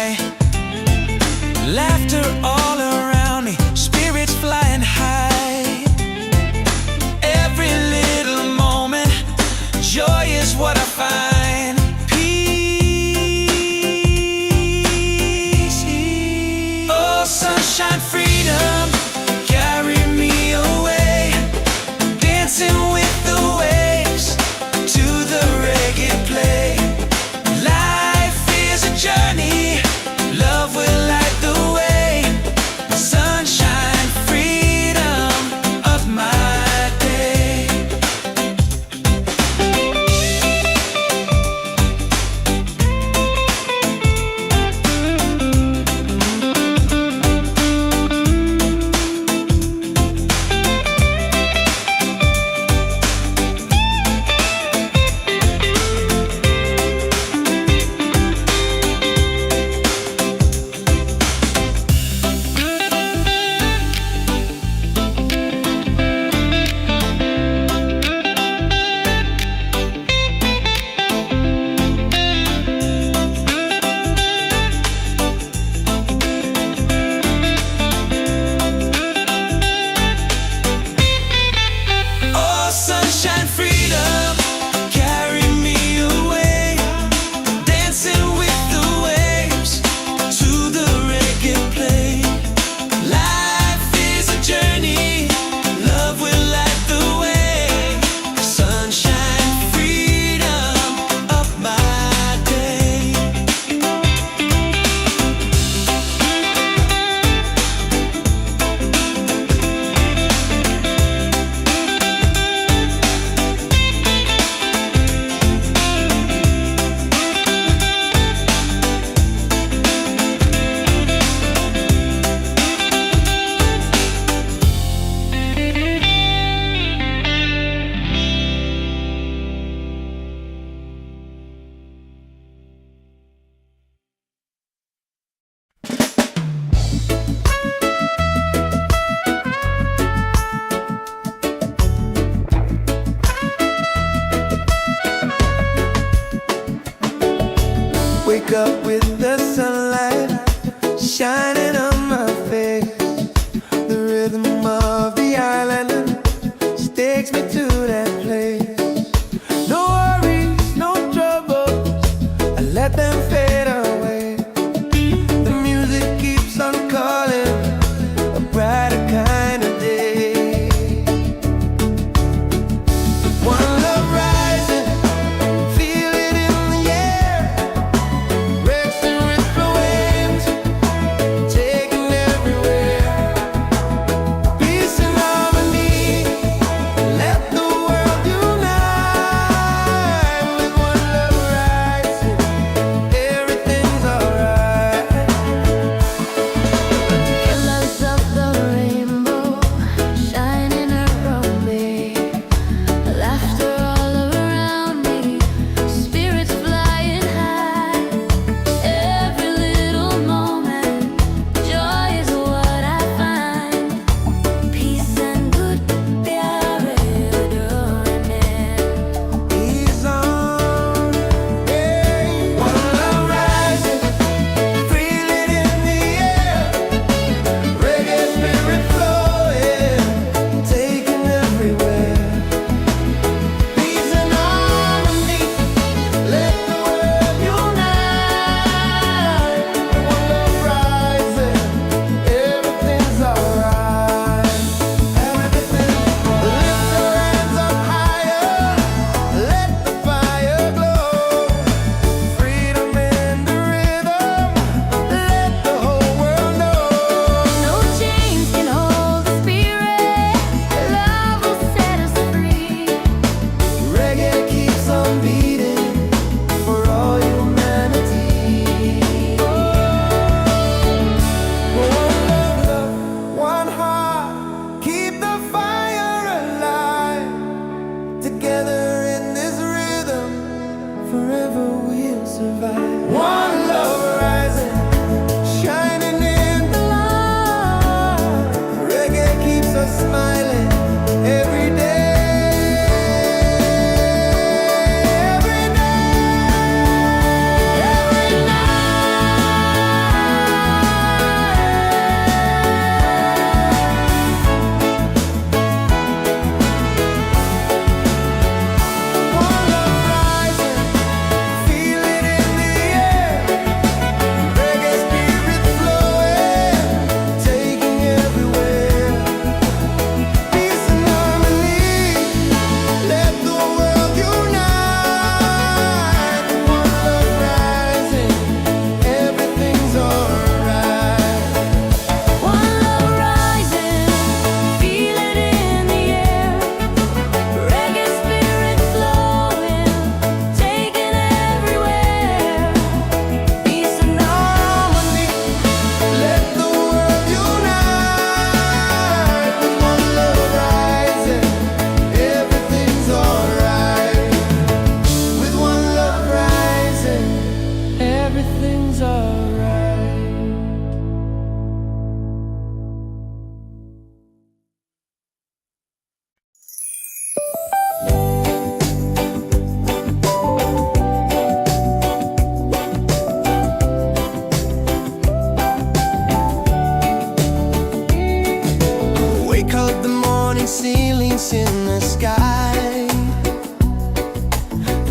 ceilings in the sky.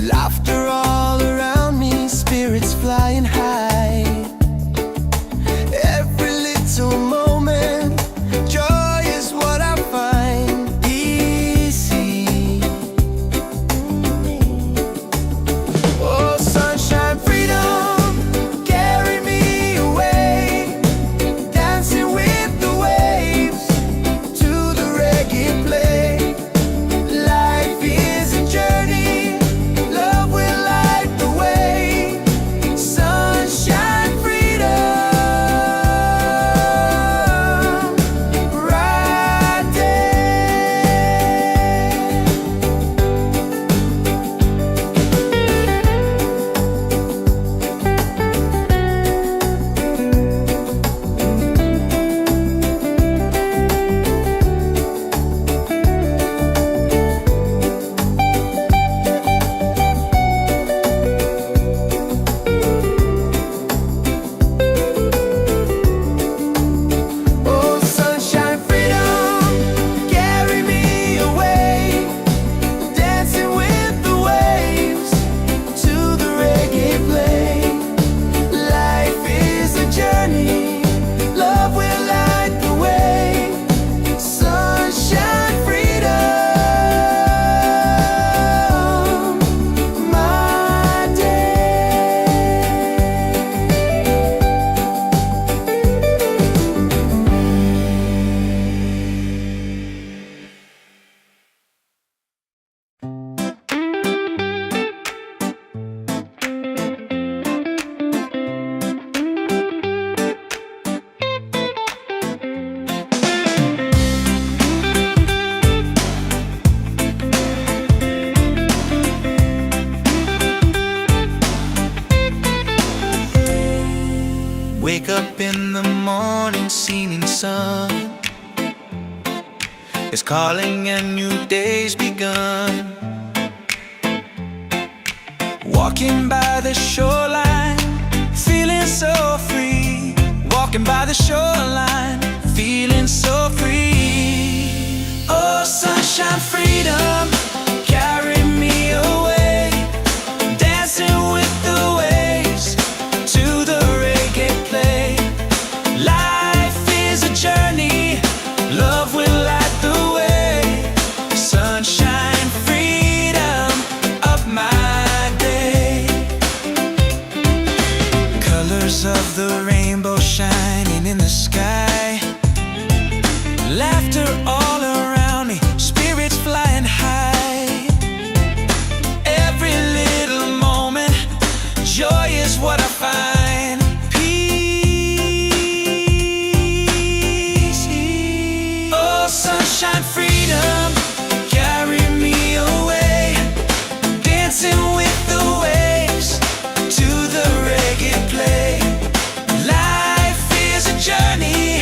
Laughter all around me, spirits flying high. Every little moment, joy is what I find. Easy. Oh, sunshine, freedom, carry me away. Dancing with the waves to the reggae play. Life is a journey, love will light the way. Sunshine, freedom, right there. Oh, sunshine, freedom, carry me away. Dancing with the waves to the reggae play. Life is a journey, love will light the way. Sunshine, freedom, my day. Wake up in the morning, seeing sun is calling and new day's begun. Walking by the shoreline, feeling so free. Walking by the shoreline, feeling so free. Oh, sunshine, freedom, carry me away. Dancing with the waves to the reggae play. Life is a journey, love will light the way. Sunshine, freedom, of my day. Colors of the rainbow shining in the sky. Laughter all around me, spirits flying high. Every little moment, joy is what I find. Peace. Oh, sunshine, freedom, carry me away. Dancing with the waves to the reggae play. Life is a journey,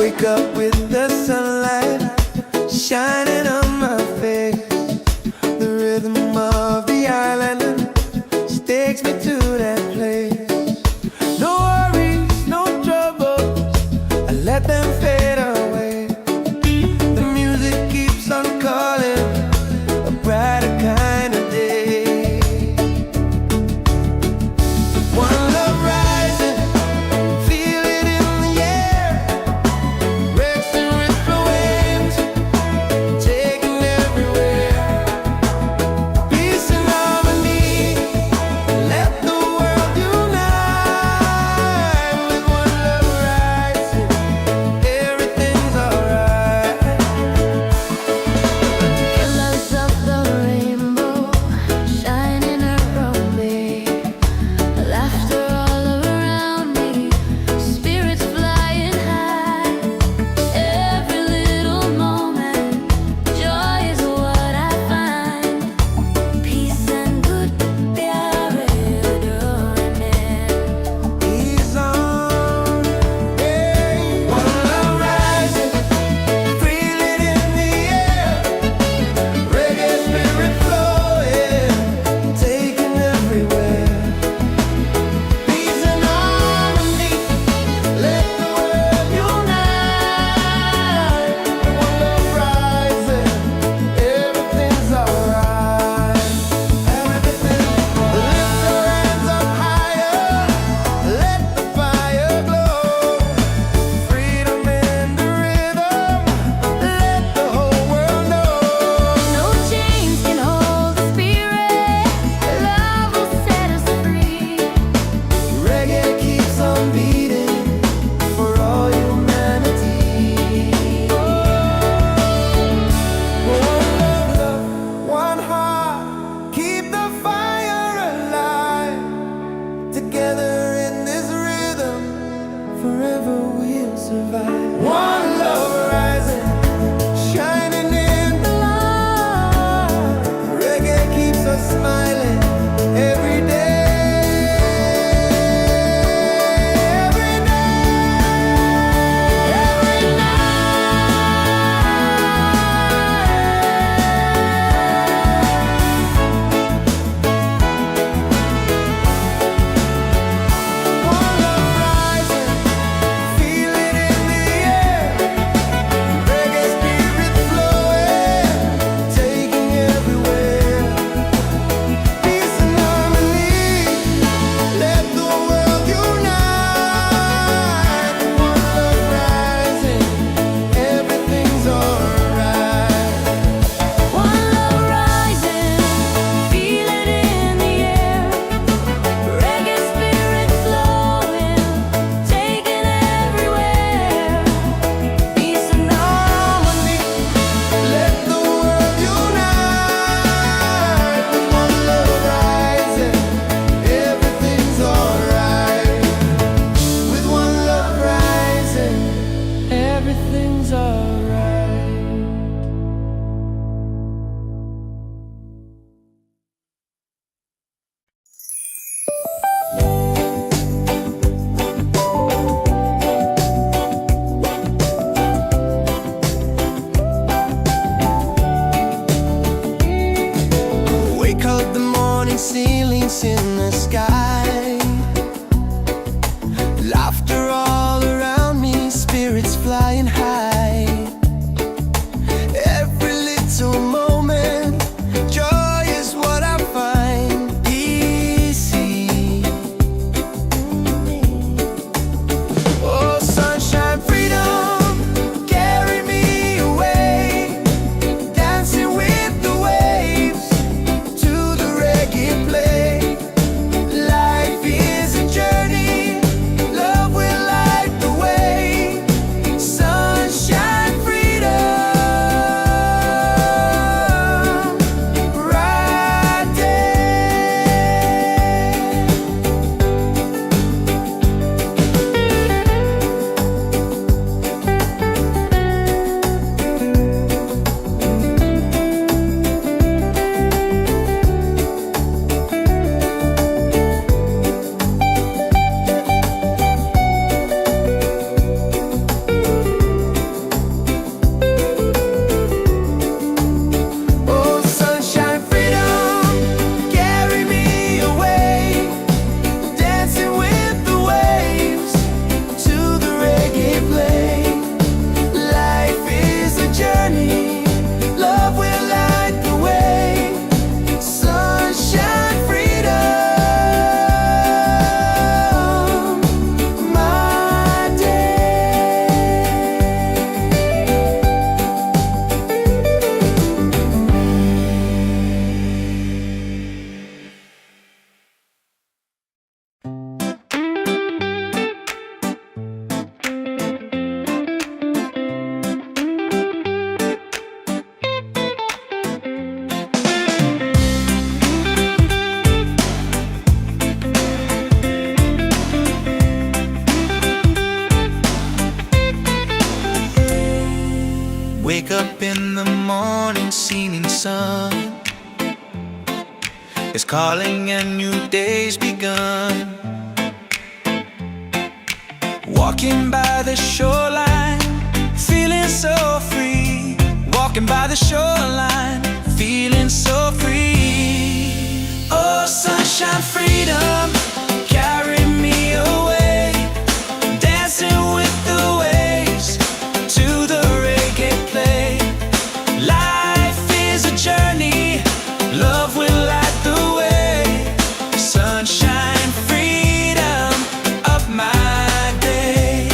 Wake up with the sunlight shining on my face. The rhythm of the island takes me to that place. No worries, no troubles, I let them fade away. The music keeps on calling, a brighter kind of day. One love rising, feel it in the air. Racing with the waves, taking everywhere. Peace and harmony, let the world unite. With one love rising, everything's alright. Colors of the rainbow shining around me, laughter all around me, spirits flying high. Every little moment, joy is what I find. Peace and good pyare He's on, hey. One love rising, feel it in the air. Reggae spirit flowing, taking everywhere. Peace and harmony, let the world unite. One love rising, everything's alright. Everything, lift your hands up higher, let the fire glow. Freedom in the rhythm, let the whole world know. No chains can hold the spirit, love will set us free. Reggae keeps on beating for all humanity. One love, one heart, keep the fire alive. Together in this rhythm, forever we'll survive. One love rising, shining in the light. Reggae keeps us smiling every day. Every One love rising, feel it in the air. Reggae spirit flowing, taking everywhere. Peace and harmony, let the world unite. One love rising, everything's alright. One love rising, feel it in the air. Reggae spirit flowing, taking everywhere. Peace and harmony, Let the world unite. One love rising, everything's alright. With one love rising, everything's alright. Wake up the morning, ceilings in the sky. Laughter all around me, spirits flying high. Wake up in the morning, seeing sun is calling and new day's begun. Walking by the shoreline, feeling so free. Walking by the shoreline, feeling so free. Oh, sunshine, freedom, carry me away. Dancing with the waves to the reggae play. Life is a journey, love will light the way. Sunshine, freedom of my day.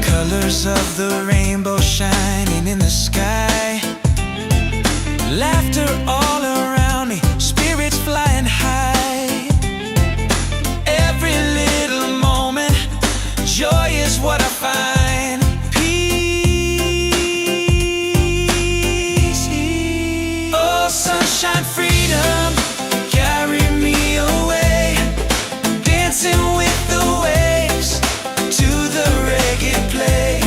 Colors of the rainbow shining in the sky. Laughter all around me, spirits flying high. Every little moment, joy is what I find. Peace. Oh, sunshine, freedom, carry me away. Dancing with the waves to the reggae play.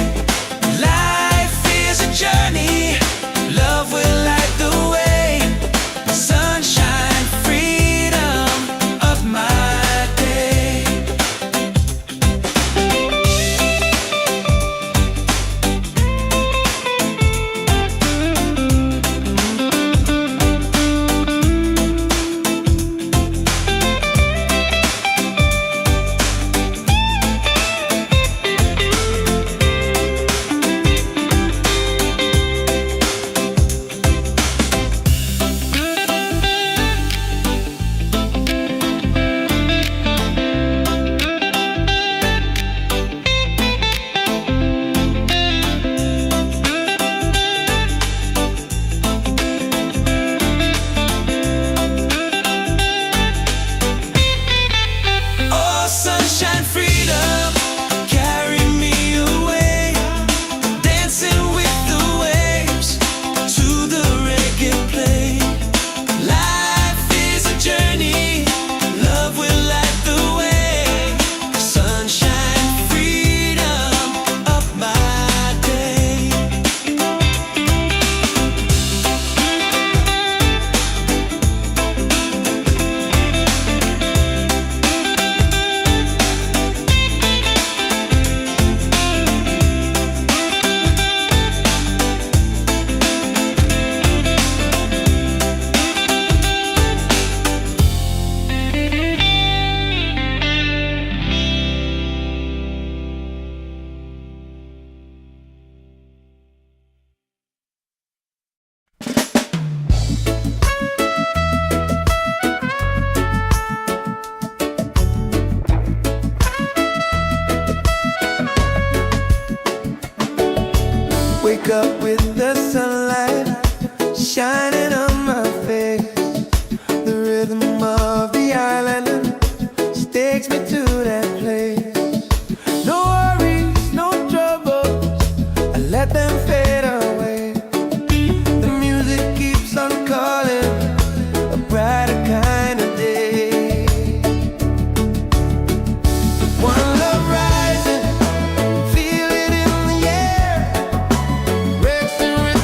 Life is a journey, love will light the way. Sunshine, freedom of my day. Oh, sunshine, freedom, carry me away. Dancing with the waves to the reggae play. Life is a journey, love will light the way. Sunshine, freedom of my day. Wake up with the sunlight shining on my face. The rhythm of the island takes me to that place. No worries, no troubles, I let them fade away. The music keeps on calling, a brighter kind of day. One love rising, feel it in the air. Breaks the rhythm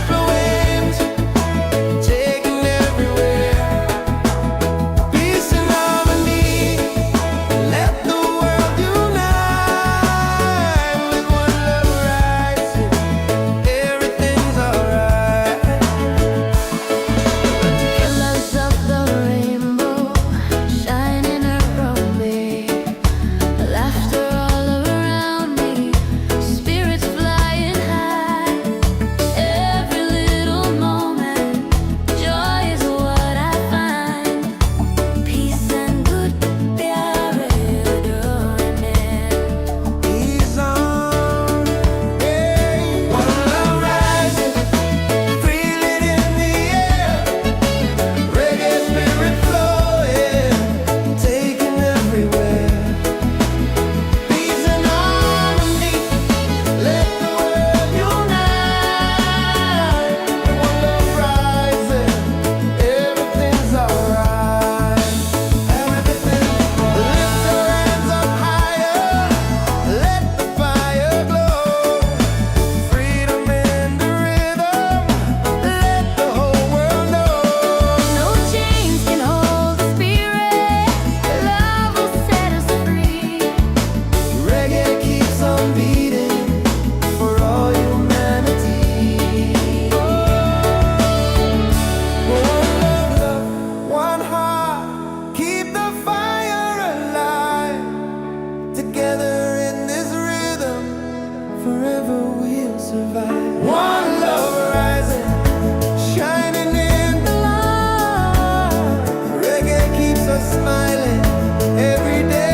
forever we'll survive. One love rising, shining in the light. Reggae keeps us smiling every day.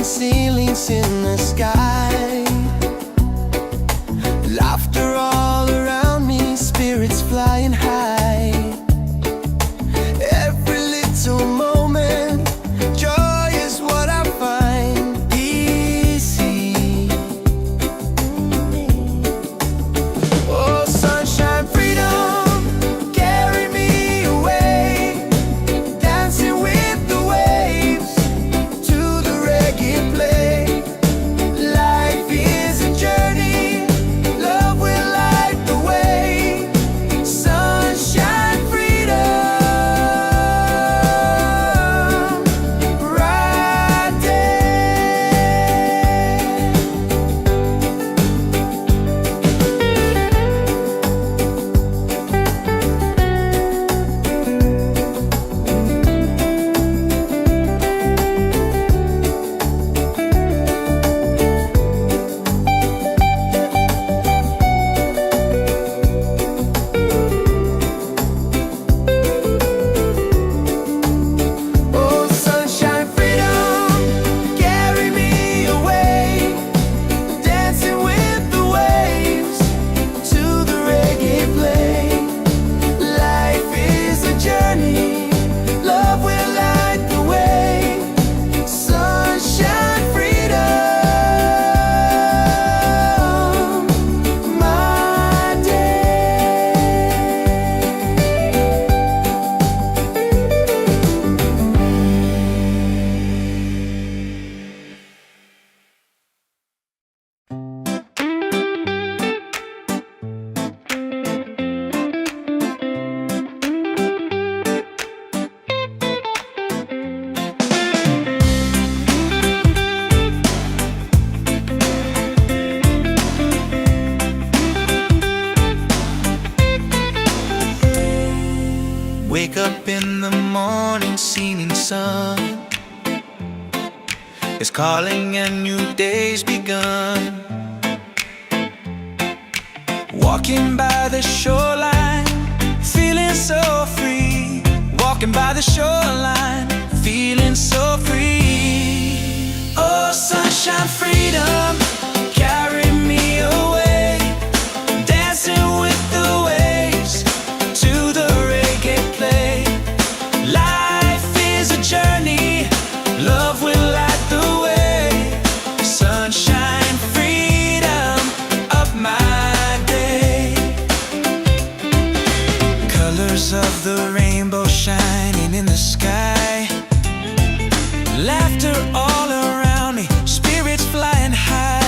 Ceilings in the sky, laughter all around me, spirits flying high. Every little moment, joy is what I find easy. Oh, sunshine, freedom, carry me away, dancing with the waves to the reggae play. Life is a journey, love will light the way. Sunshine, freedom, bright Oh, sunshine, freedom, carry me away, dancing with the waves to the reggae play. Life is a journey, love will light the way. Sunshine, freedom, my day. Wake up in the morning, seeing sun is calling and new day's begun. Walking by the shoreline, feeling so free. Walking by the shoreline, feeling so free. Oh, sunshine, freedom, carry me away, dancing with the waves to the reggae play. Life is a journey, love will light the way. Sunshine, freedom, up my day. Colors of the rainbow shining in the sky, laughter all around me, spirits flying high.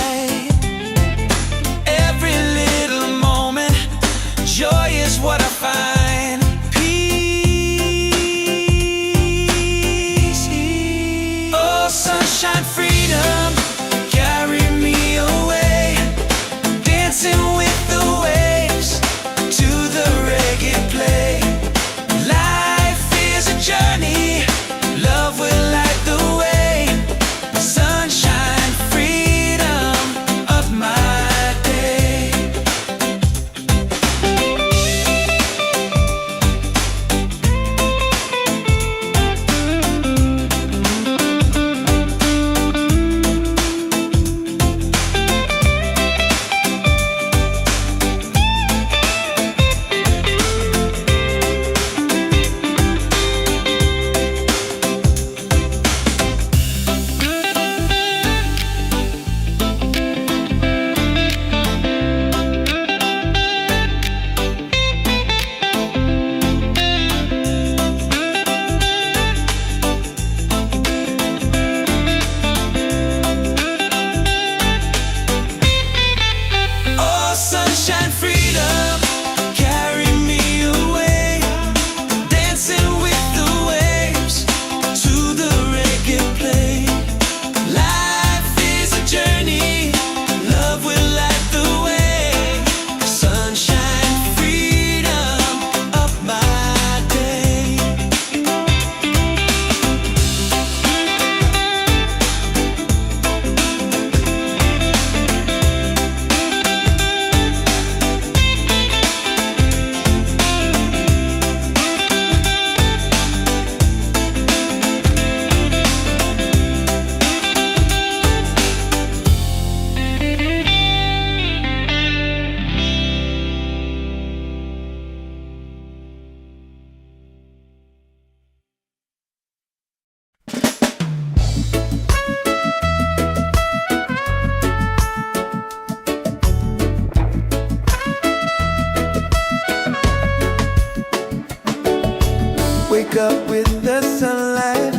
wake up with the sunlight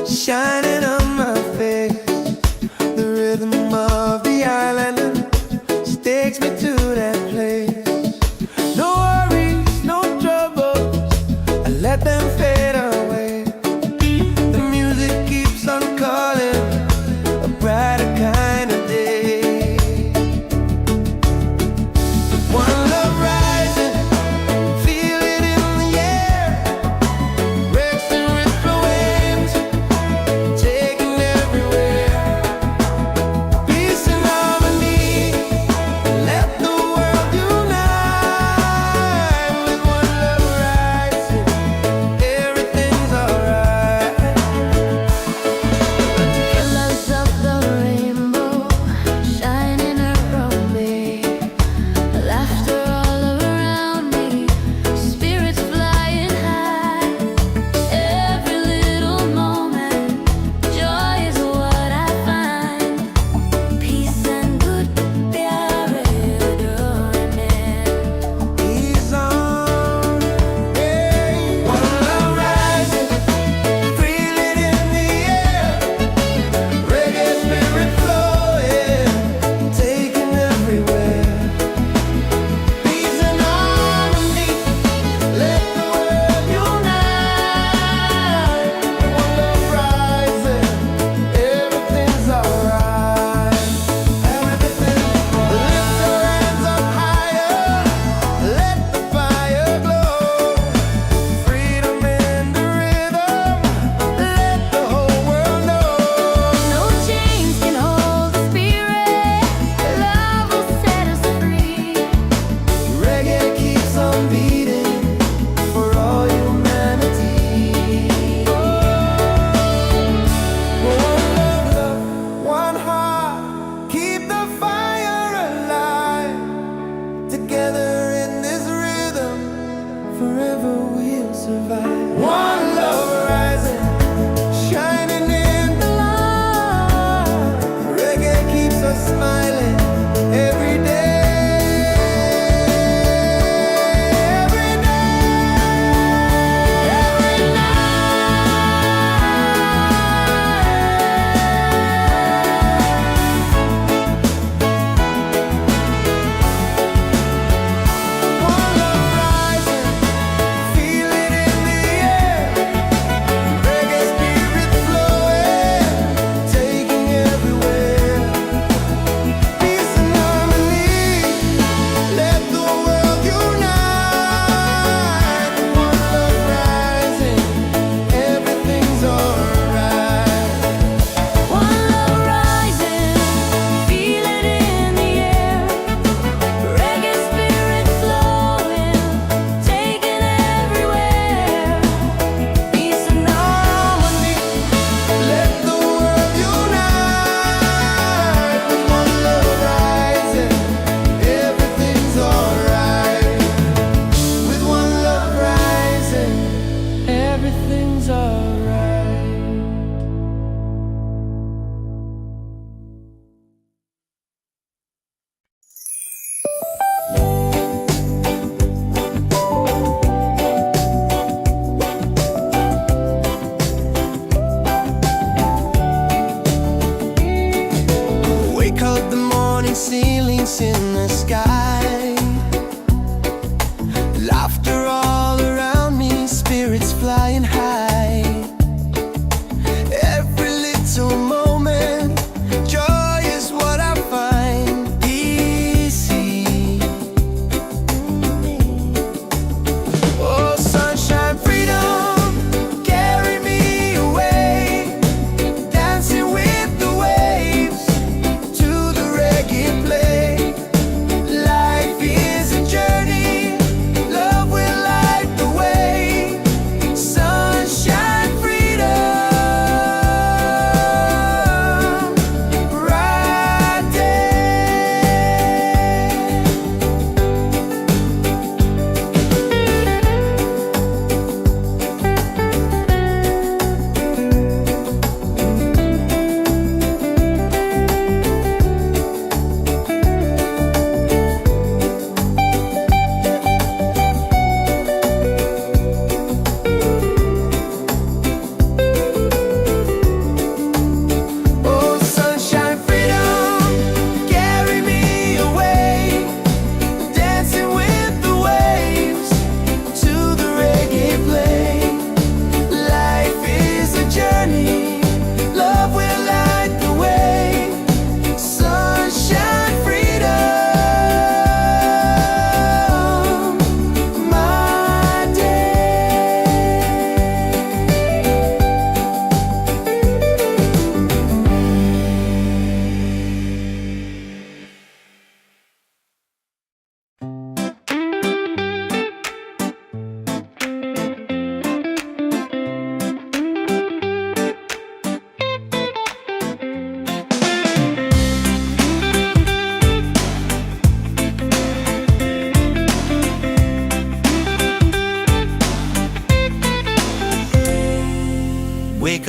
shining on my face. The rhythm of the island takes me to that place. No worries, no troubles, I let them fade away. The music keeps on calling, a brighter kind of day. One love rising, feel it in the air. Racing with the waves, taking everywhere. Peace and harmony, let the world unite. With one love rising, everything's alright. Colors of the rainbow shining around me, laughter all around me, spirits flying high. Every little moment, joy is what I find. Peace and good प्यारे रोने. He's on, hey. One love rising, feel it in the air. Reggae spirit flowing, taking everywhere. Peace and harmony, let the world unite. One love rising, everything's alright. Everything, lift your hands up higher, let the fire glow. Freedom in the rhythm, let the whole world know. No chains can hold the spirit. Love will set us free. Reggae keeps on beating for all humanity. One love, one heart, keep the fire alive. Together in this rhythm, forever we'll survive. One love rising, shining in the light. Reggae keeps us smiling every day. Every night, every night. One love rising, feel it in the air.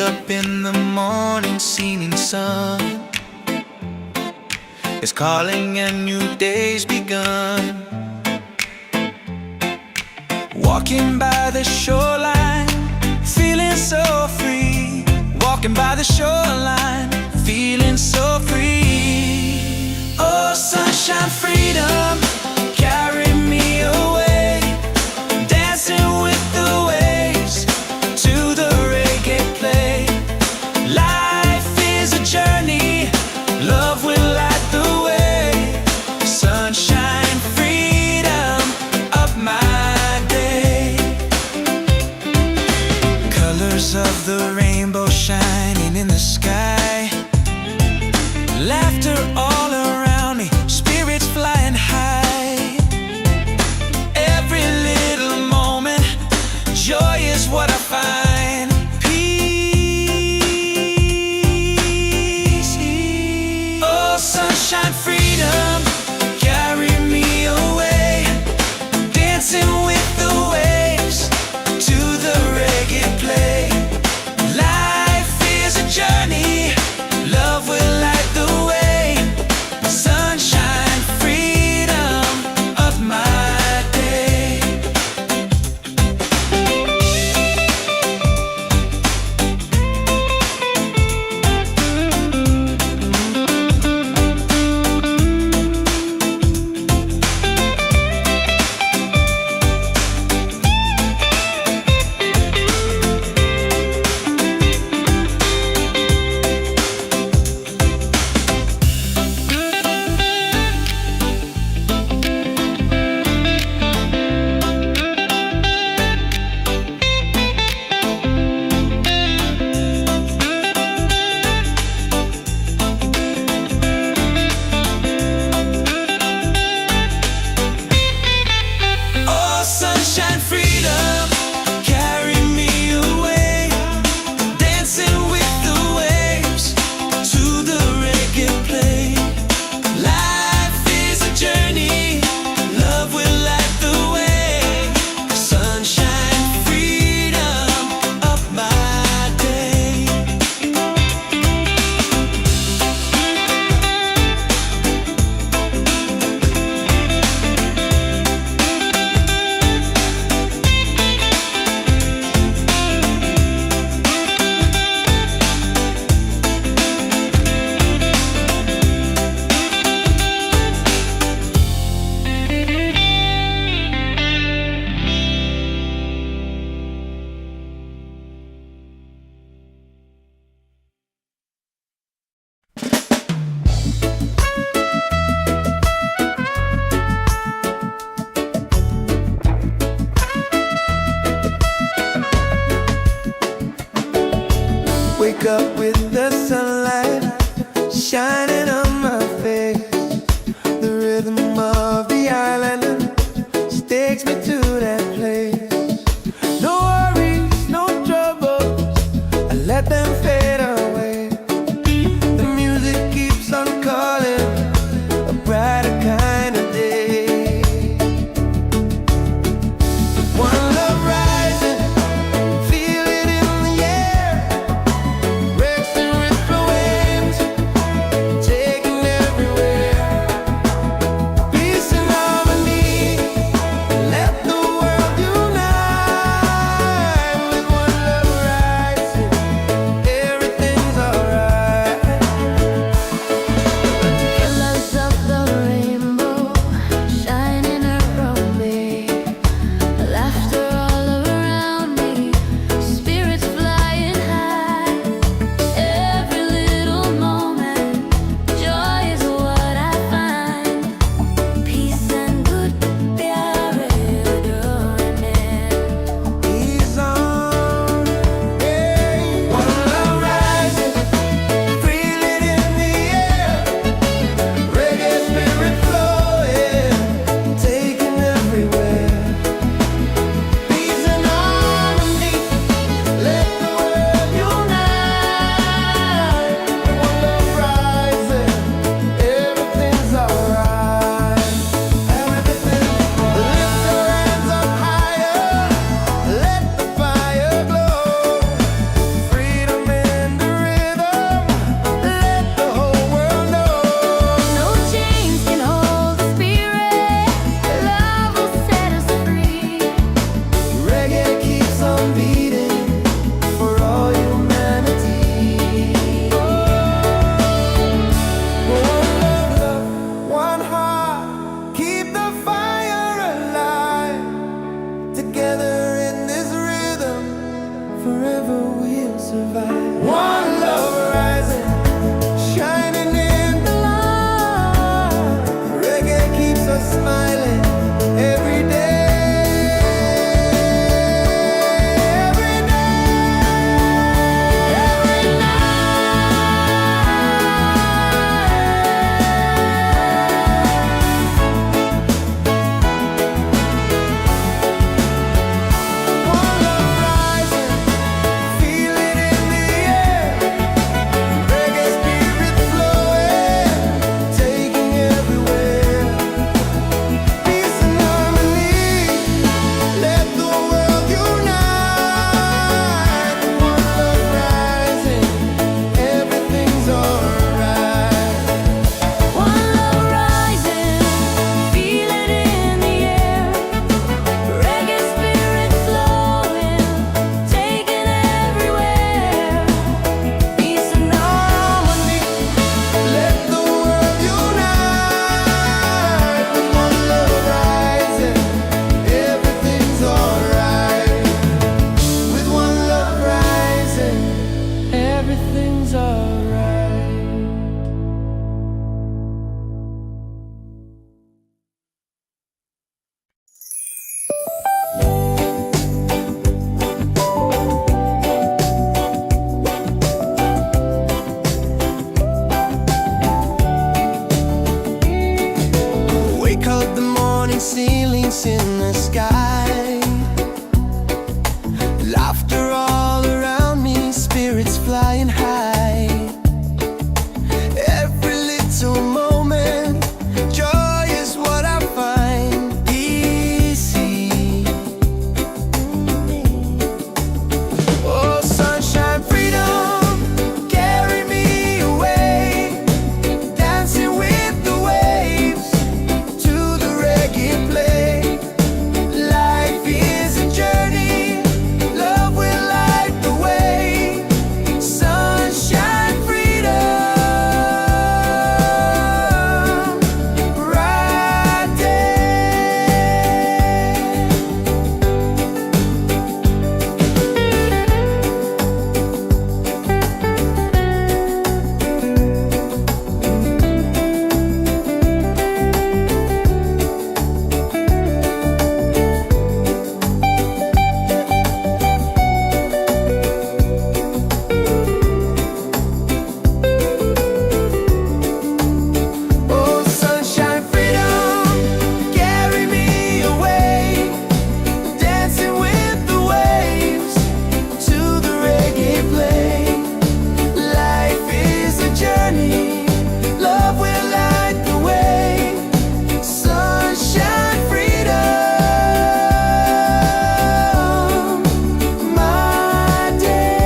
up in the morning, seeing sun is calling and new day's begun. Walking by the shoreline, feeling so free. Walking by the shoreline, feeling so free. Oh, sunshine, freedom, carry me away. Dancing with the waves to the reggae play. Life is a journey, love will light the way. Sunshine, freedom of my day. Colors of the rainbow shining in the sky. Laughter all around me, spirits flying high. Every little moment, joy is what I find. Peace. Oh, sunshine, freedom, carry me away. Dancing with the waves to the reggae play. Life is a journey, love will light the way. Sunshine, freedom of my day. saints in the sky. Laughter all around me, spirits flying high. Every little moment, joy is what I find. Easy. Oh, sunshine, freedom, carry me away. Dancing with the waves to the reggae play. Life is a journey, love will light the way. Sunshine, freedom, right there. Oh, sunshine, freedom, carry me away. Dancing with the waves to the reggae play. Life is a journey, love will light the way. Sunshine, freedom, my day.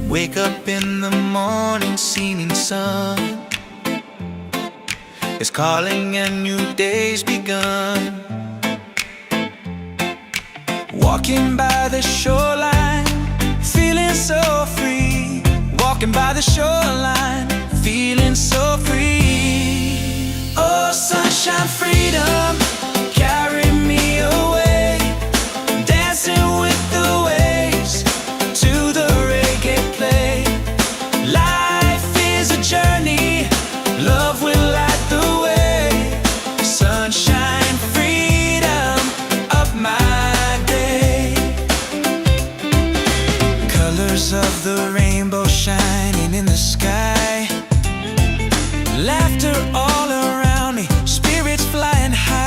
Wake up in the morning, seeing sun is calling and new day's begun. Walking by the shoreline, feeling so free. Walking by the shoreline, feeling so free. Oh, sunshine, freedom, carry me away. Dancing with the waves to the reggae play. Life is a journey, love will light the way. Sunshine, freedom, up my day. Colors of the rainbow shining in the sky. Laughter all around me, spirits flying high.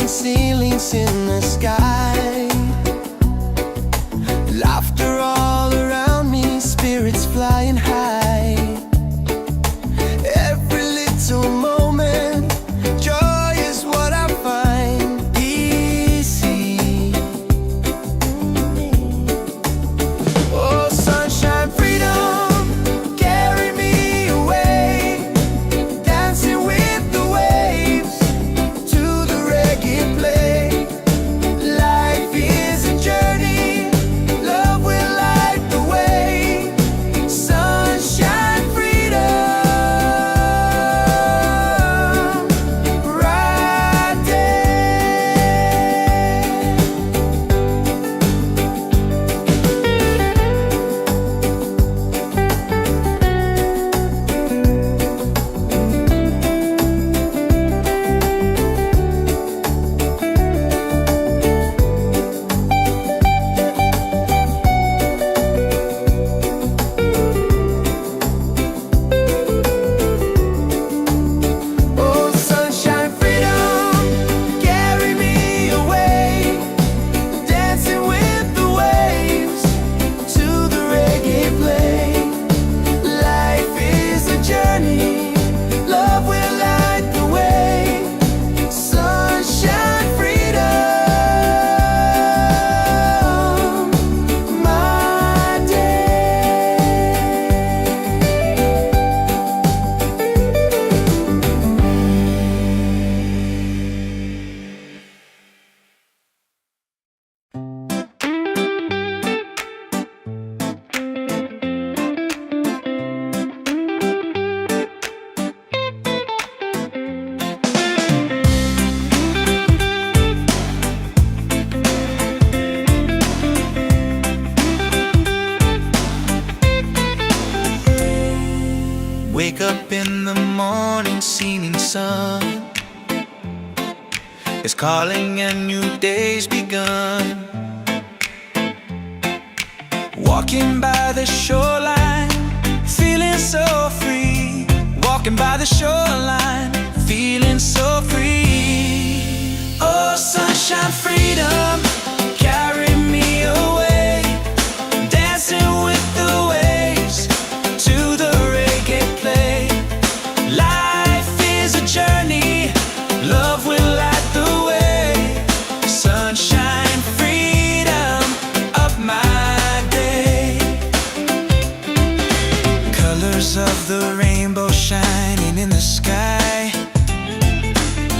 falling ceilings in the sky. Laughter all around me, spirits flying high. Every little moment, joy is what I find easy. Oh, sunshine, freedom, carry me away, dancing with the waves to the reggae play. Life is a journey, love will light the way. Sunshine, freedom, right there. Oh, sunshine, freedom, carry me away, dancing with the waves to the reggae play. Life is a journey, love will light the way. Sunshine, freedom, my day. Wake up in the morning, seeing sun is calling and new day's begun. Walking by the shoreline, feeling so free. Walking by the shoreline, feeling so free. Oh, sunshine, freedom, carry me away, dancing with the waves to the reggae play. Life is a journey, love will light the way. Sunshine, freedom, up my day. Colors of the rainbow shining in the sky.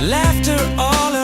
Laughter all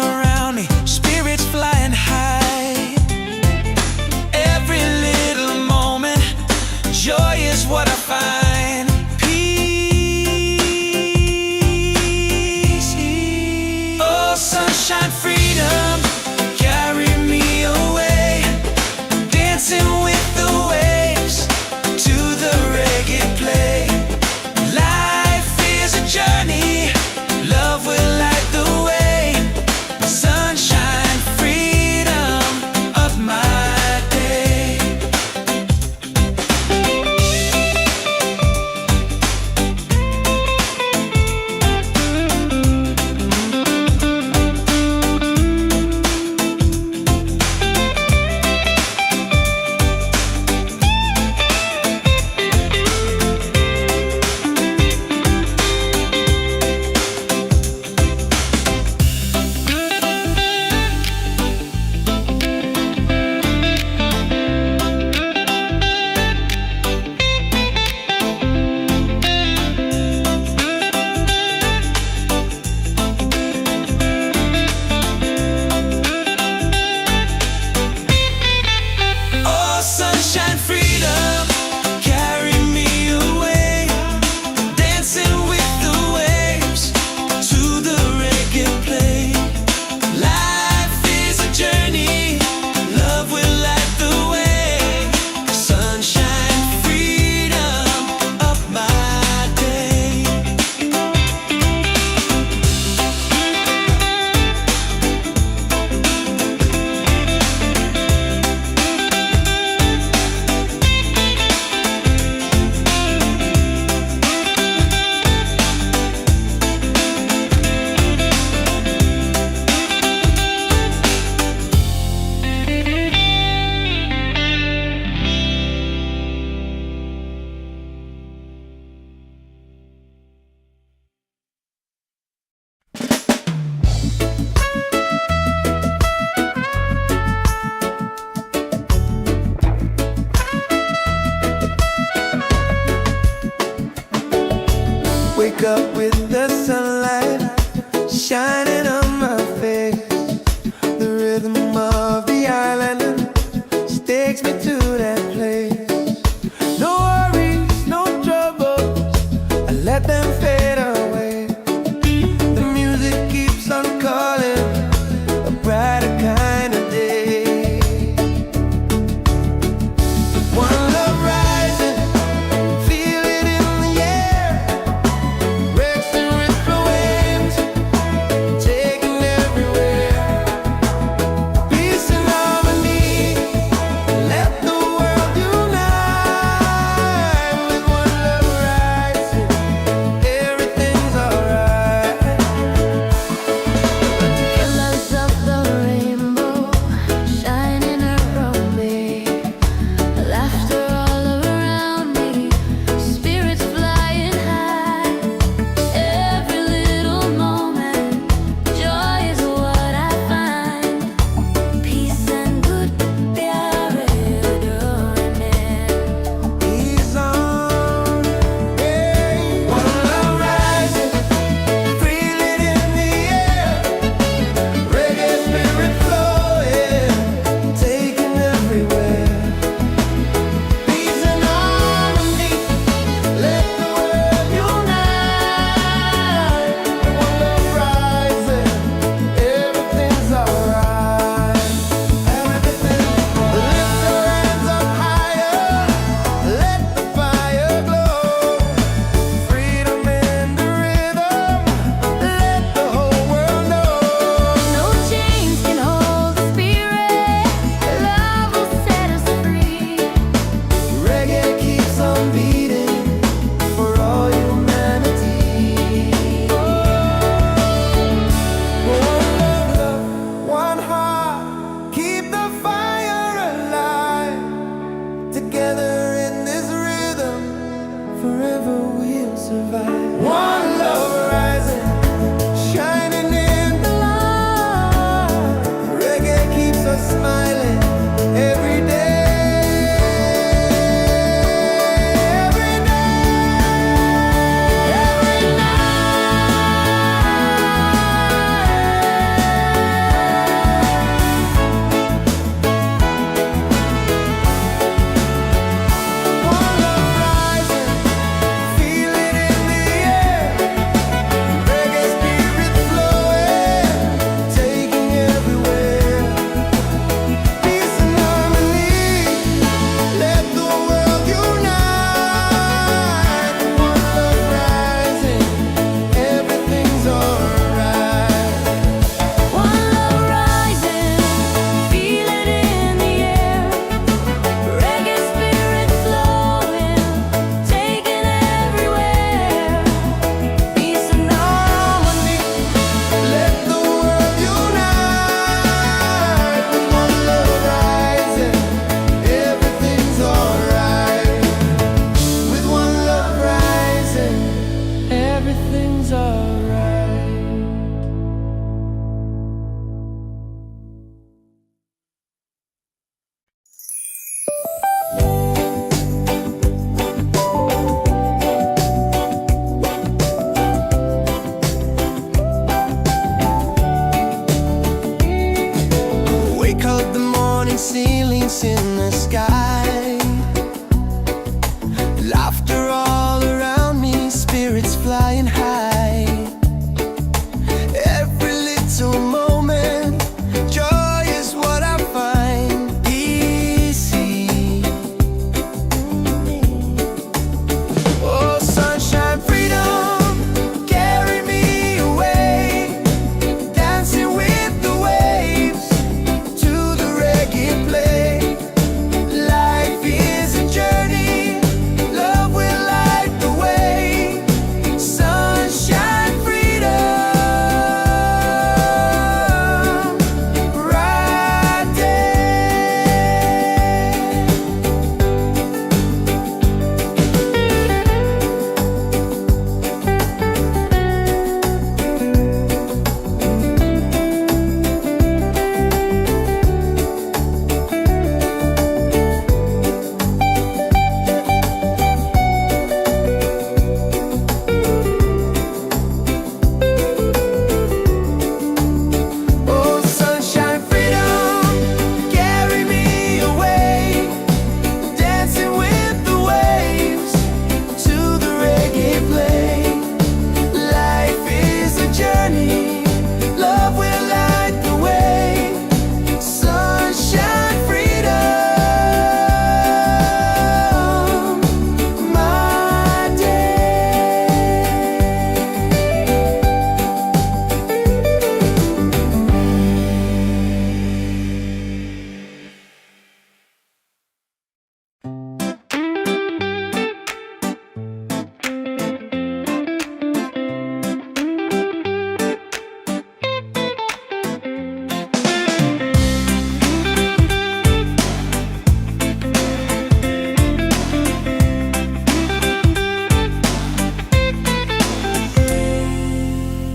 ceilings in the sky. Laughter all around me, spirits flying high. Every little moment, joy is what I find easy. Oh, sunshine, freedom, carry me away, dancing with the waves to the reggae play. Life is a journey, love will light the way. Sunshine, freedom, right there. Oh, sunshine, freedom, carry me away, dancing with the waves to the reggae play. Life is a journey, love will light the way. Sunshine, freedom, my day.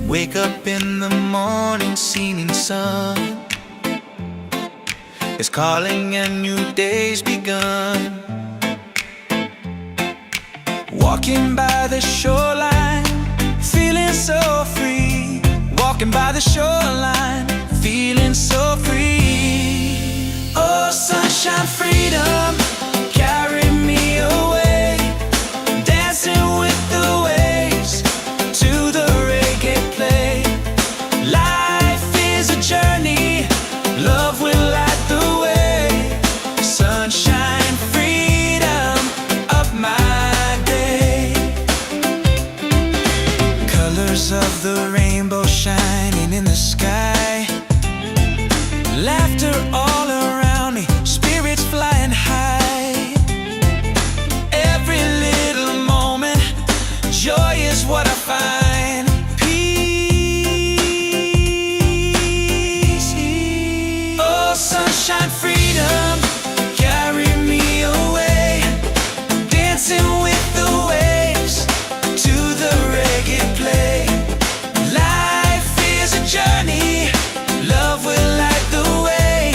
Wake up in the morning, seeing sun is calling and new day's begun. Walking by the shoreline, feeling so free. Walking by the shoreline, feeling so free. Oh, sunshine, freedom, carry me away, dancing with the waves to the reggae play. Life is a journey, love will light the way. Sunshine, freedom, up my day. Colors of the rainbow shining in the sky. Laughter all around me, spirits flying high. Every little moment, joy is what I find. Peace. Oh, sunshine, freedom, carry me away, dancing with the waves to the reggae play. Life is a journey, love will light the way.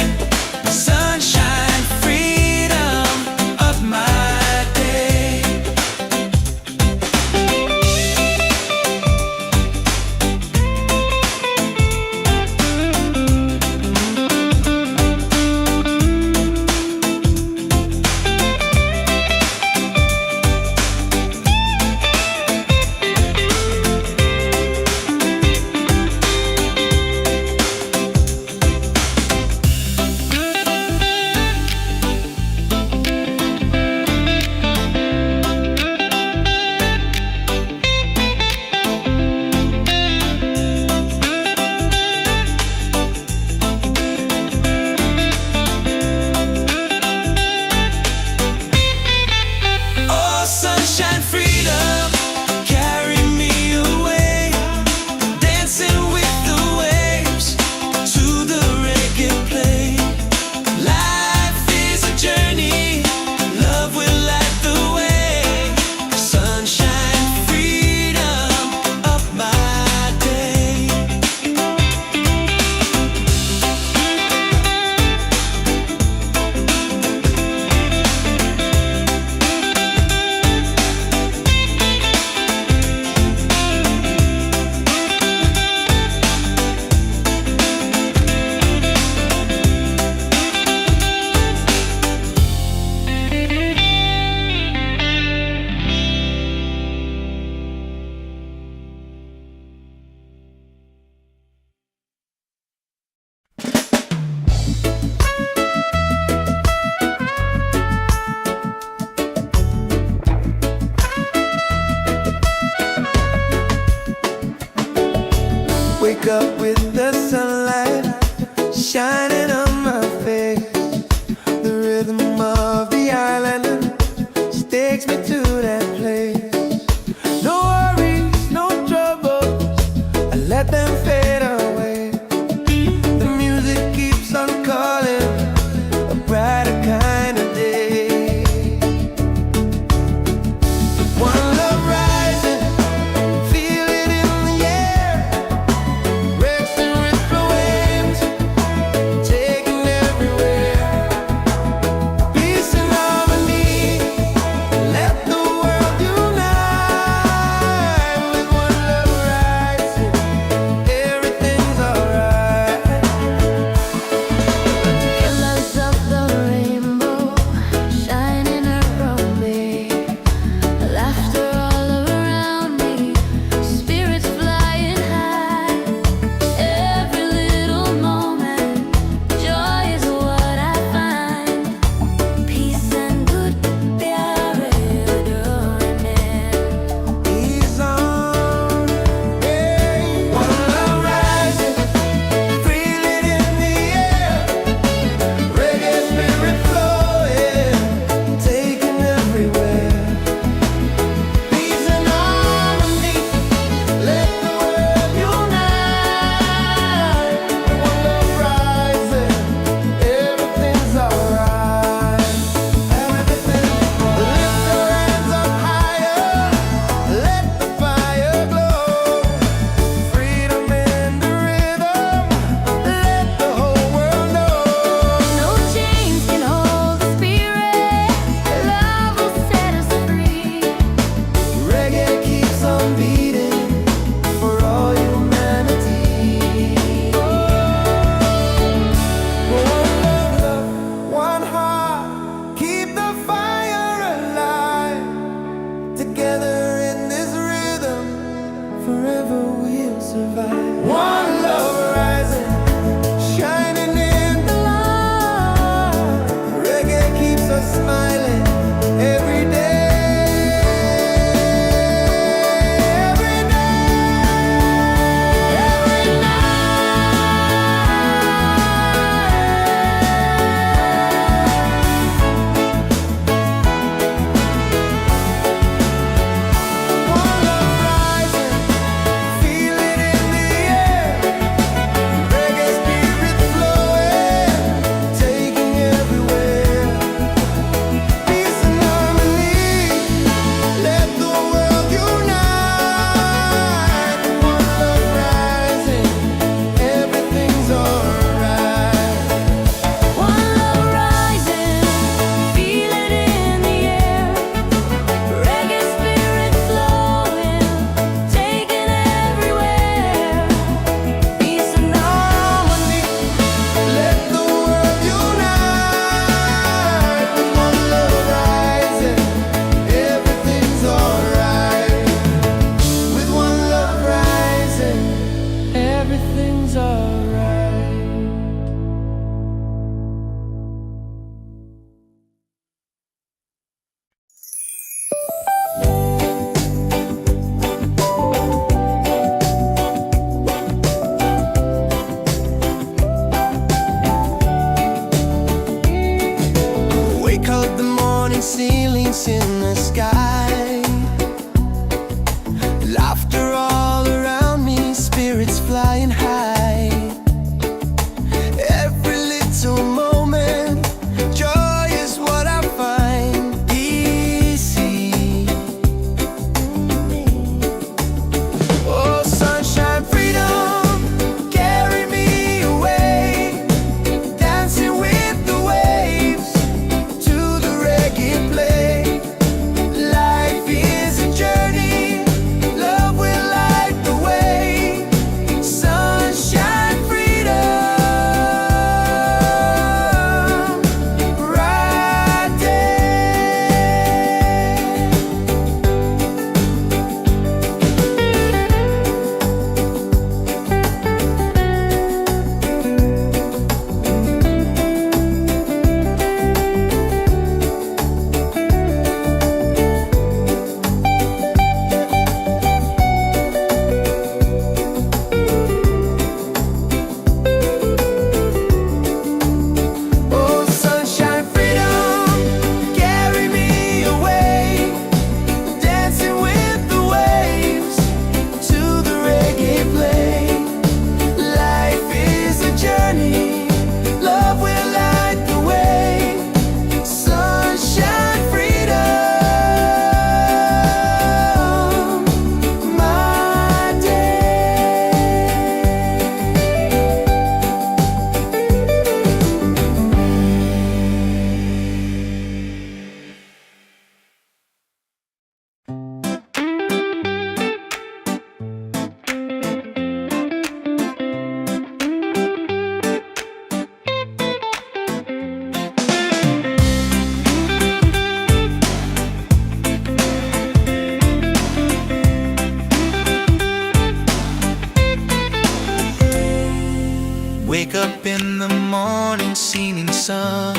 Wake up in the morning, seeing sun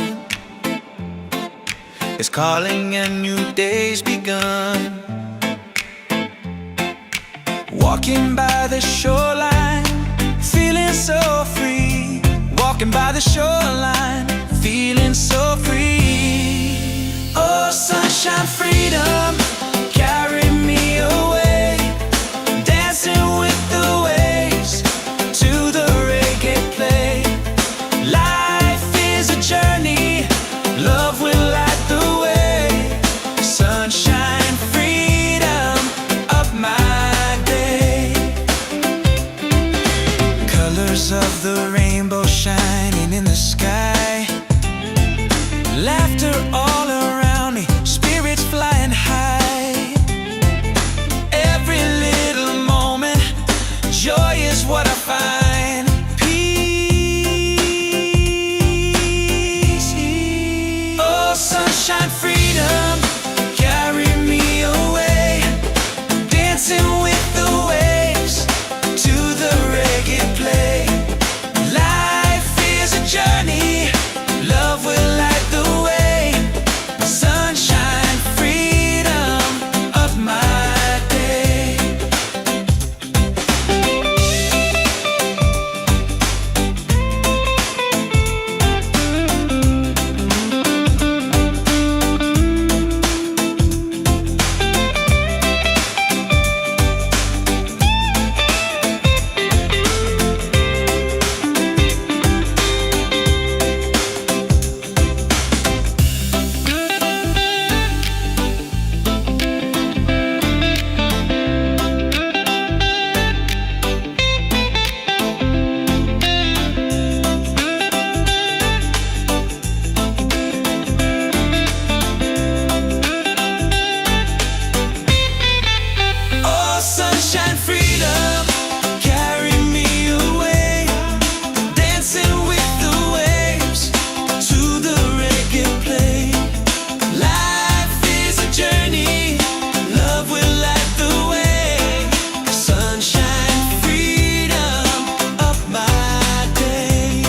is calling and new day's begun. Walking by the shoreline, feeling so free. Walking by the shoreline, feeling so free. Oh, sunshine, freedom, carry me away. Dancing with the waves to the reggae play. Life is a journey, love will light the way. Sunshine, freedom, up my day. Colors of the rainbow shining in the sky. Laughter all around me, spirits flying high. Every little moment, joy is what I find. Peace. Oh, sunshine, freedom, carry me away. Dancing with the waves to the reggae play. Life is a journey, love will light the way. Sunshine, freedom, of my day. Oh, sunshine, freedom, carry me away. Dancing with the waves to the reggae play. Life is a journey, love will light the way. Sunshine, freedom, of my day.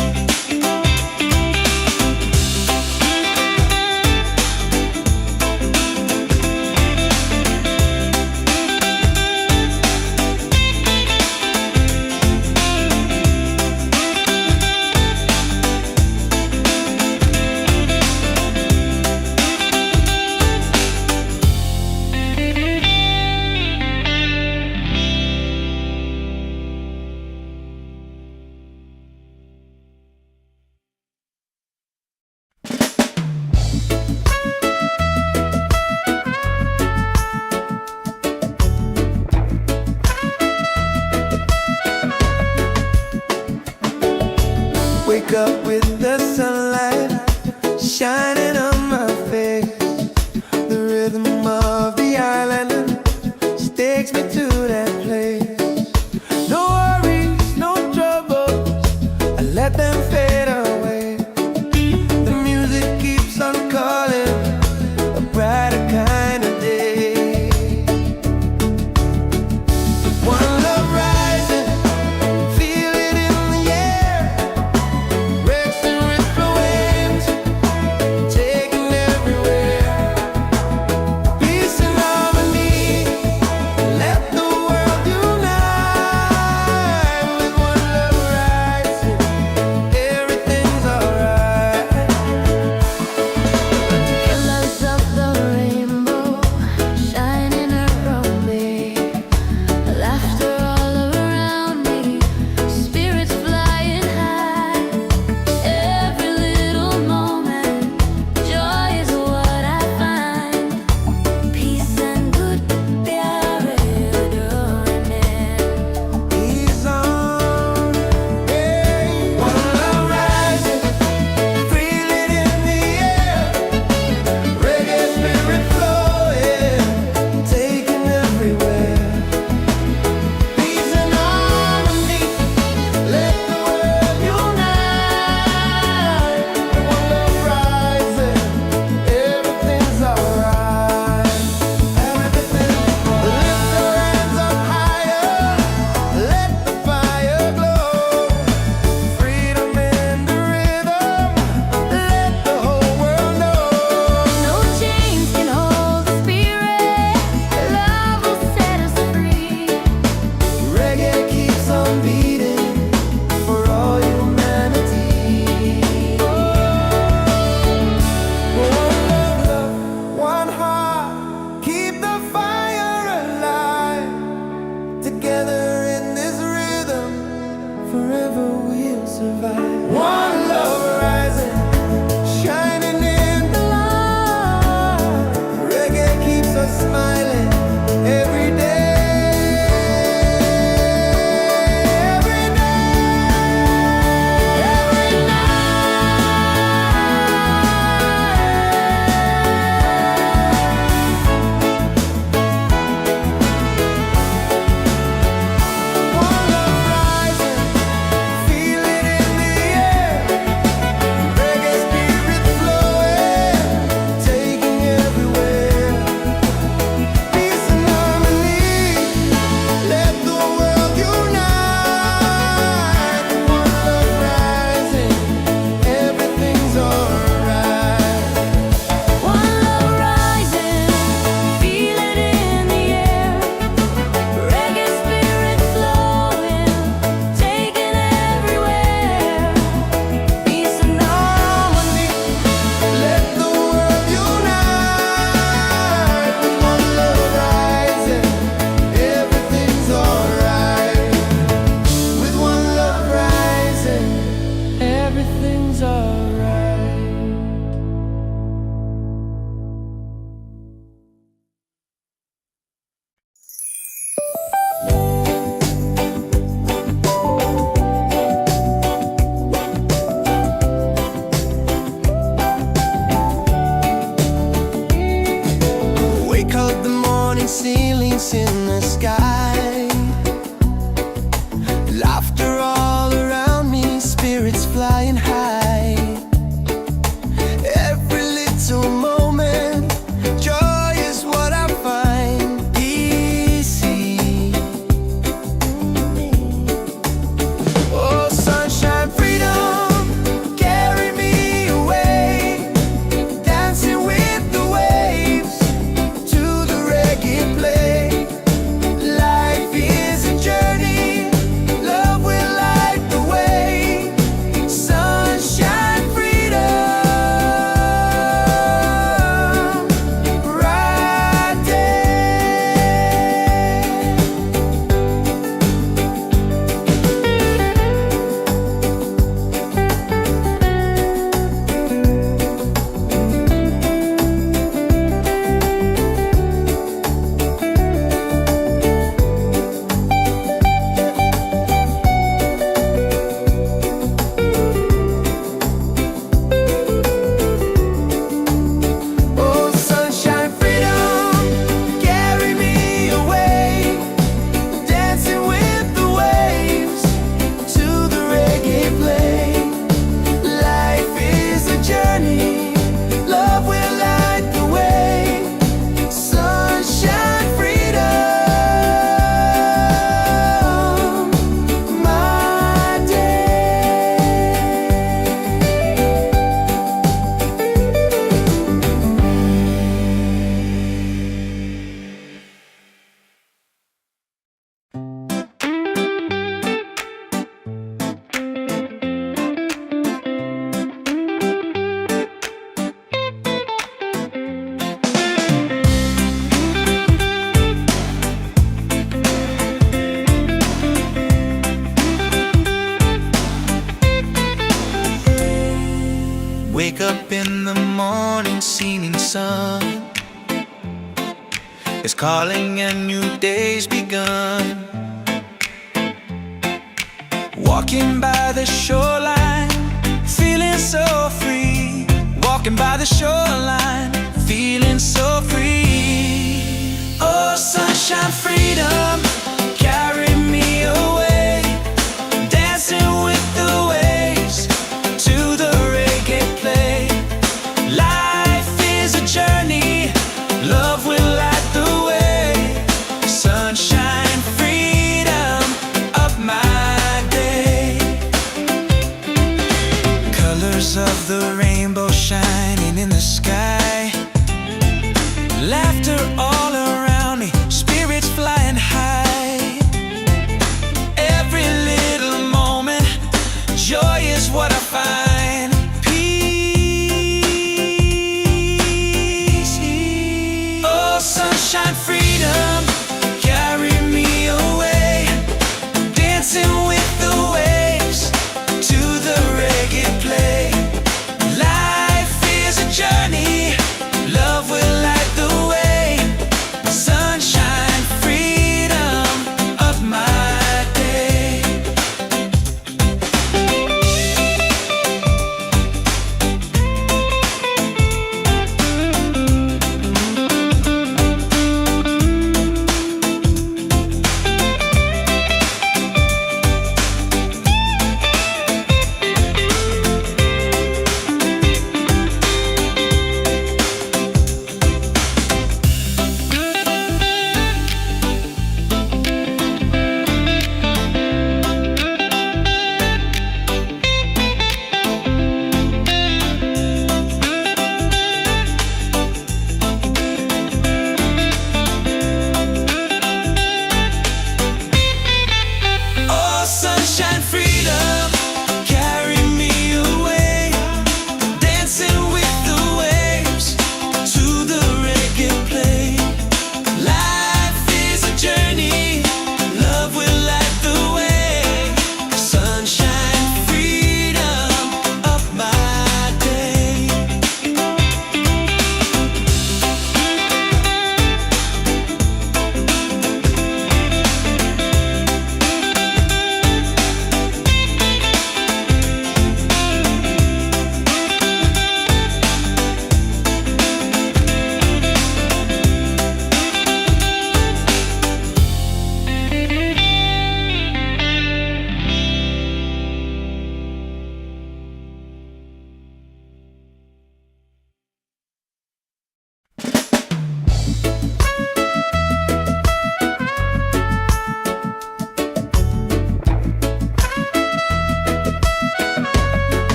Wake up with the sunlight shining on my face. The rhythm of the island takes me to that place. No worries, no troubles, I let them fade away. The music keeps on calling, a brighter kind of day. One love rising, feel it in the air. Racing with the waves. everything's alright. Wake up, the morning ceilings in the sky. Laughter all around me, spirits flying high. Every little moment, joy is what I find easy. Oh, sunshine, freedom, carry me away. Dancing with the waves to the reggae play. Life is a journey, love will light the way. Sunshine, freedom, bright day. Oh, sunshine, freedom, carry me away. Dancing with the waves to the reggae play. Life is a journey, love will light the way. Sunshine, freedom, my day. Wake up in the morning, seeing sun is calling and new day's begun. Walking by the shoreline, feeling so free. Walking by the shoreline, feeling so free. Oh, sunshine, freedom, carry me away. Dancing with the waves to the reggae play. Life is a journey, love will light the way. Sunshine, freedom of my day. Colors of the rainbow shining in the sky. Laughter all around me, spirits flying high. Every little moment, joy is what I find. Peace. Oh, sunshine, freedom, carry me away. Dancing with the waves to the reggae play. Life is a journey, love will light the way. Sunshine, freedom of my day.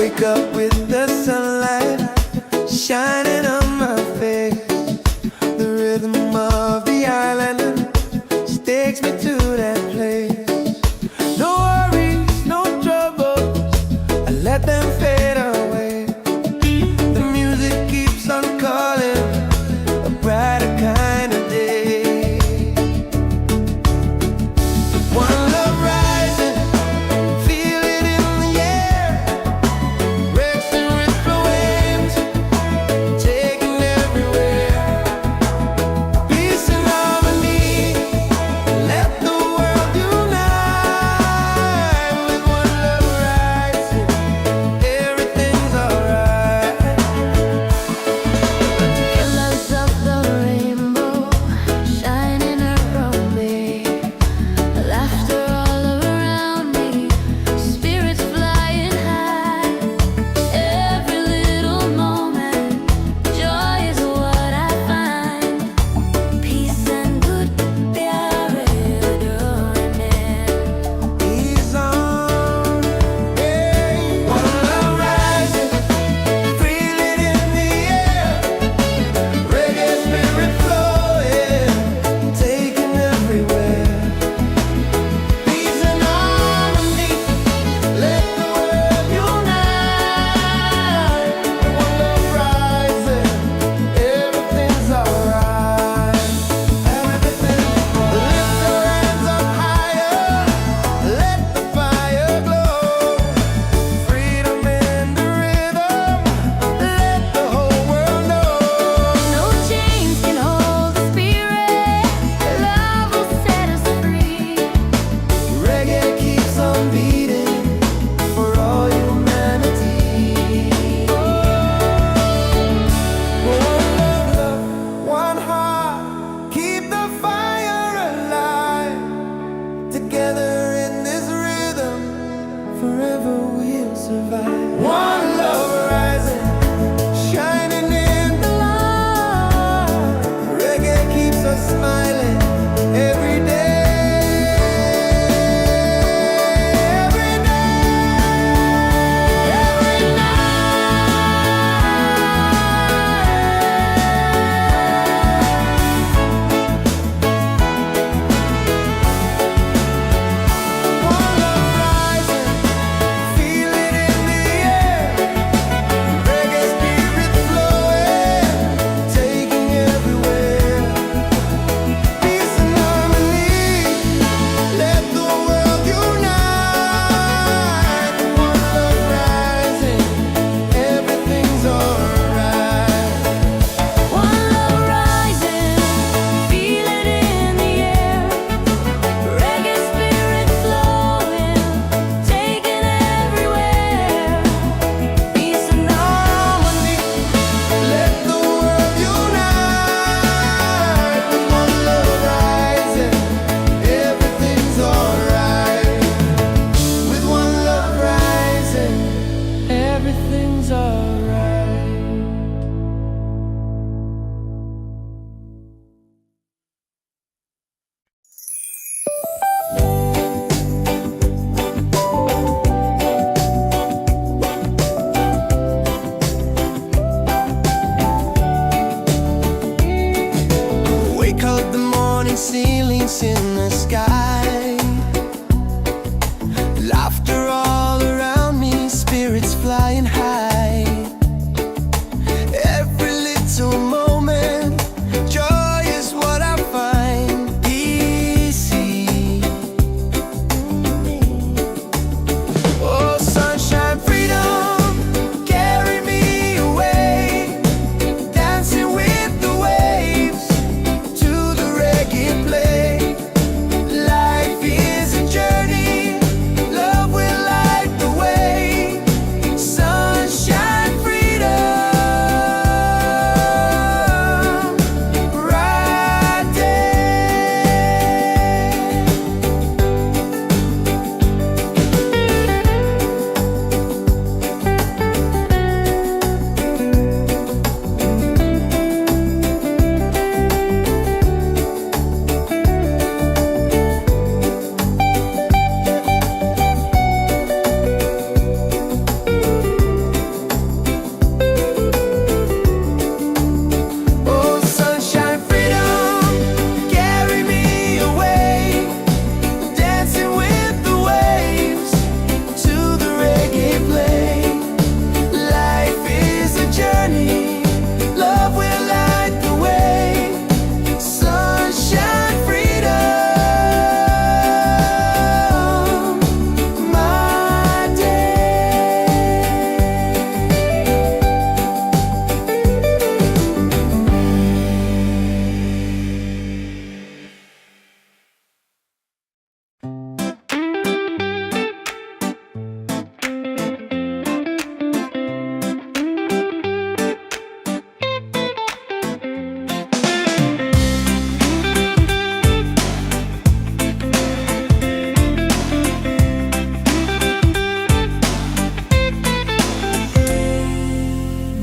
wake up with the sunlight shining on my face. The rhythm of the island just takes me to that place. No worries, no troubles, I let them fade away. The music keeps on calling, a brighter kind of day. One love rising, feel it in the air. Breaks and ripple waves, taking everywhere. Peace and harmony, let the world unite. With one love rising, everything's alright. Colors of the rainbow shining around me, laughter all around me, spirits flying high. Every little moment, joy is what I find. Peace and good pyare doing. He's on, hey. One love rising, feel it in the air. Reggae spirit flowing, taking everywhere. Peace and harmony, let the world unite. One love rising, everything's alright. Everything's lift your hands up higher, let the fire glow. Freedom in the rhythm, let the whole world know. No chains can hold the spirit. Love will set us free. Reggae keeps on beating for all humanity. One love, one heart, keep the fire alive. Together in this rhythm, forever we'll survive. One love rising, shining in the light. Reggae keeps us smiling every day. Every day, every night. One love rising, feel it in the air.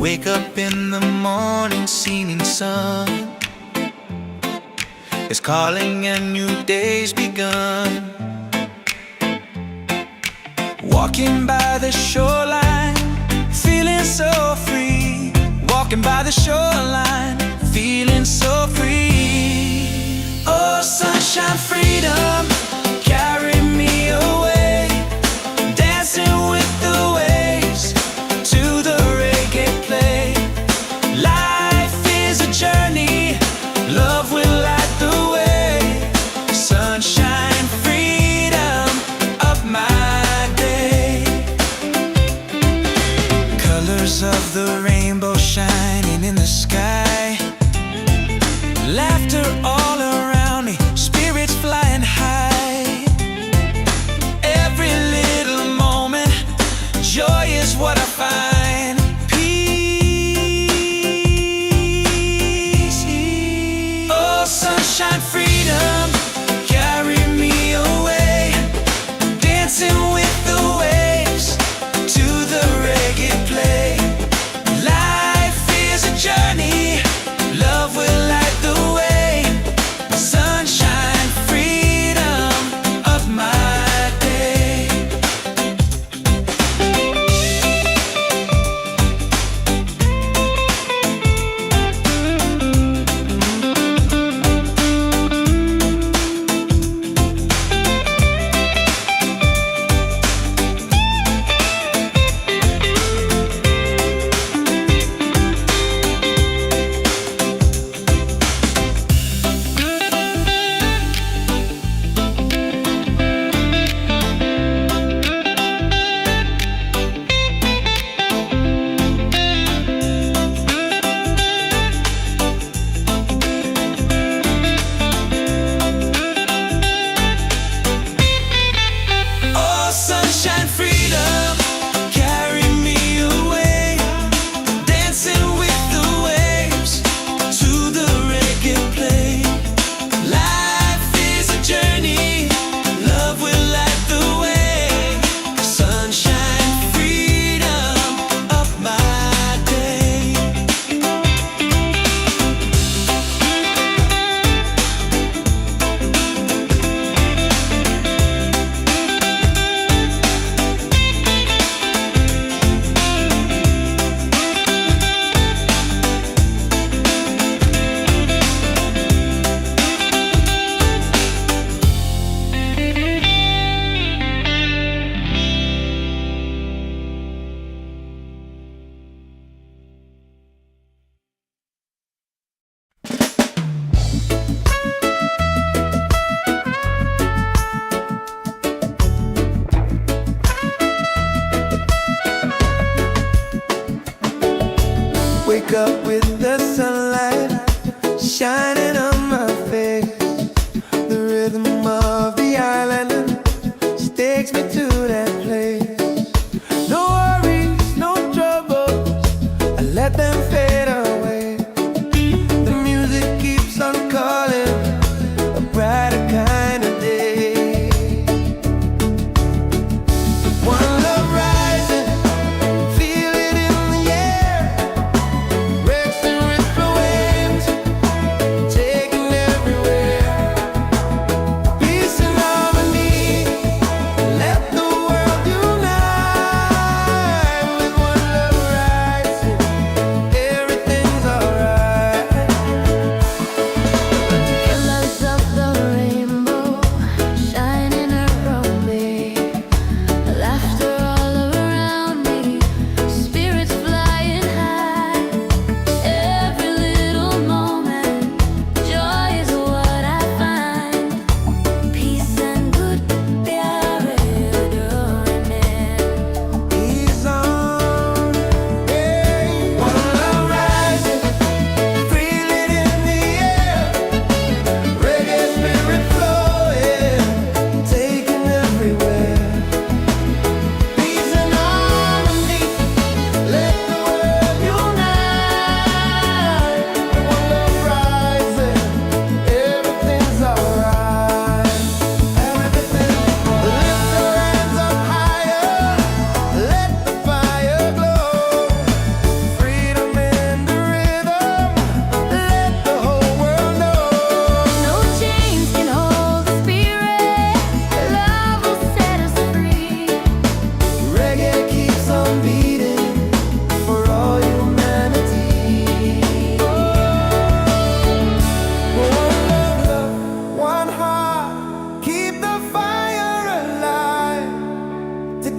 Wake up in the morning, seeing sun is calling and new day's begun. Walking by the shoreline, feeling so free. Walking by the shoreline, feeling so free. Oh, sunshine, freedom, carry me away. Dancing with the waves to the reggae play. Life is a journey, love will light the way. Sunshine, freedom, up my day. Colors of the rainbow shining in the sky. Laughter all around me, spirits flying high.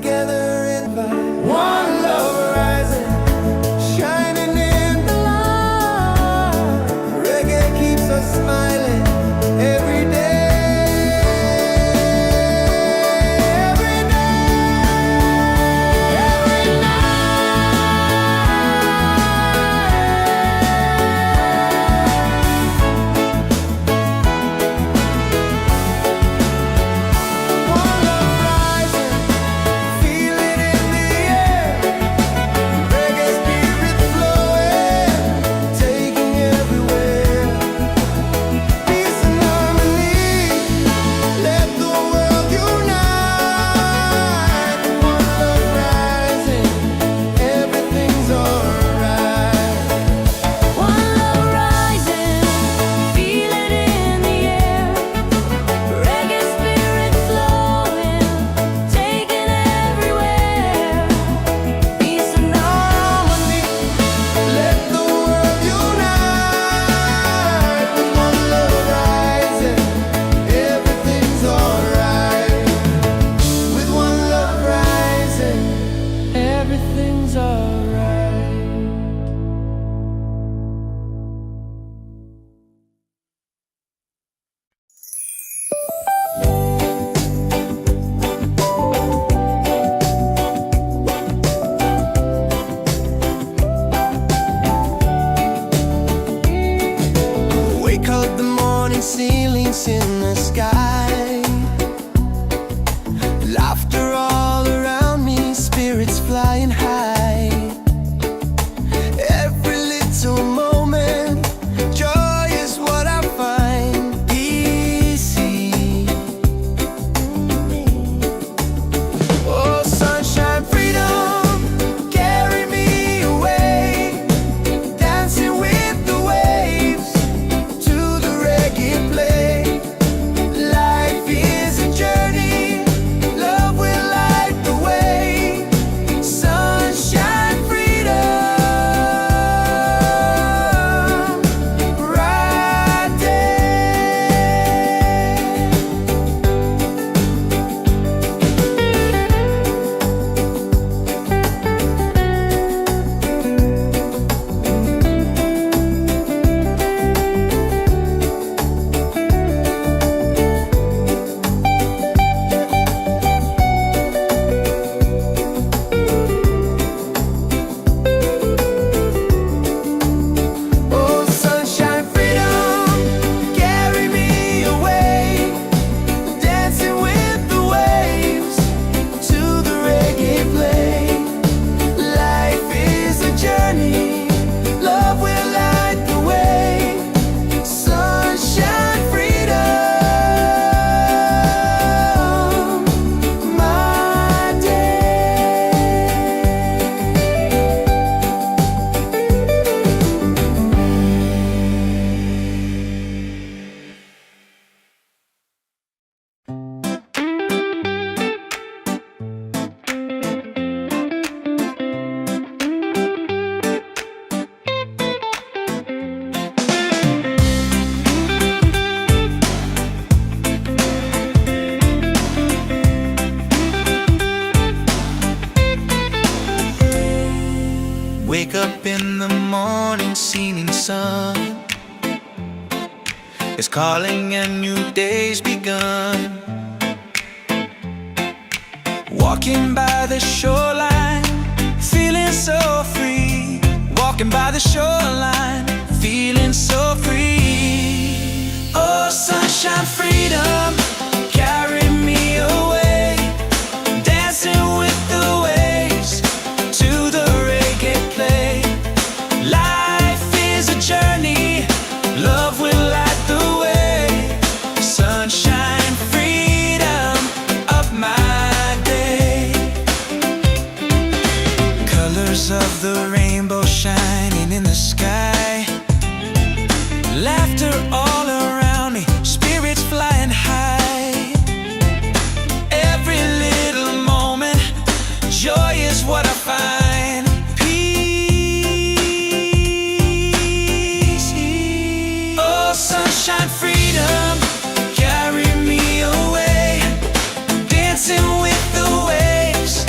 together in one love rising, shining in the light. Reggae keeps us smiling every day. Ceilings in the sky, laughter all around me, spirits flying high. Every little moment, joy is what I find easy. Oh, sunshine, freedom, carry me away, dancing with the waves to the reggae play. Life is a journey, love will light the way. Sunshine, freedom, right there. Oh, sunshine, freedom, carry me away, dancing with the waves to the reggae play. Life is a journey, love will light the way. Sunshine, freedom, my day. Wake up in the morning, seeing sun is calling and new day's begun. Walking by the shoreline, feeling so free. Walking by the shoreline, feeling so free. Oh, sunshine, freedom, carry me away, dancing with the waves to the reggae play. Life is a journey, love will light the way. Sunshine, freedom, of my day. Colors of the rainbow shining in the sky, laughter all around me, spirits flying high. Every little moment, joy is what I find. Peace. Oh, sunshine, freedom, carry me away, dancing with the waves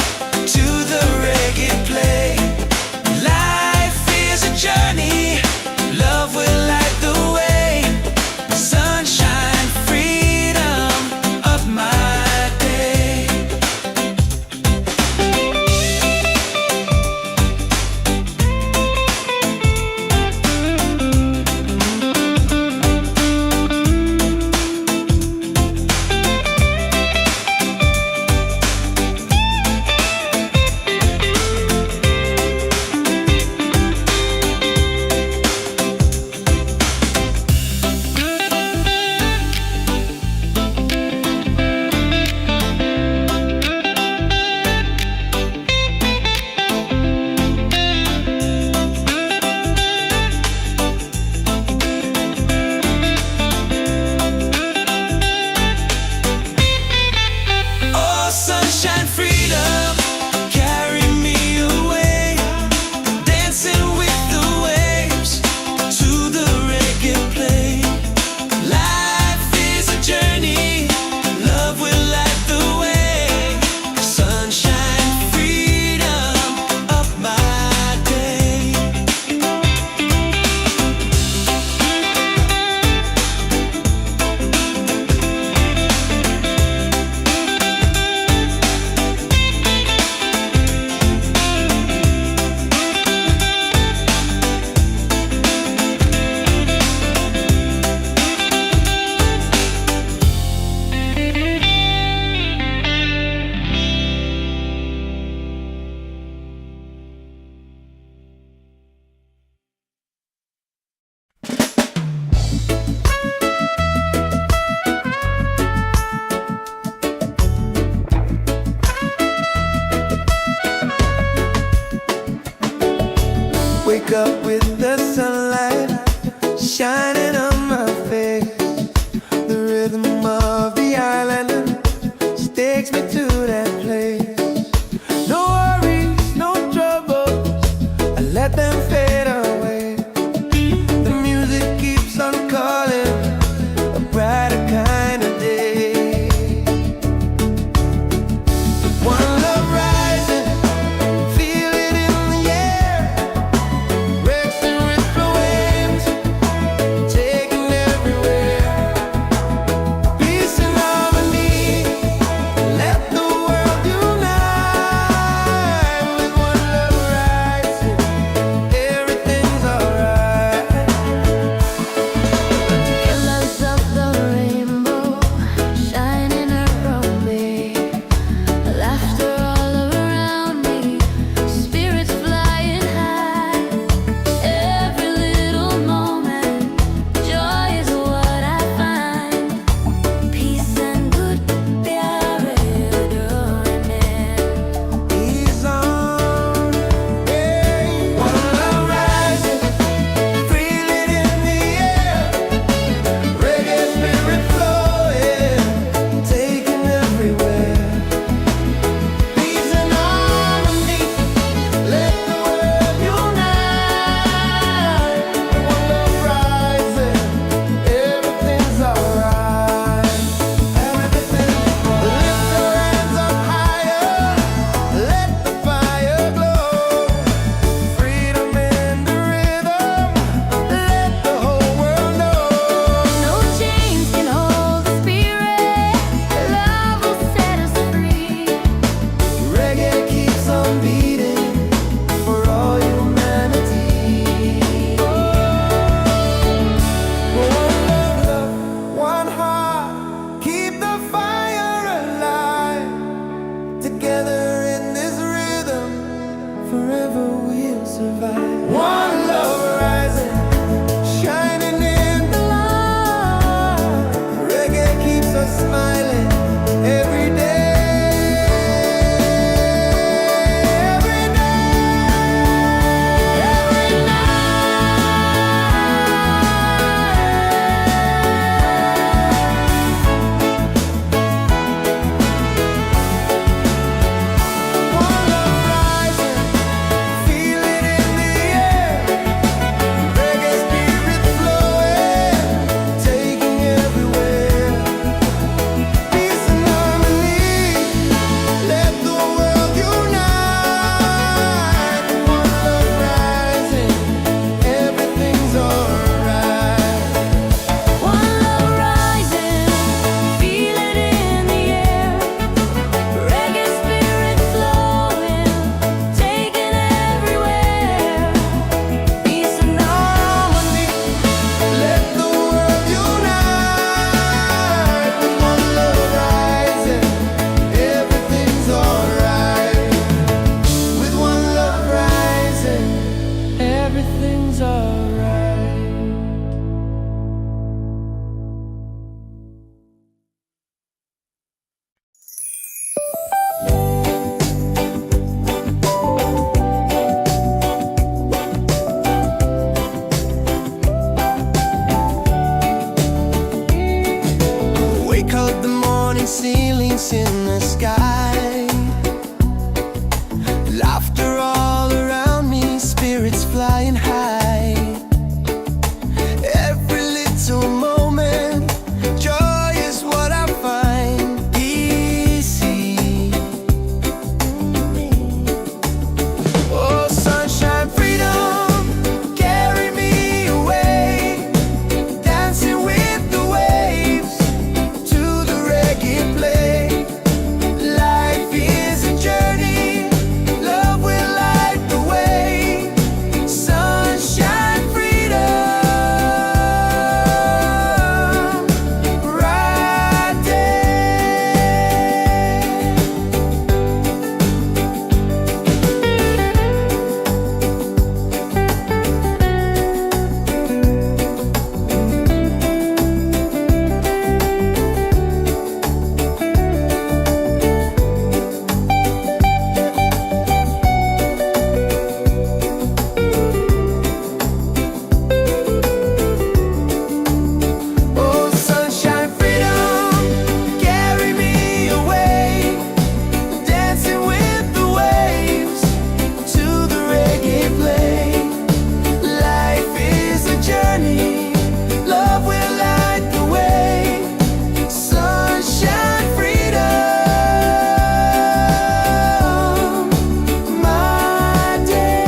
Laughter all around me, spirits flying high. Every little moment, joy is what I find. Easy. Oh, sunshine, freedom, carry me away. Dancing with the waves to the reggae play. Life is a journey, love will light the way. Sunshine, freedom, right there. Oh, sunshine, freedom, carry me away. Dancing with the waves to the reggae play. Life is a journey, love will light the way. Sunshine, freedom, my day.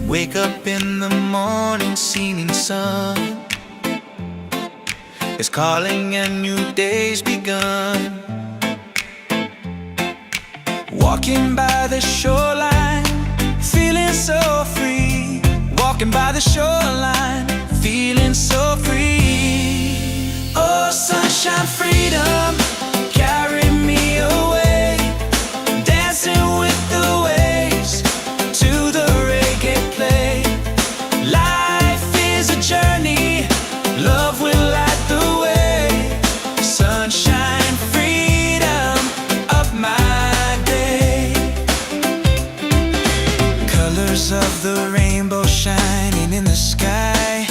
Wake up in the morning, seeing sun is calling and new day's begun. Walking by the shoreline, feeling so free. Walking by the shoreline, feeling so free. Oh, sunshine, freedom, carry me away. Dancing with the waves to the reggae play. Life is a journey, love will light the way. Sunshine, freedom, up my day. Colors of the rainbow shining in the sky.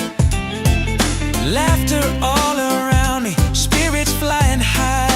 Laughter all around me, spirits flying high.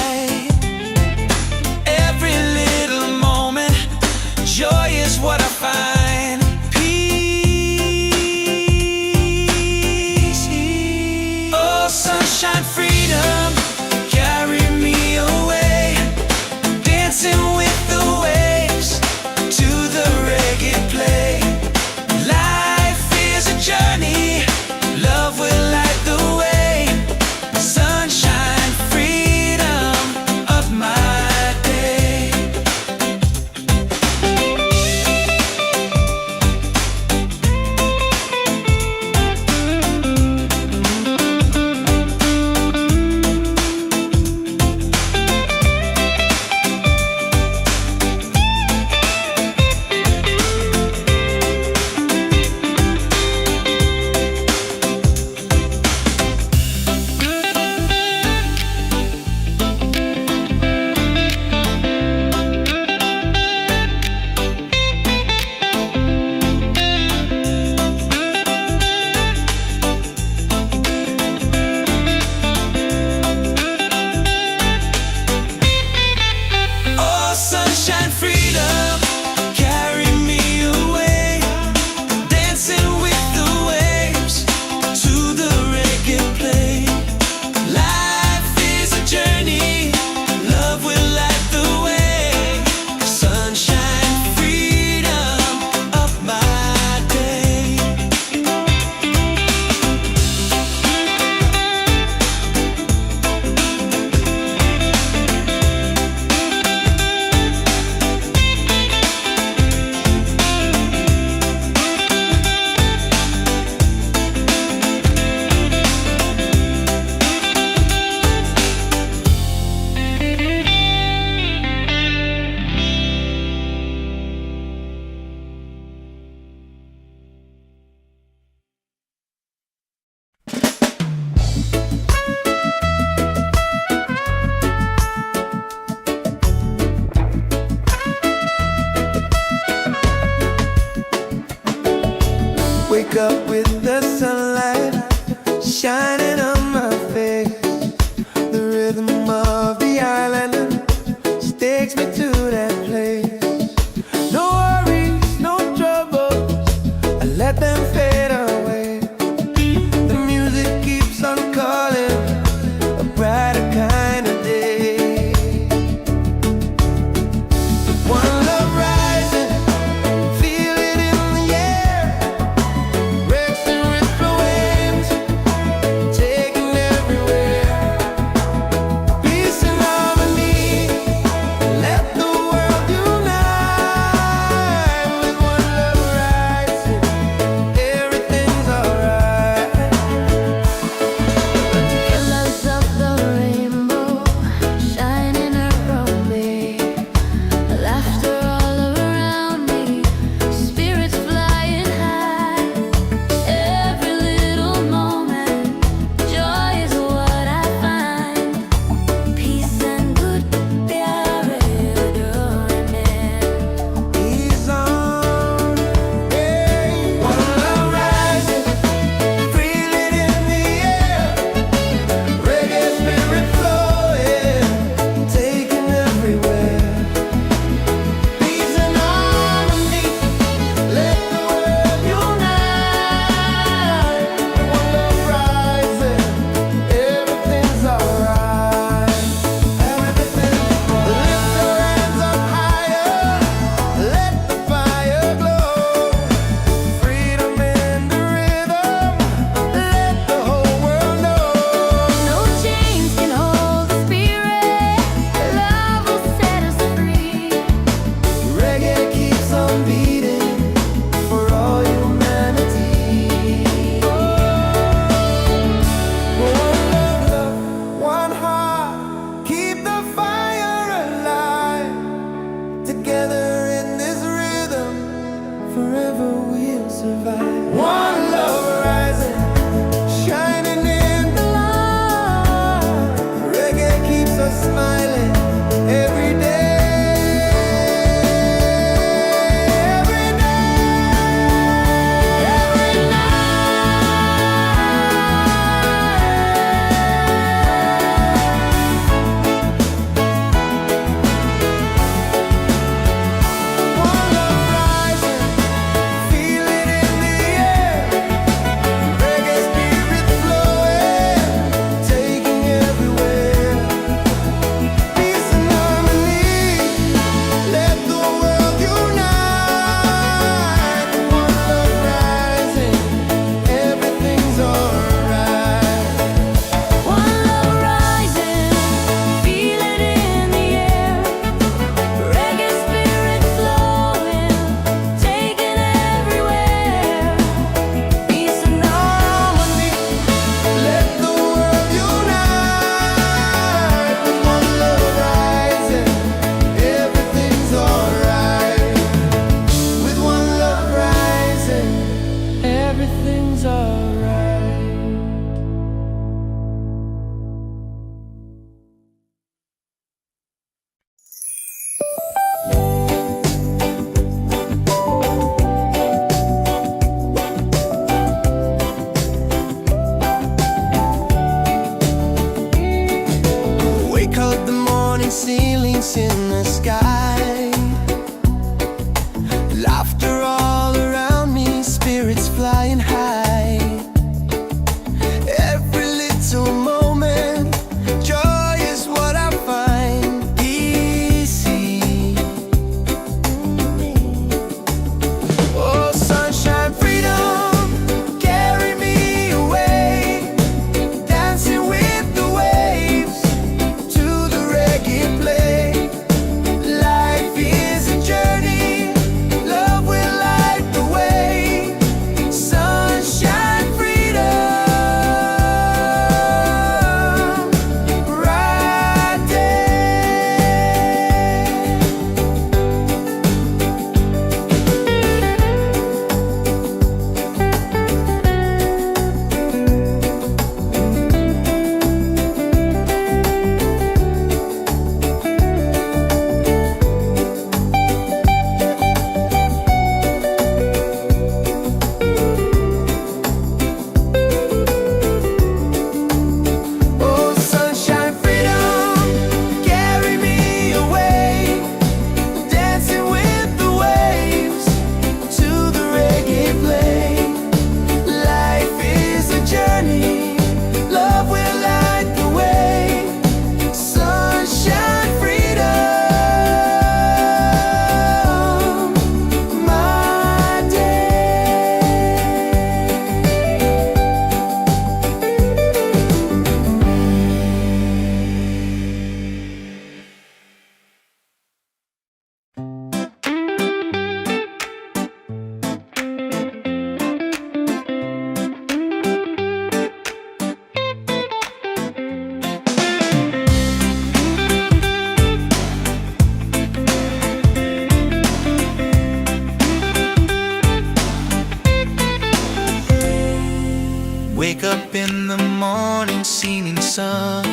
in the morning, seeing sun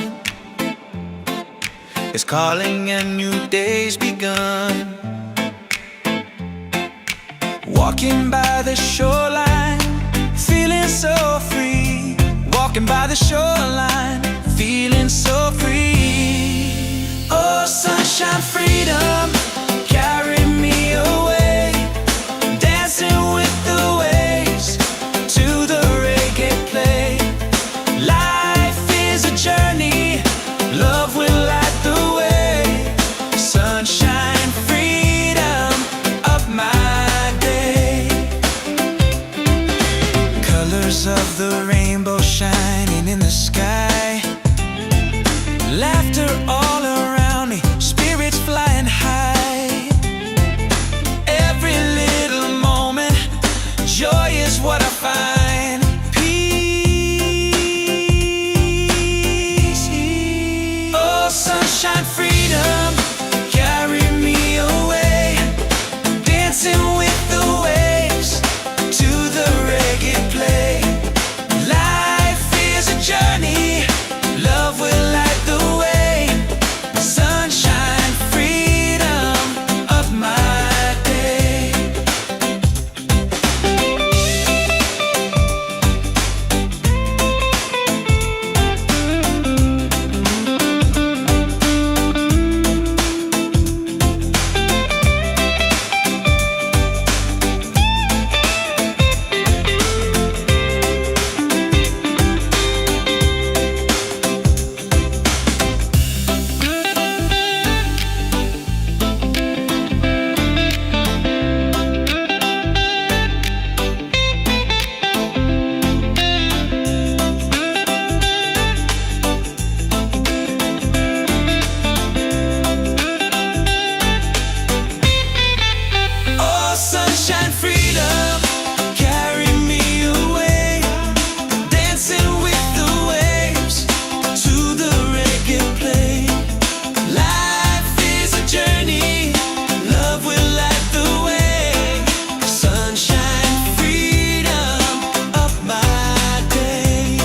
is calling and new day's begun. Walking by the shoreline, feeling so free. Walking by the shoreline, feeling so free. Oh, sunshine, freedom, carry me away. Dancing with the waves to the reggae play. Life is a journey, love will light the way. Sunshine, freedom of my day. Colors of the rainbow shining in the sky. Laughter all around me, spirits flying high. Every little moment, joy is what I find. Peace. Oh, sunshine, freedom, carry me away. Dancing with the waves to the reggae play. Life is a journey, love will light the way. Sunshine, freedom of my day. Oh, sunshine, freedom, carry me away. Dancing with the waves to the reggae play. Life is a journey, love will light the way. Sunshine, freedom of my day.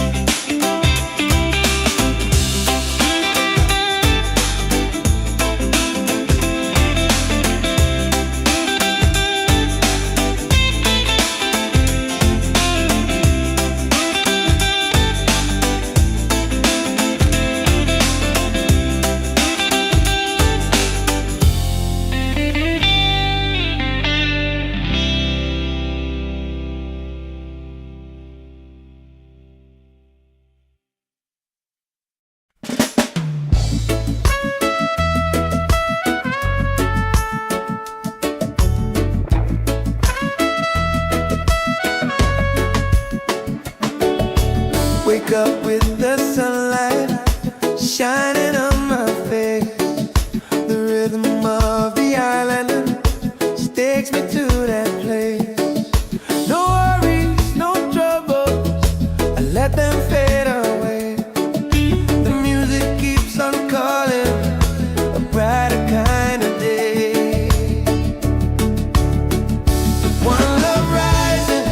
Wake up with the sunlight shining on my face. The rhythm of the island takes me to that place. No worries, no troubles, I let them fade away. The music keeps on calling, a brighter kind of day. One love rising,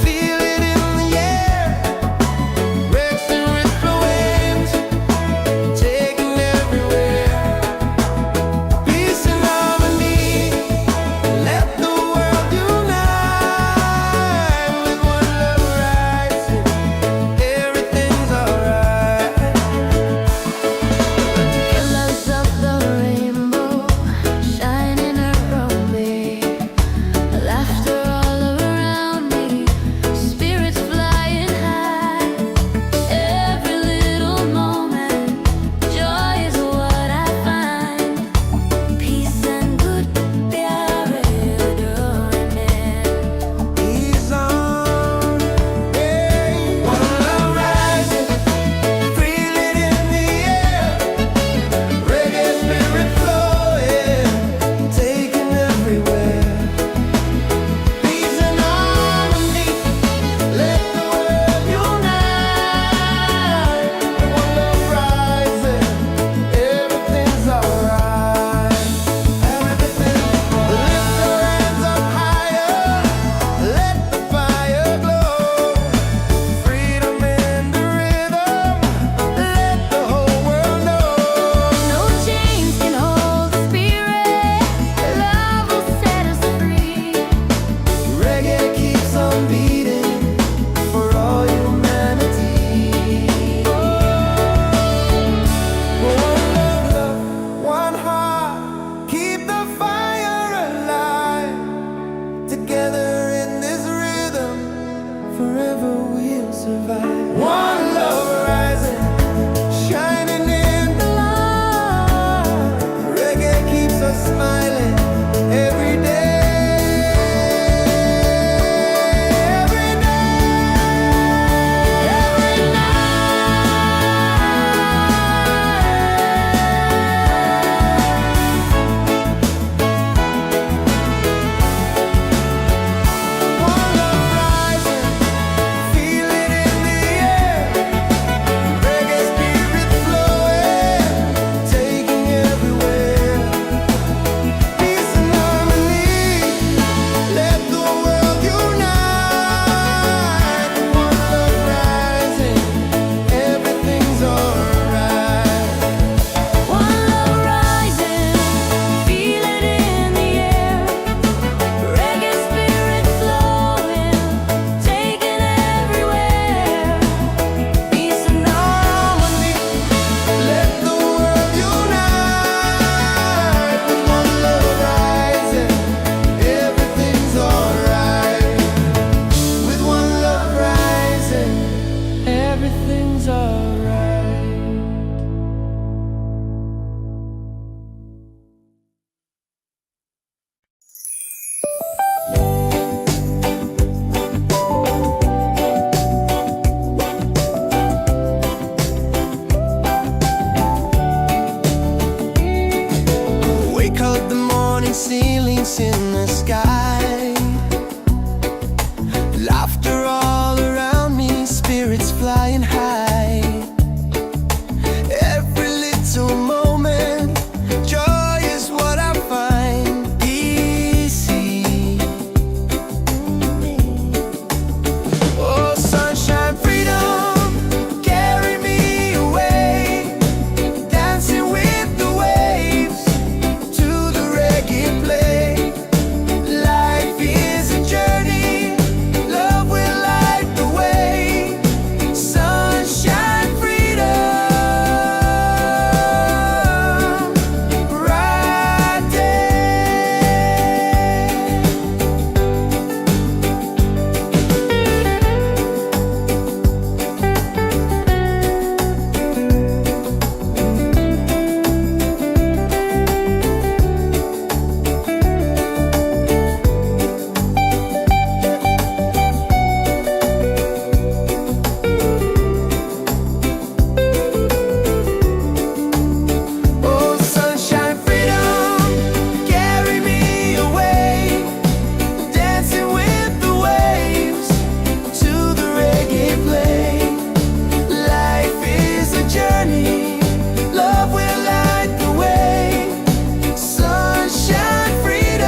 feel it in the air. Rest and ripple waves, taking everywhere. Peace and harmony, let the feelings in the sky. Laughter all around me, spirits flying high. Every little moment, joy is what I find easy. Oh, sunshine, freedom, carry me away, dancing with the waves to the reggae play. Life is a journey, love will light the way. Sunshine, freedom, right there. Oh, sunshine, freedom, carry me away, dancing with the waves to the reggae play. Life is a journey, love will light the way. Sunshine, freedom,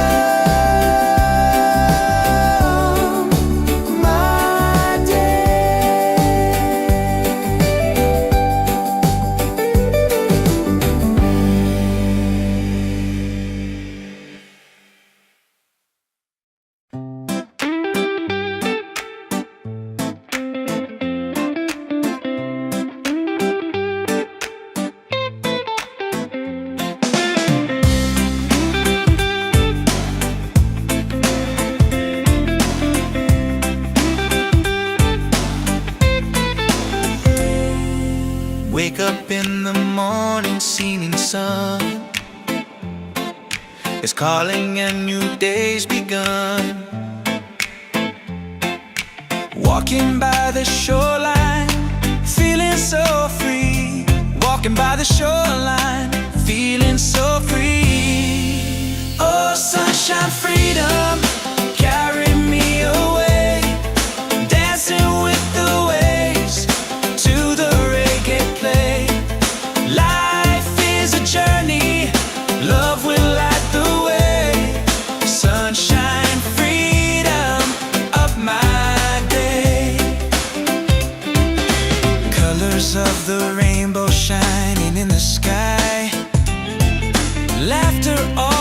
my day. Wake up in the morning, seeing sun is calling and new day's begun. Walking by the shoreline, feeling so free. Walking by the shoreline, feeling so free. Oh, sunshine, freedom, carry me away, dancing with the waves to the reggae play. Life is a journey, love will light the way. Sunshine, freedom, up my day. Colors of the rainbow shining in the sky. Laughter all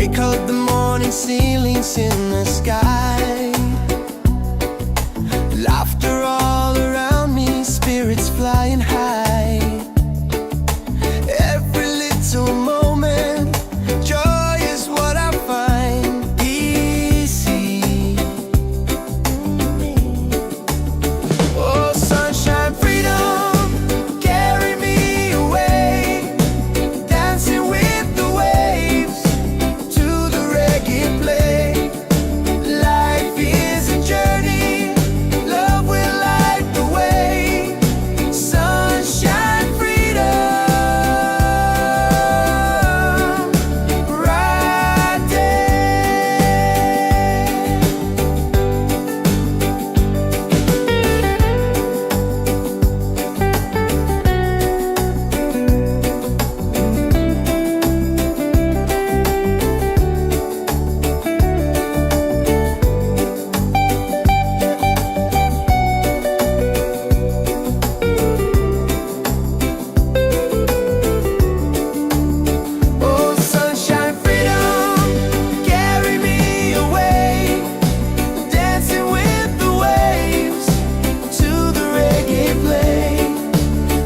Wake up the morning, ceilings in the sky. Laughter all around me, spirits flying high. Every little moment, joy is what I find easy. Oh, sunshine, freedom, carry me away, dancing with the waves to the reggae play. Life is a journey, love will light the way. Sunshine, freedom, right there. Oh, sunshine, freedom, carry me away, dancing with the waves to the reggae play.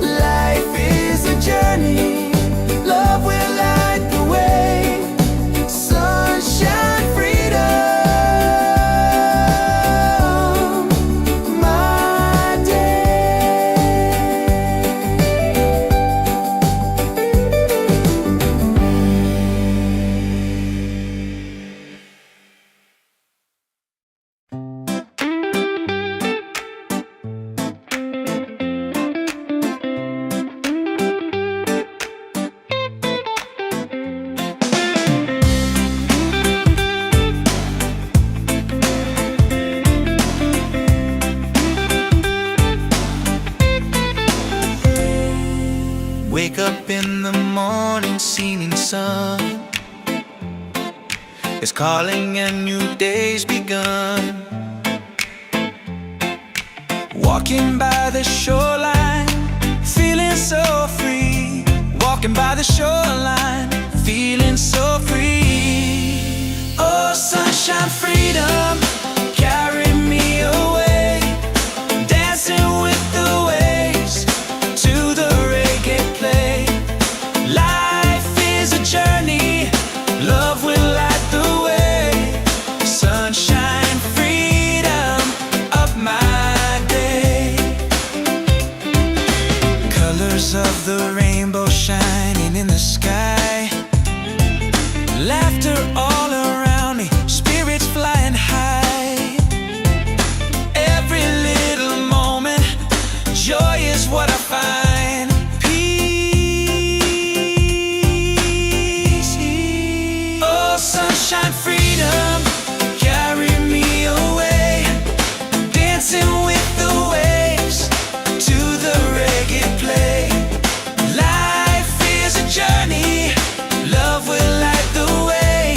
Life is a journey, love will light the way. Sunshine, freedom, my day. Wake up in the morning, seeing sun is calling and new day's begun. Walking by the shoreline, feeling so free. Walking by the shoreline, feeling so free. Oh, sunshine, freedom, carry me away, dancing with the waves to the reggae play. Life is a journey, love will light the way. Sunshine, freedom of my day. Colors of the rainbow shining in the sky. Laughter all around me, spirits flying high. Every little moment, joy is what I find. Peace. Oh, sunshine, freedom, carry me away, dancing with the waves to the reggae play. Life is a journey, love will light the way.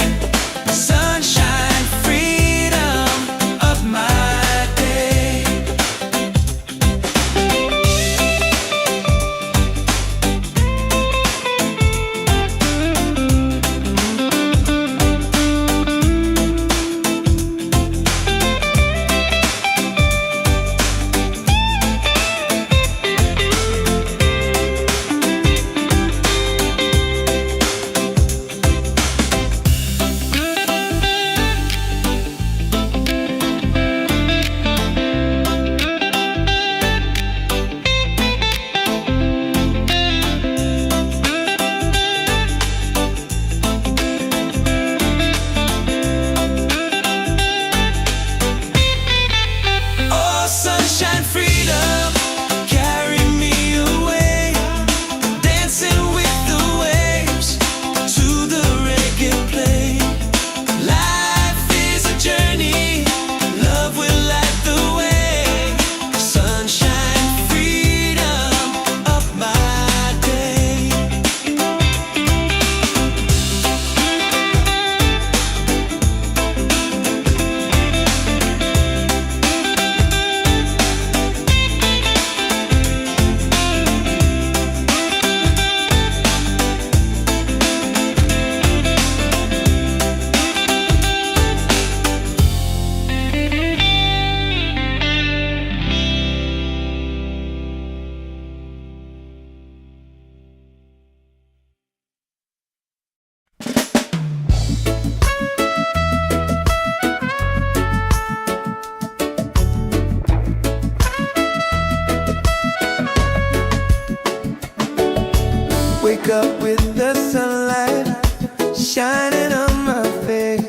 shining on my face.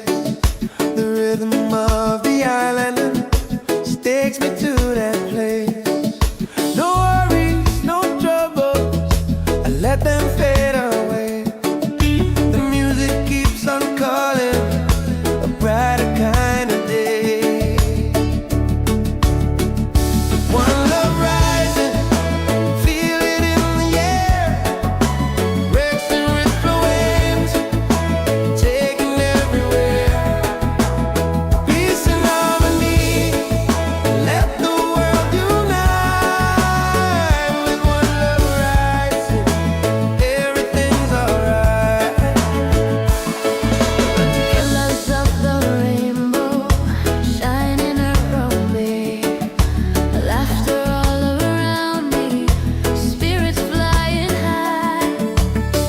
The rhythm of the island takes me to that place. No worries, no troubles, I let them fade away. The music keeps on calling, a brighter kind of day. One love rising, feel it in the air. Racing with the waves, taking everywhere. Peace and harmony, let the world unite. With one love rising, everything's alright. Colors of the rainbow shining around me, laughter all around me, spirits flying high.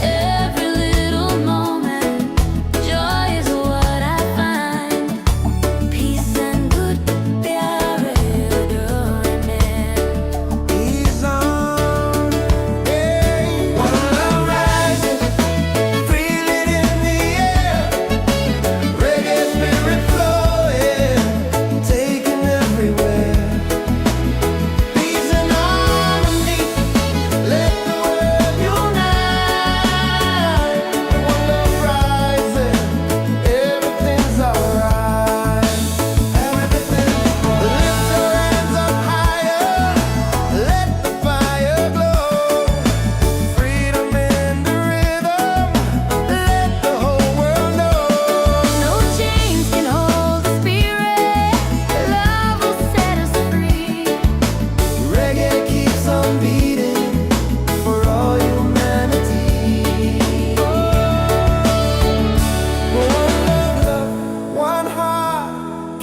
Every little moment, joy is what I find. Peace and good प्यारे डोरने. He's on, yeah. One love rising, feel it in the air. Reggae spirit flowing, taking everywhere. Peace and harmony, let the world unite. One love rising, everything's alright. Lift your hands up higher, let the fire glow. Freedom in the rhythm, let the whole world know. No chains can hold the spirit. Love will set us free. Reggae keeps on beating for all humanity. One love, one heart,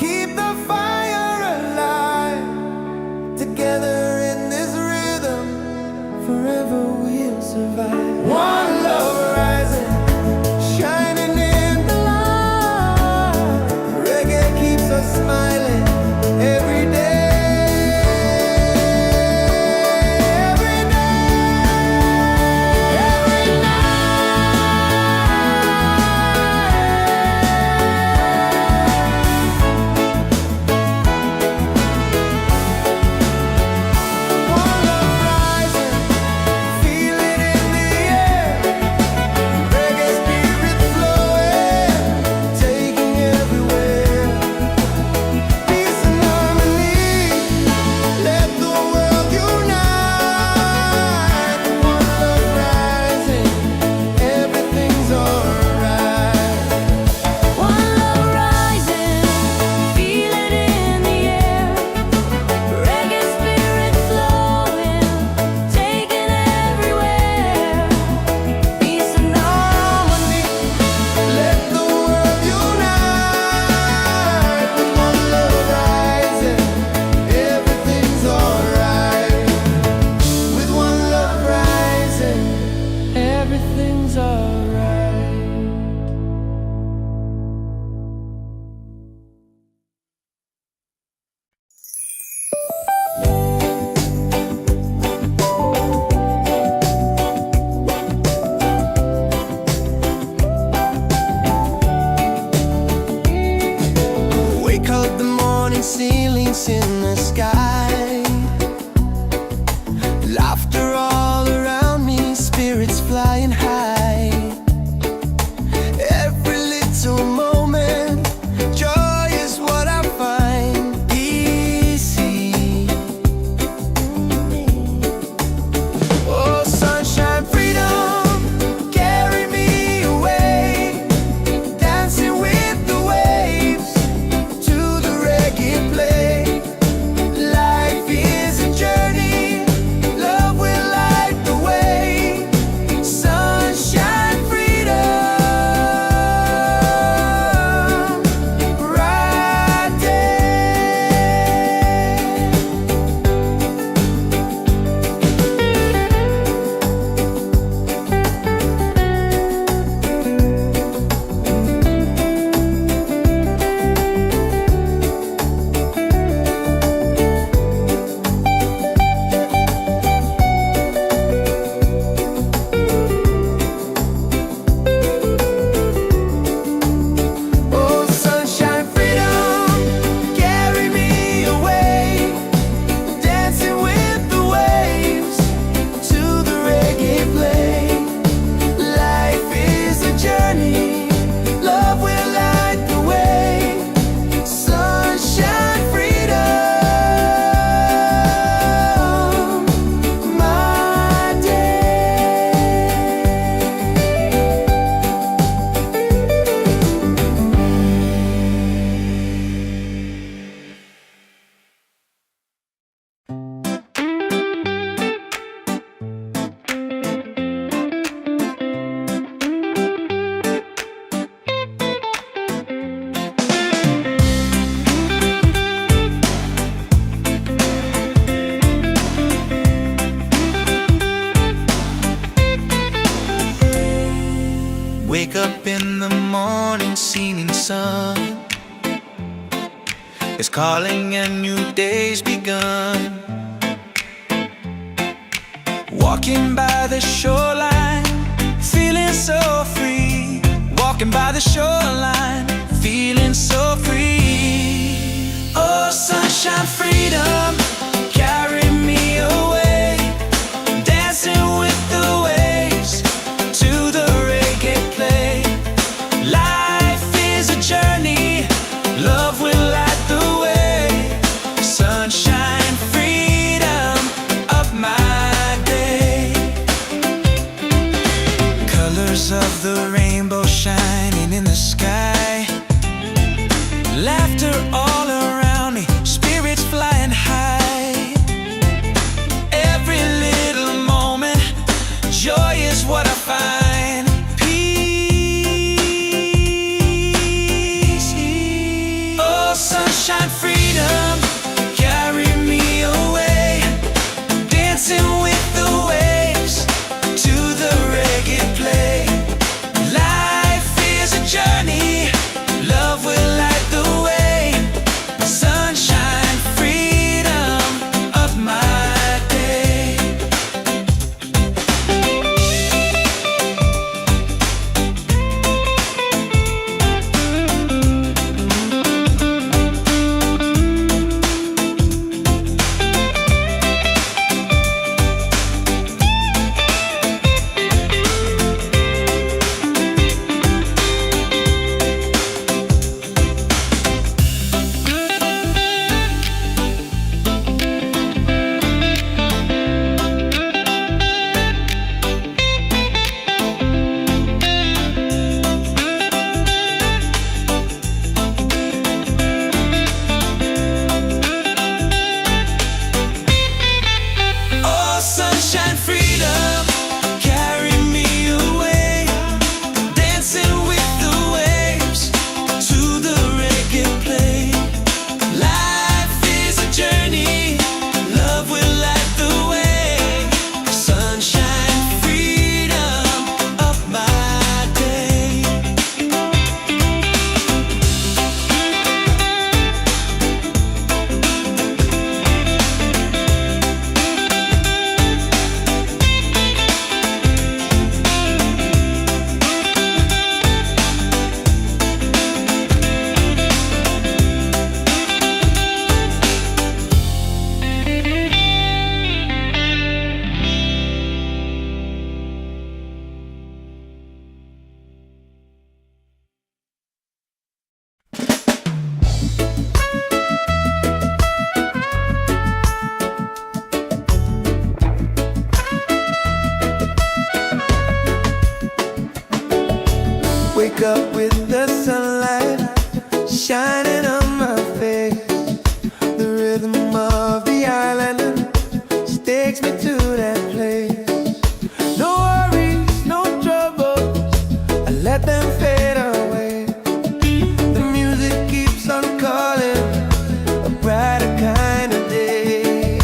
keep the fire alive. Together in this rhythm, forever we'll survive. One love rising, shining in the light. Reggae keeps us smiling every day. Every day, every One love rising, feel it in the air. Reggae spirit flowing, taking everywhere. Peace and harmony, let the world unite. One love rising, everything's alright. One love rising, feel it in the air. Reggae spirit flowing, taking everywhere. Peace and harmony, let the world unite. One love rising, everything's alright. With one love rising, everything's alright. Wake up the morning, ceilings in the sky. Laughter all around me, spirits flying high. Every little moment, joy is what I find. Easy. Oh, sunshine, freedom, carry me away. Dancing with the waves to the reggae play. Light in the morning, seeing sun is calling and new day's begun. Walking by the shoreline, feeling so free. Walking by the shoreline, feeling so free. Oh, sunshine, freedom, carry me away. Dancing with the waves to the reggae play. Life is a journey, love will light the way. Sunshine, freedom of my day. Colors of the rainbow shining in the sky. Laughter all around me, spirits flying high. Every little moment, joy is what I find. Peace. Oh, sunshine, freedom, carry me away. Dancing with the waves to the reggae play. Life is a journey, love will light the way. Sunshine, freedom of my day. Oh, sunshine, freedom, carry me away. Dancing with the waves to the reggae play. Life is a journey, love will light the way. Sunshine, freedom of my day. Wake up with the sunlight shining on my face. The rhythm of the island just takes me to that place. No worries, no troubles, I let them fade away. The music keeps on calling, a brighter kind of day.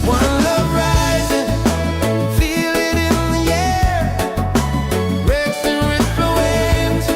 One love rising, feel it in the air. Breaks and ripple waves,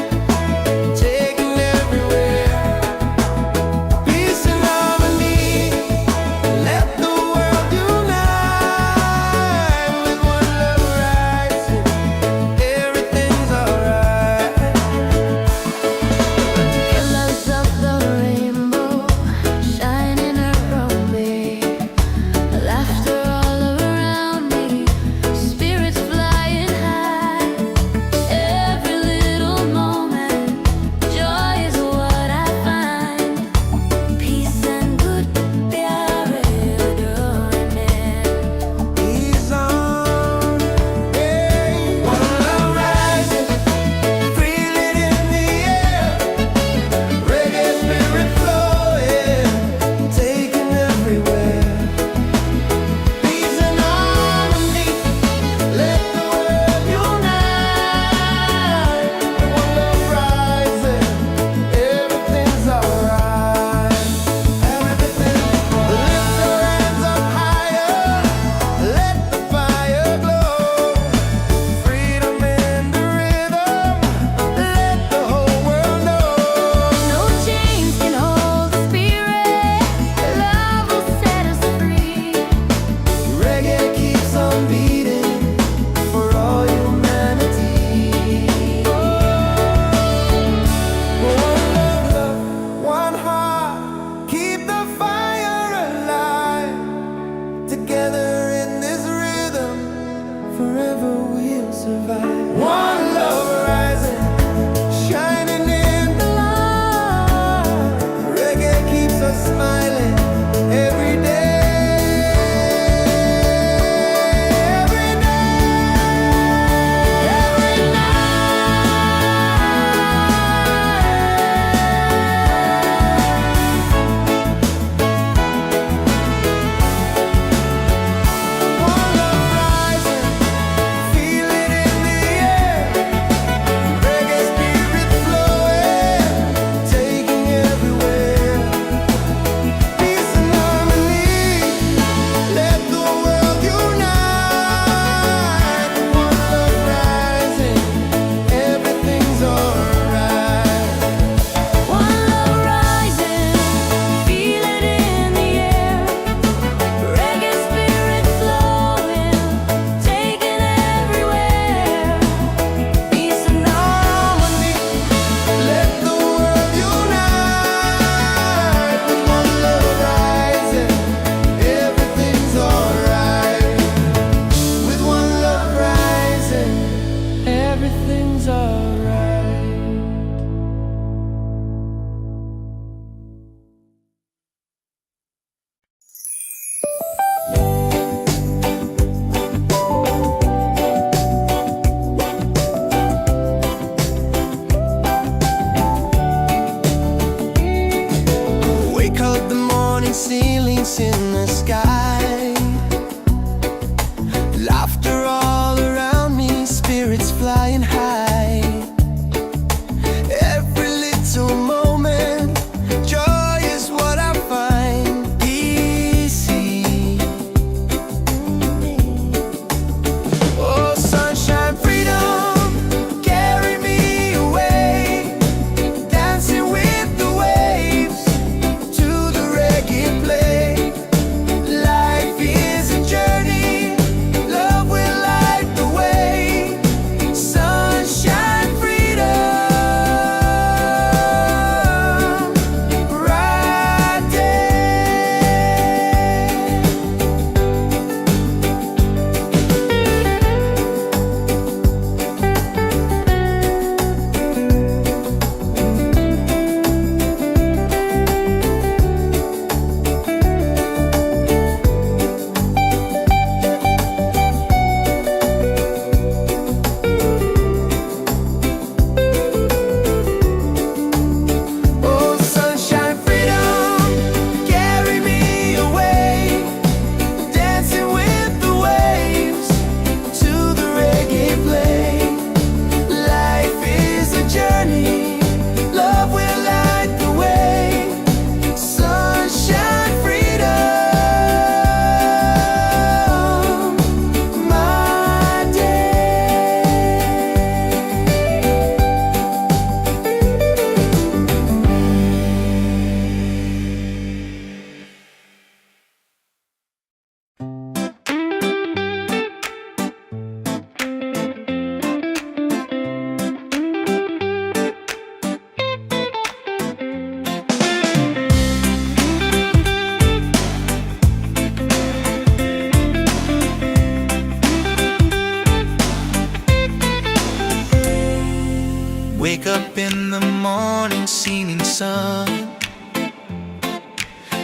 Wake up in the morning, seeing sun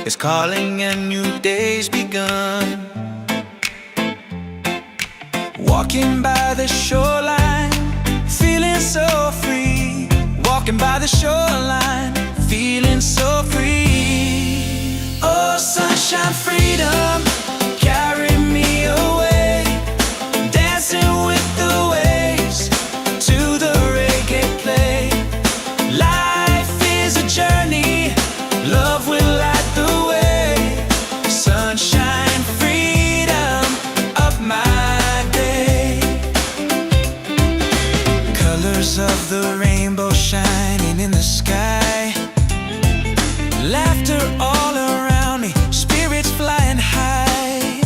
is calling and new day's begun. Walking by the shoreline, feeling so free. Walking by the shoreline, feeling so free. Oh, sunshine, freedom, carry me away. Dancing with the waves to the reggae play. Life is a journey, love will light the way. Sunshine, freedom of my day. Colors of the rainbow shining in the sky. Laughter all around me, spirits flying high.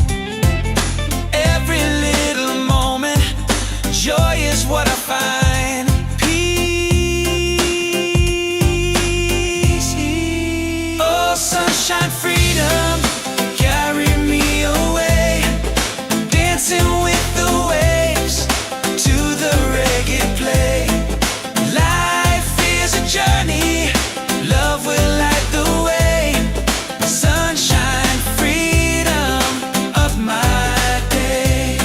Every little moment, joy is what I find. Peace. Oh, sunshine, freedom, carry me away. Dancing with the waves to the reggae play. Life is a journey, love will light the way. Sunshine, freedom of my day.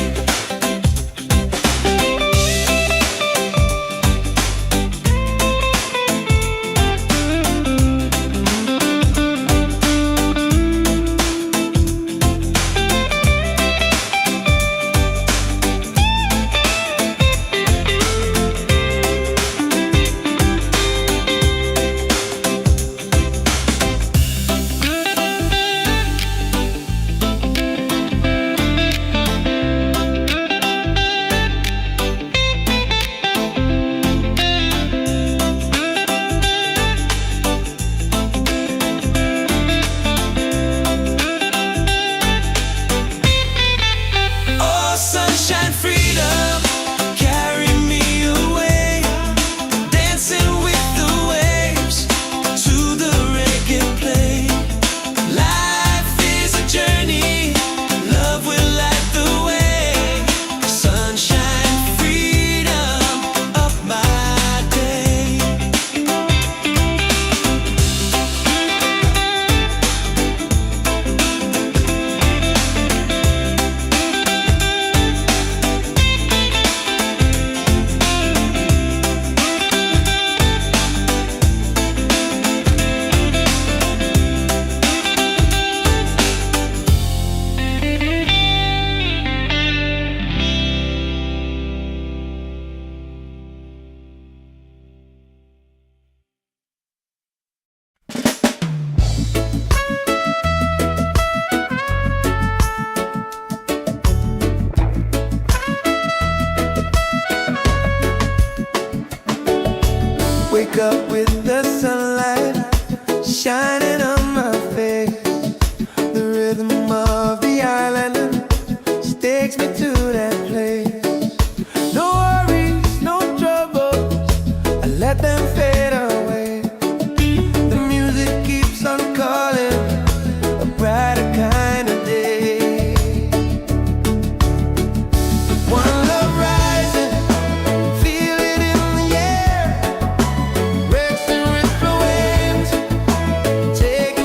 Oh, sunshine, freedom, carry me away. Dancing with the waves to the reggae play. Life is a journey, love will light the way. Sunshine, freedom of my day. Wake up with the sunlight shining on my face. The rhythm of the island takes me to that place. No worries, no troubles, I let them fade away. The music keeps on calling, a brighter kind of day. One love rising, feel it in the air. Racing with the waves, take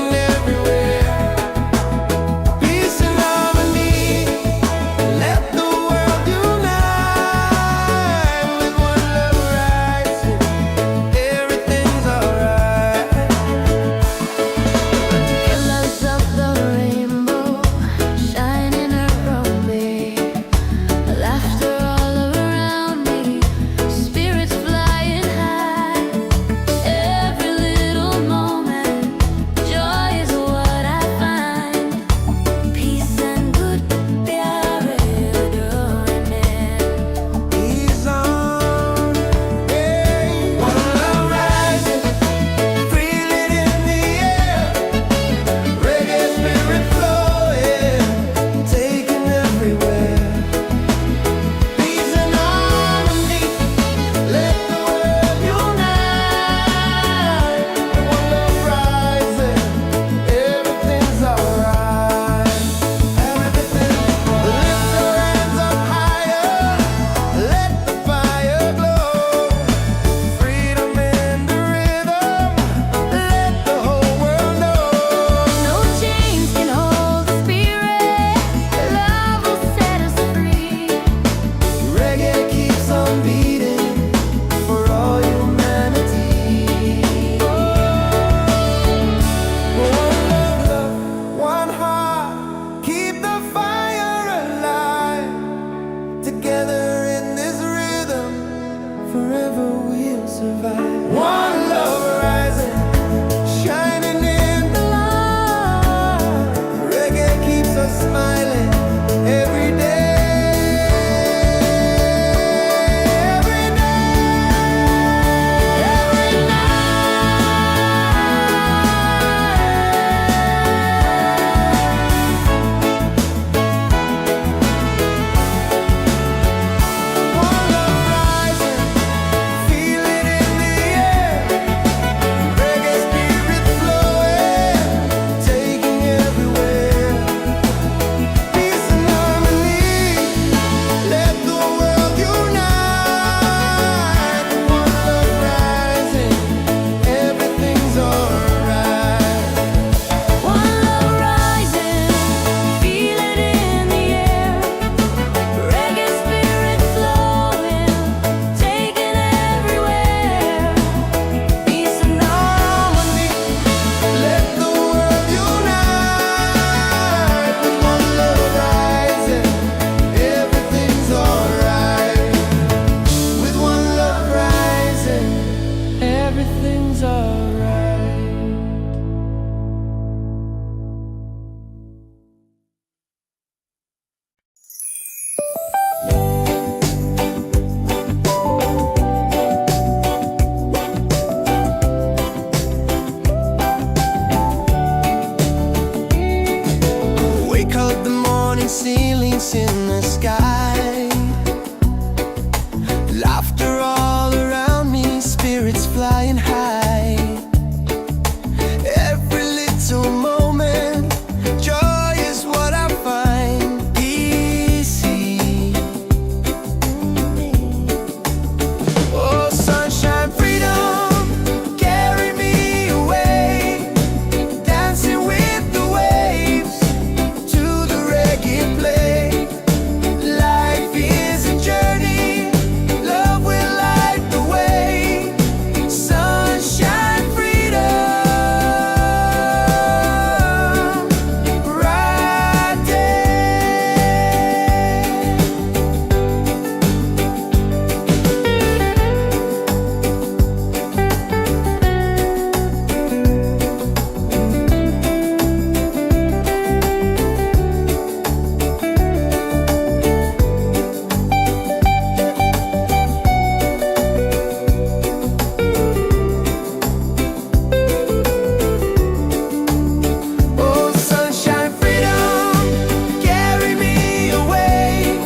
we'll survive. One love rising, shining in the light. Reggae keeps us smiling every day. Ceilings in the sky, laughter all around me, spirits flying high. Every little moment, joy is what I find easy. Oh, sunshine, freedom, carry me away, dancing with the waves to the reggae play. Life is a journey, love will light the way. Sunshine, freedom, bright Oh, sunshine, freedom, carry me away,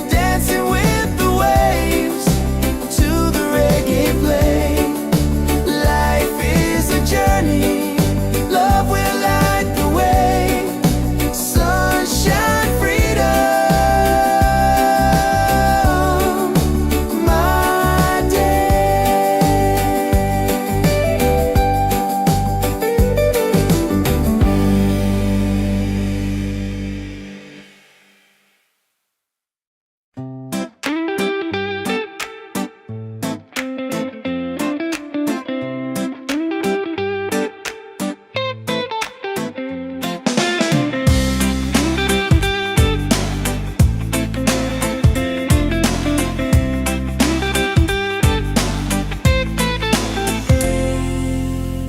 dancing with the waves to the reggae play. Life is a journey, love will light the way. Sunshine, freedom, my day.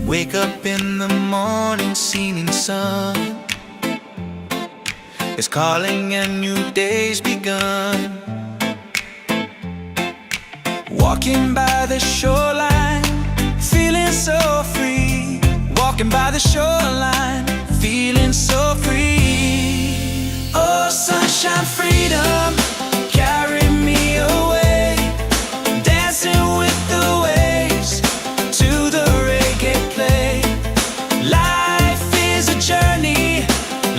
Wake up in the morning, seeing sun is calling and new day's begun. Walking by the shoreline, feeling so free. Walking by the shoreline, feeling so free. Oh, sunshine, freedom, carry me away, dancing with the waves to the reggae play. Life is a journey,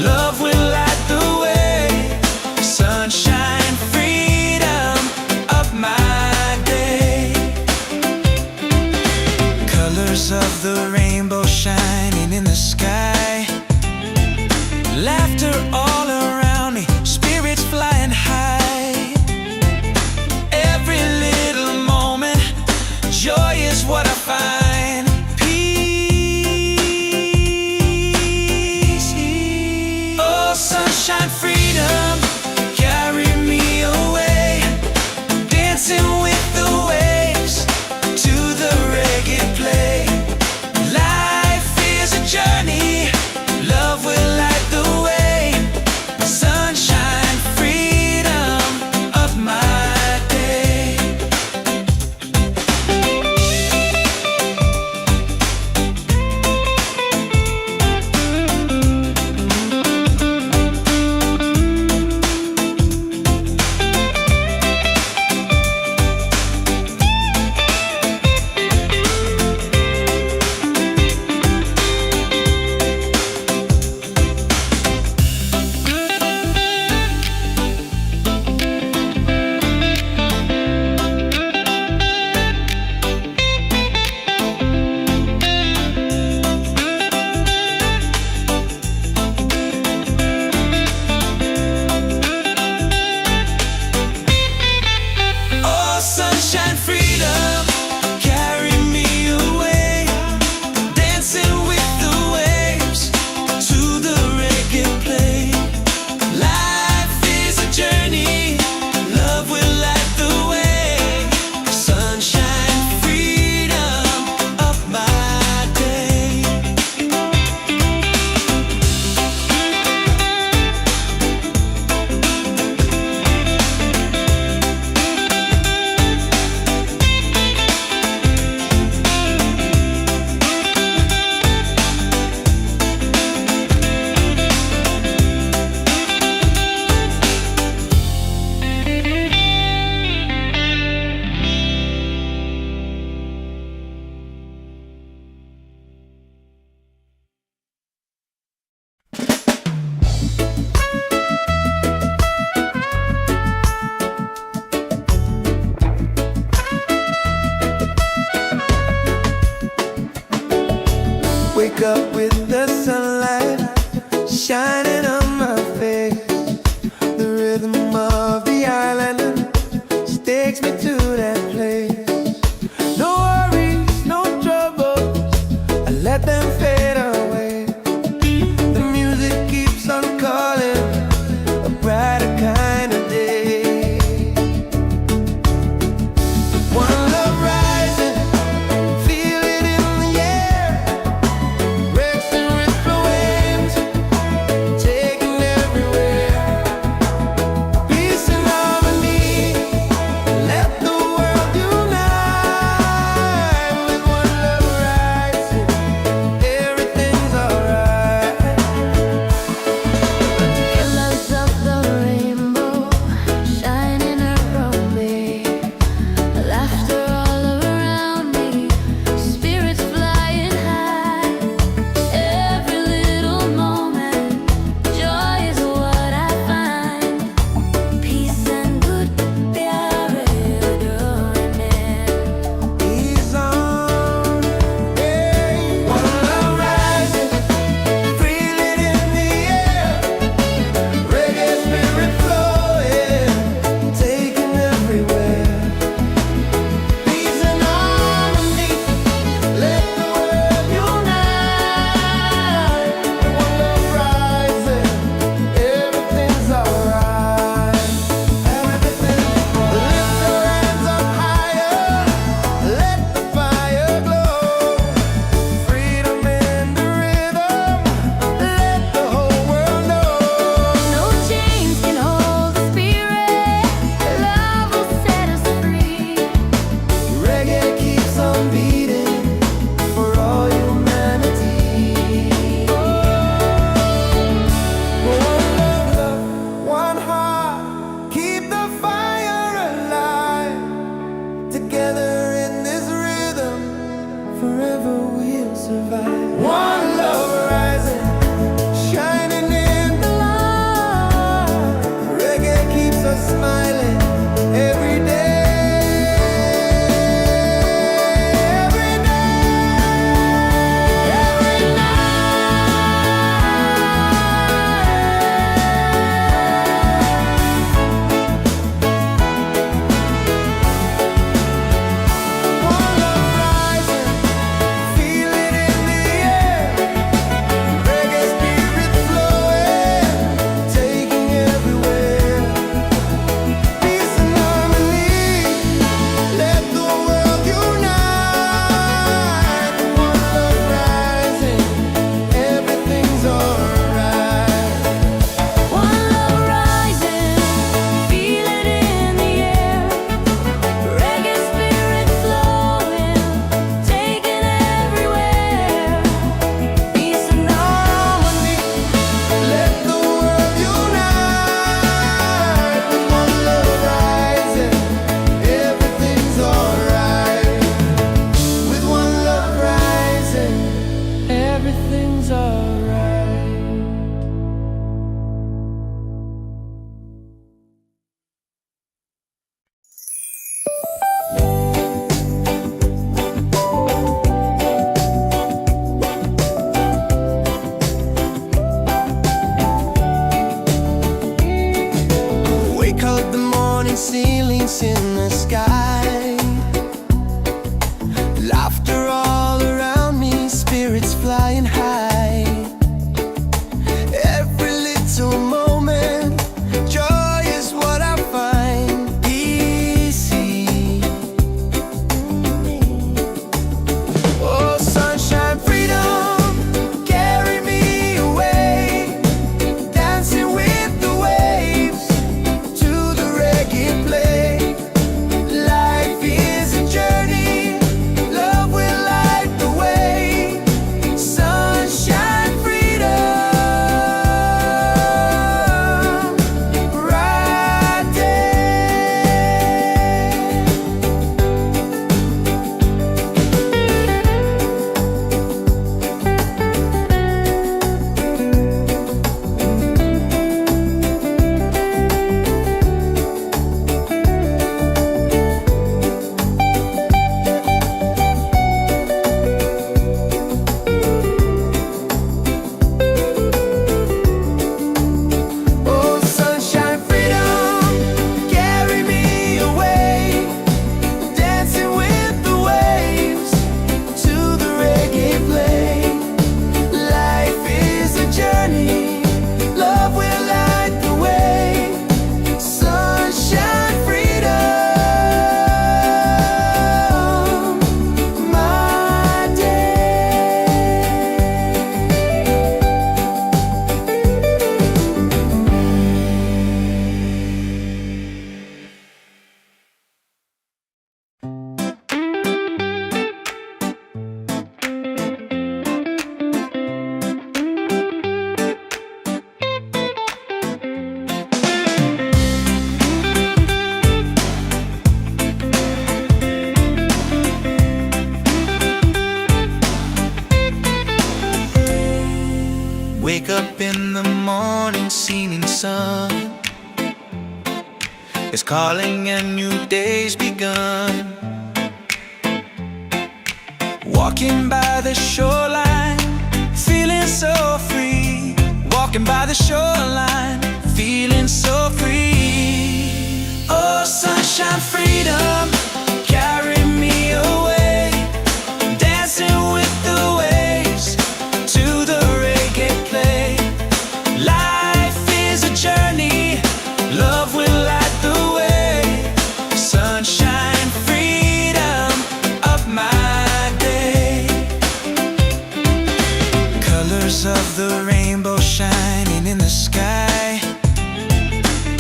love will light the way. Sunshine, freedom of my day. Colors of the rainbow shining in the sky, laughter all around me, spirits flying high. Every little moment, joy is what I find. Peace. Oh, sunshine, freedom, carry me away, dancing with the waves Laughter all around me, spirits flying high. Every little moment, joy is what I find easy. Oh, sunshine, freedom, carry me away, dancing with the waves to the reggae play. Life is a journey, love will light the way. Sunshine, freedom, right there. Oh, sunshine, freedom, carry me away, dancing with the waves to the reggae play. Life is a journey, love will light the way. Sunshine, freedom, my day. Wake up in the morning, seeing sun is calling and new day's begun. Walking by the shoreline, feeling so free. Walking by the shoreline, feeling so free. Oh, sunshine, freedom, carry me away, dancing with the waves to the reggae play. Life is a journey, love will light the way. Sunshine, freedom of my day. Colors of the rainbow shining in the sky.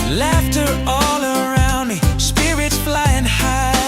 Laughter all around me, spirits flying high.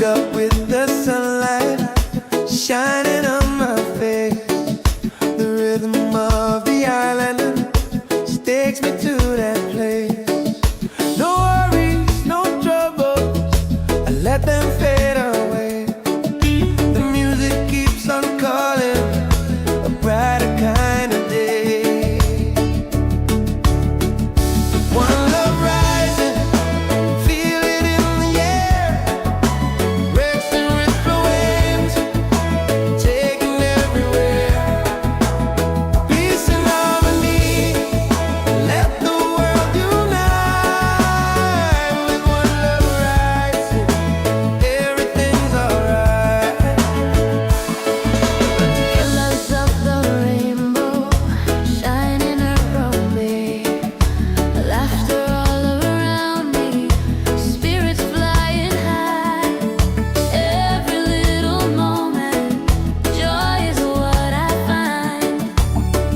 up with the sunlight shining on my face. The rhythm of the island takes me to that place. No worries, no troubles, I let them fade away. The music keeps on calling, a brighter kind of day. One love rising, feel it in the air. Breaks and ripple waves, taking everywhere. Peace and harmony, let the world unite. With one love rising, everything's alright. Colors of the rainbow shining around me, laughter all around me, spirits flying high. Every little moment, joy is what I find.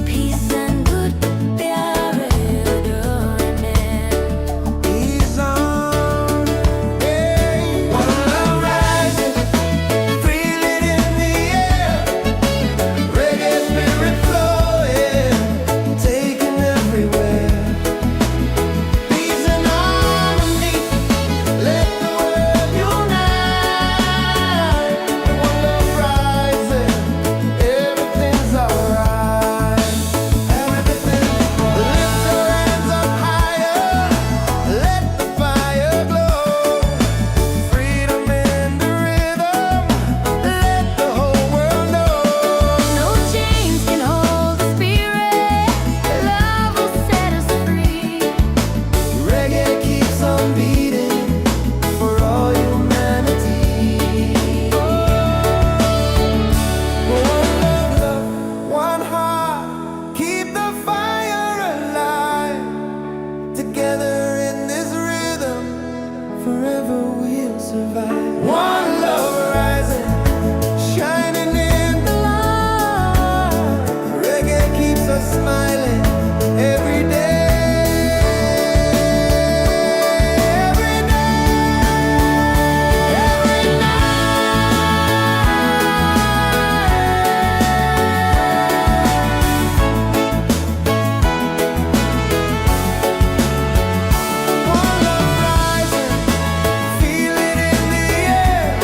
Peace and good प्यार डोरने. He's on, yeah. One love rising, feel it in the air. Reggae spirit flowing, taking everywhere. Peace and harmony, let the world unite. One love rising, everything's alright. Everything, lift your hands up higher, let the fire glow. Freedom in the rhythm, let the whole world know. No chains can hold the spirit. Love will set us free. Reggae keeps on beating for all humanity. One love, one heart, keep the fire alive. Together in this rhythm, forever we'll survive. One love rising, shining in the light. Reggae keeps us smiling every day. Every night, every night. One love rising, feel it in the air.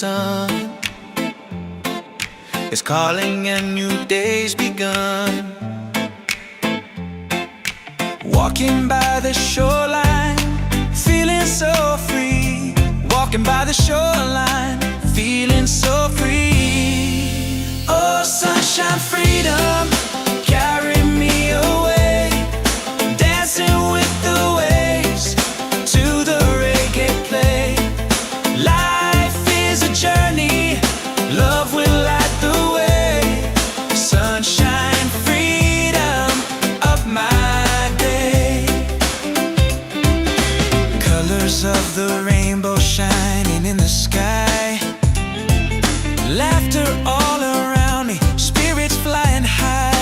sun is calling and new day's begun. Walking by the shoreline, feeling so free. Walking by the shoreline, feeling so free. Oh, sunshine, freedom, carry me away. Dancing with the waves to the reggae play. Life is a journey, love will light the way. Sunshine, freedom of my day. Colors of the rainbow shining in the sky. Laughter all around me, spirits flying high.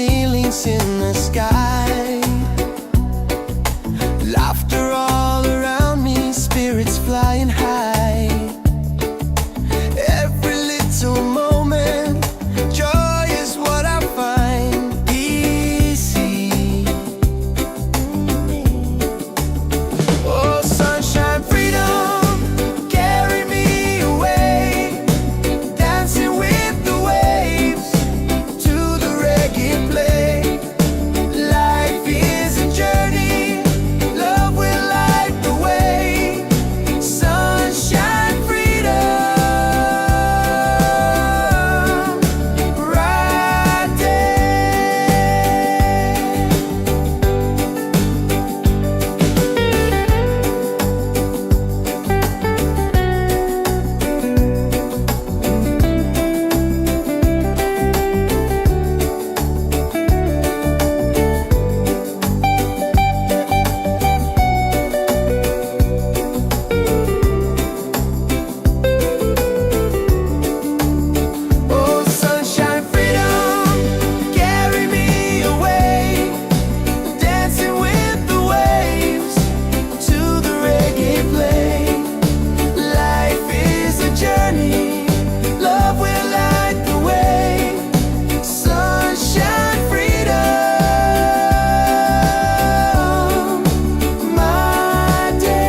feelings in the sky. Laughter all around me, spirits flying high. Every little moment, joy is what I find easy. Oh, sunshine, freedom, carry me away, dancing with the waves to the reggae play. Life is a journey, love will light the way. Sunshine, freedom, right there. Oh, sunshine, freedom, carry me away, dancing with the waves to the reggae play. Life is a journey, love will light the way. Sunshine, freedom, my day.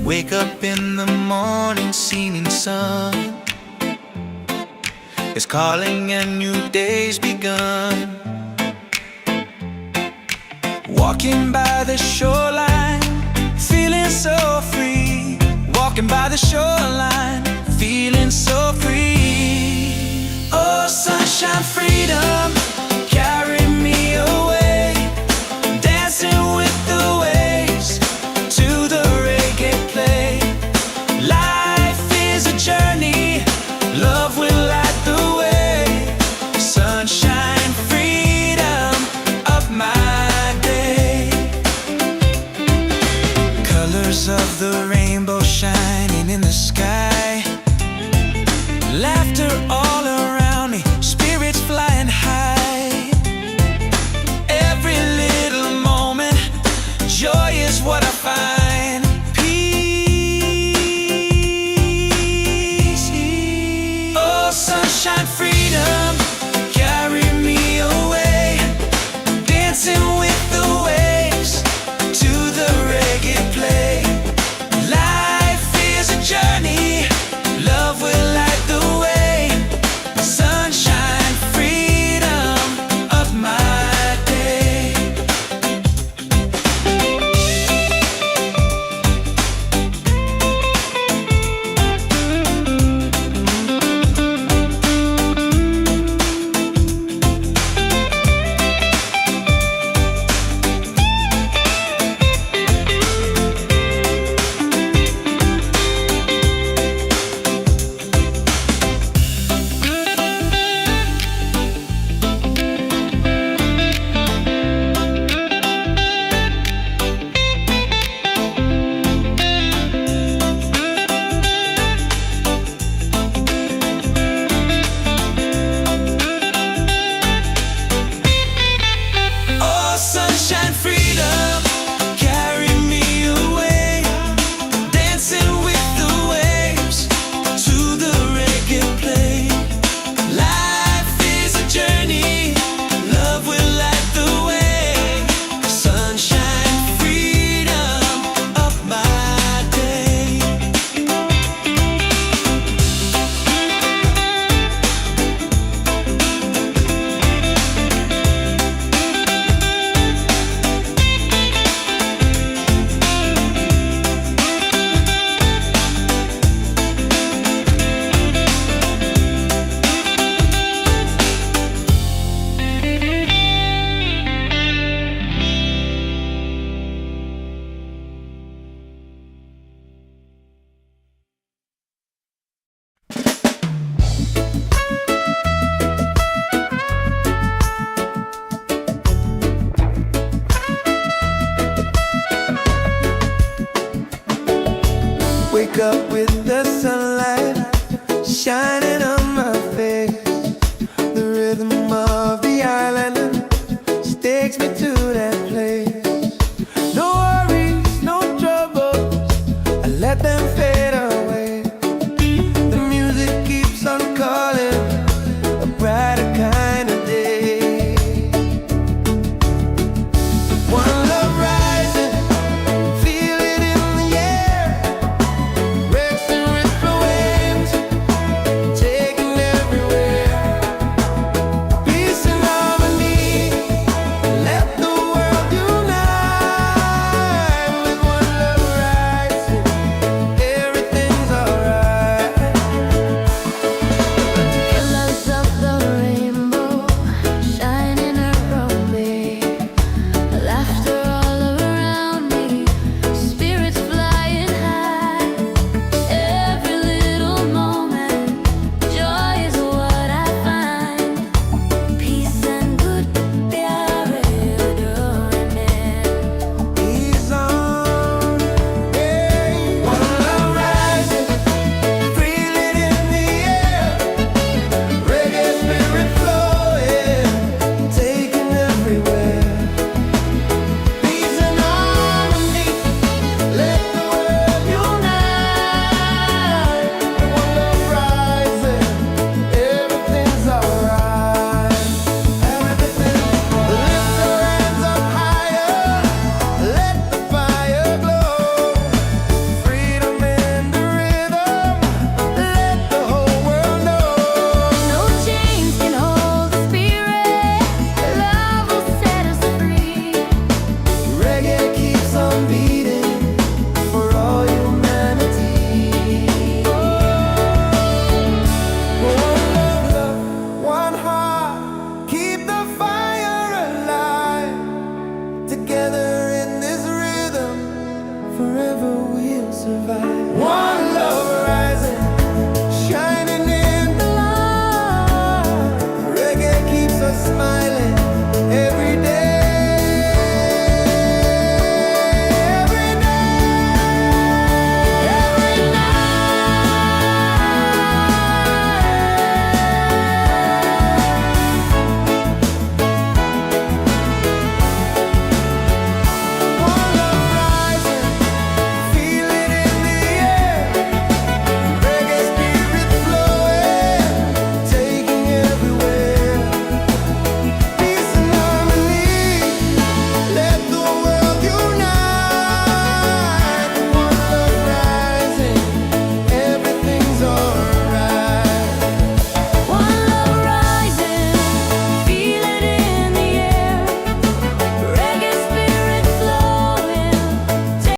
Wake up in the morning, seeing sun is calling and new day's begun. Walking by the shoreline, feeling so free. Walking by the shoreline, feeling so free.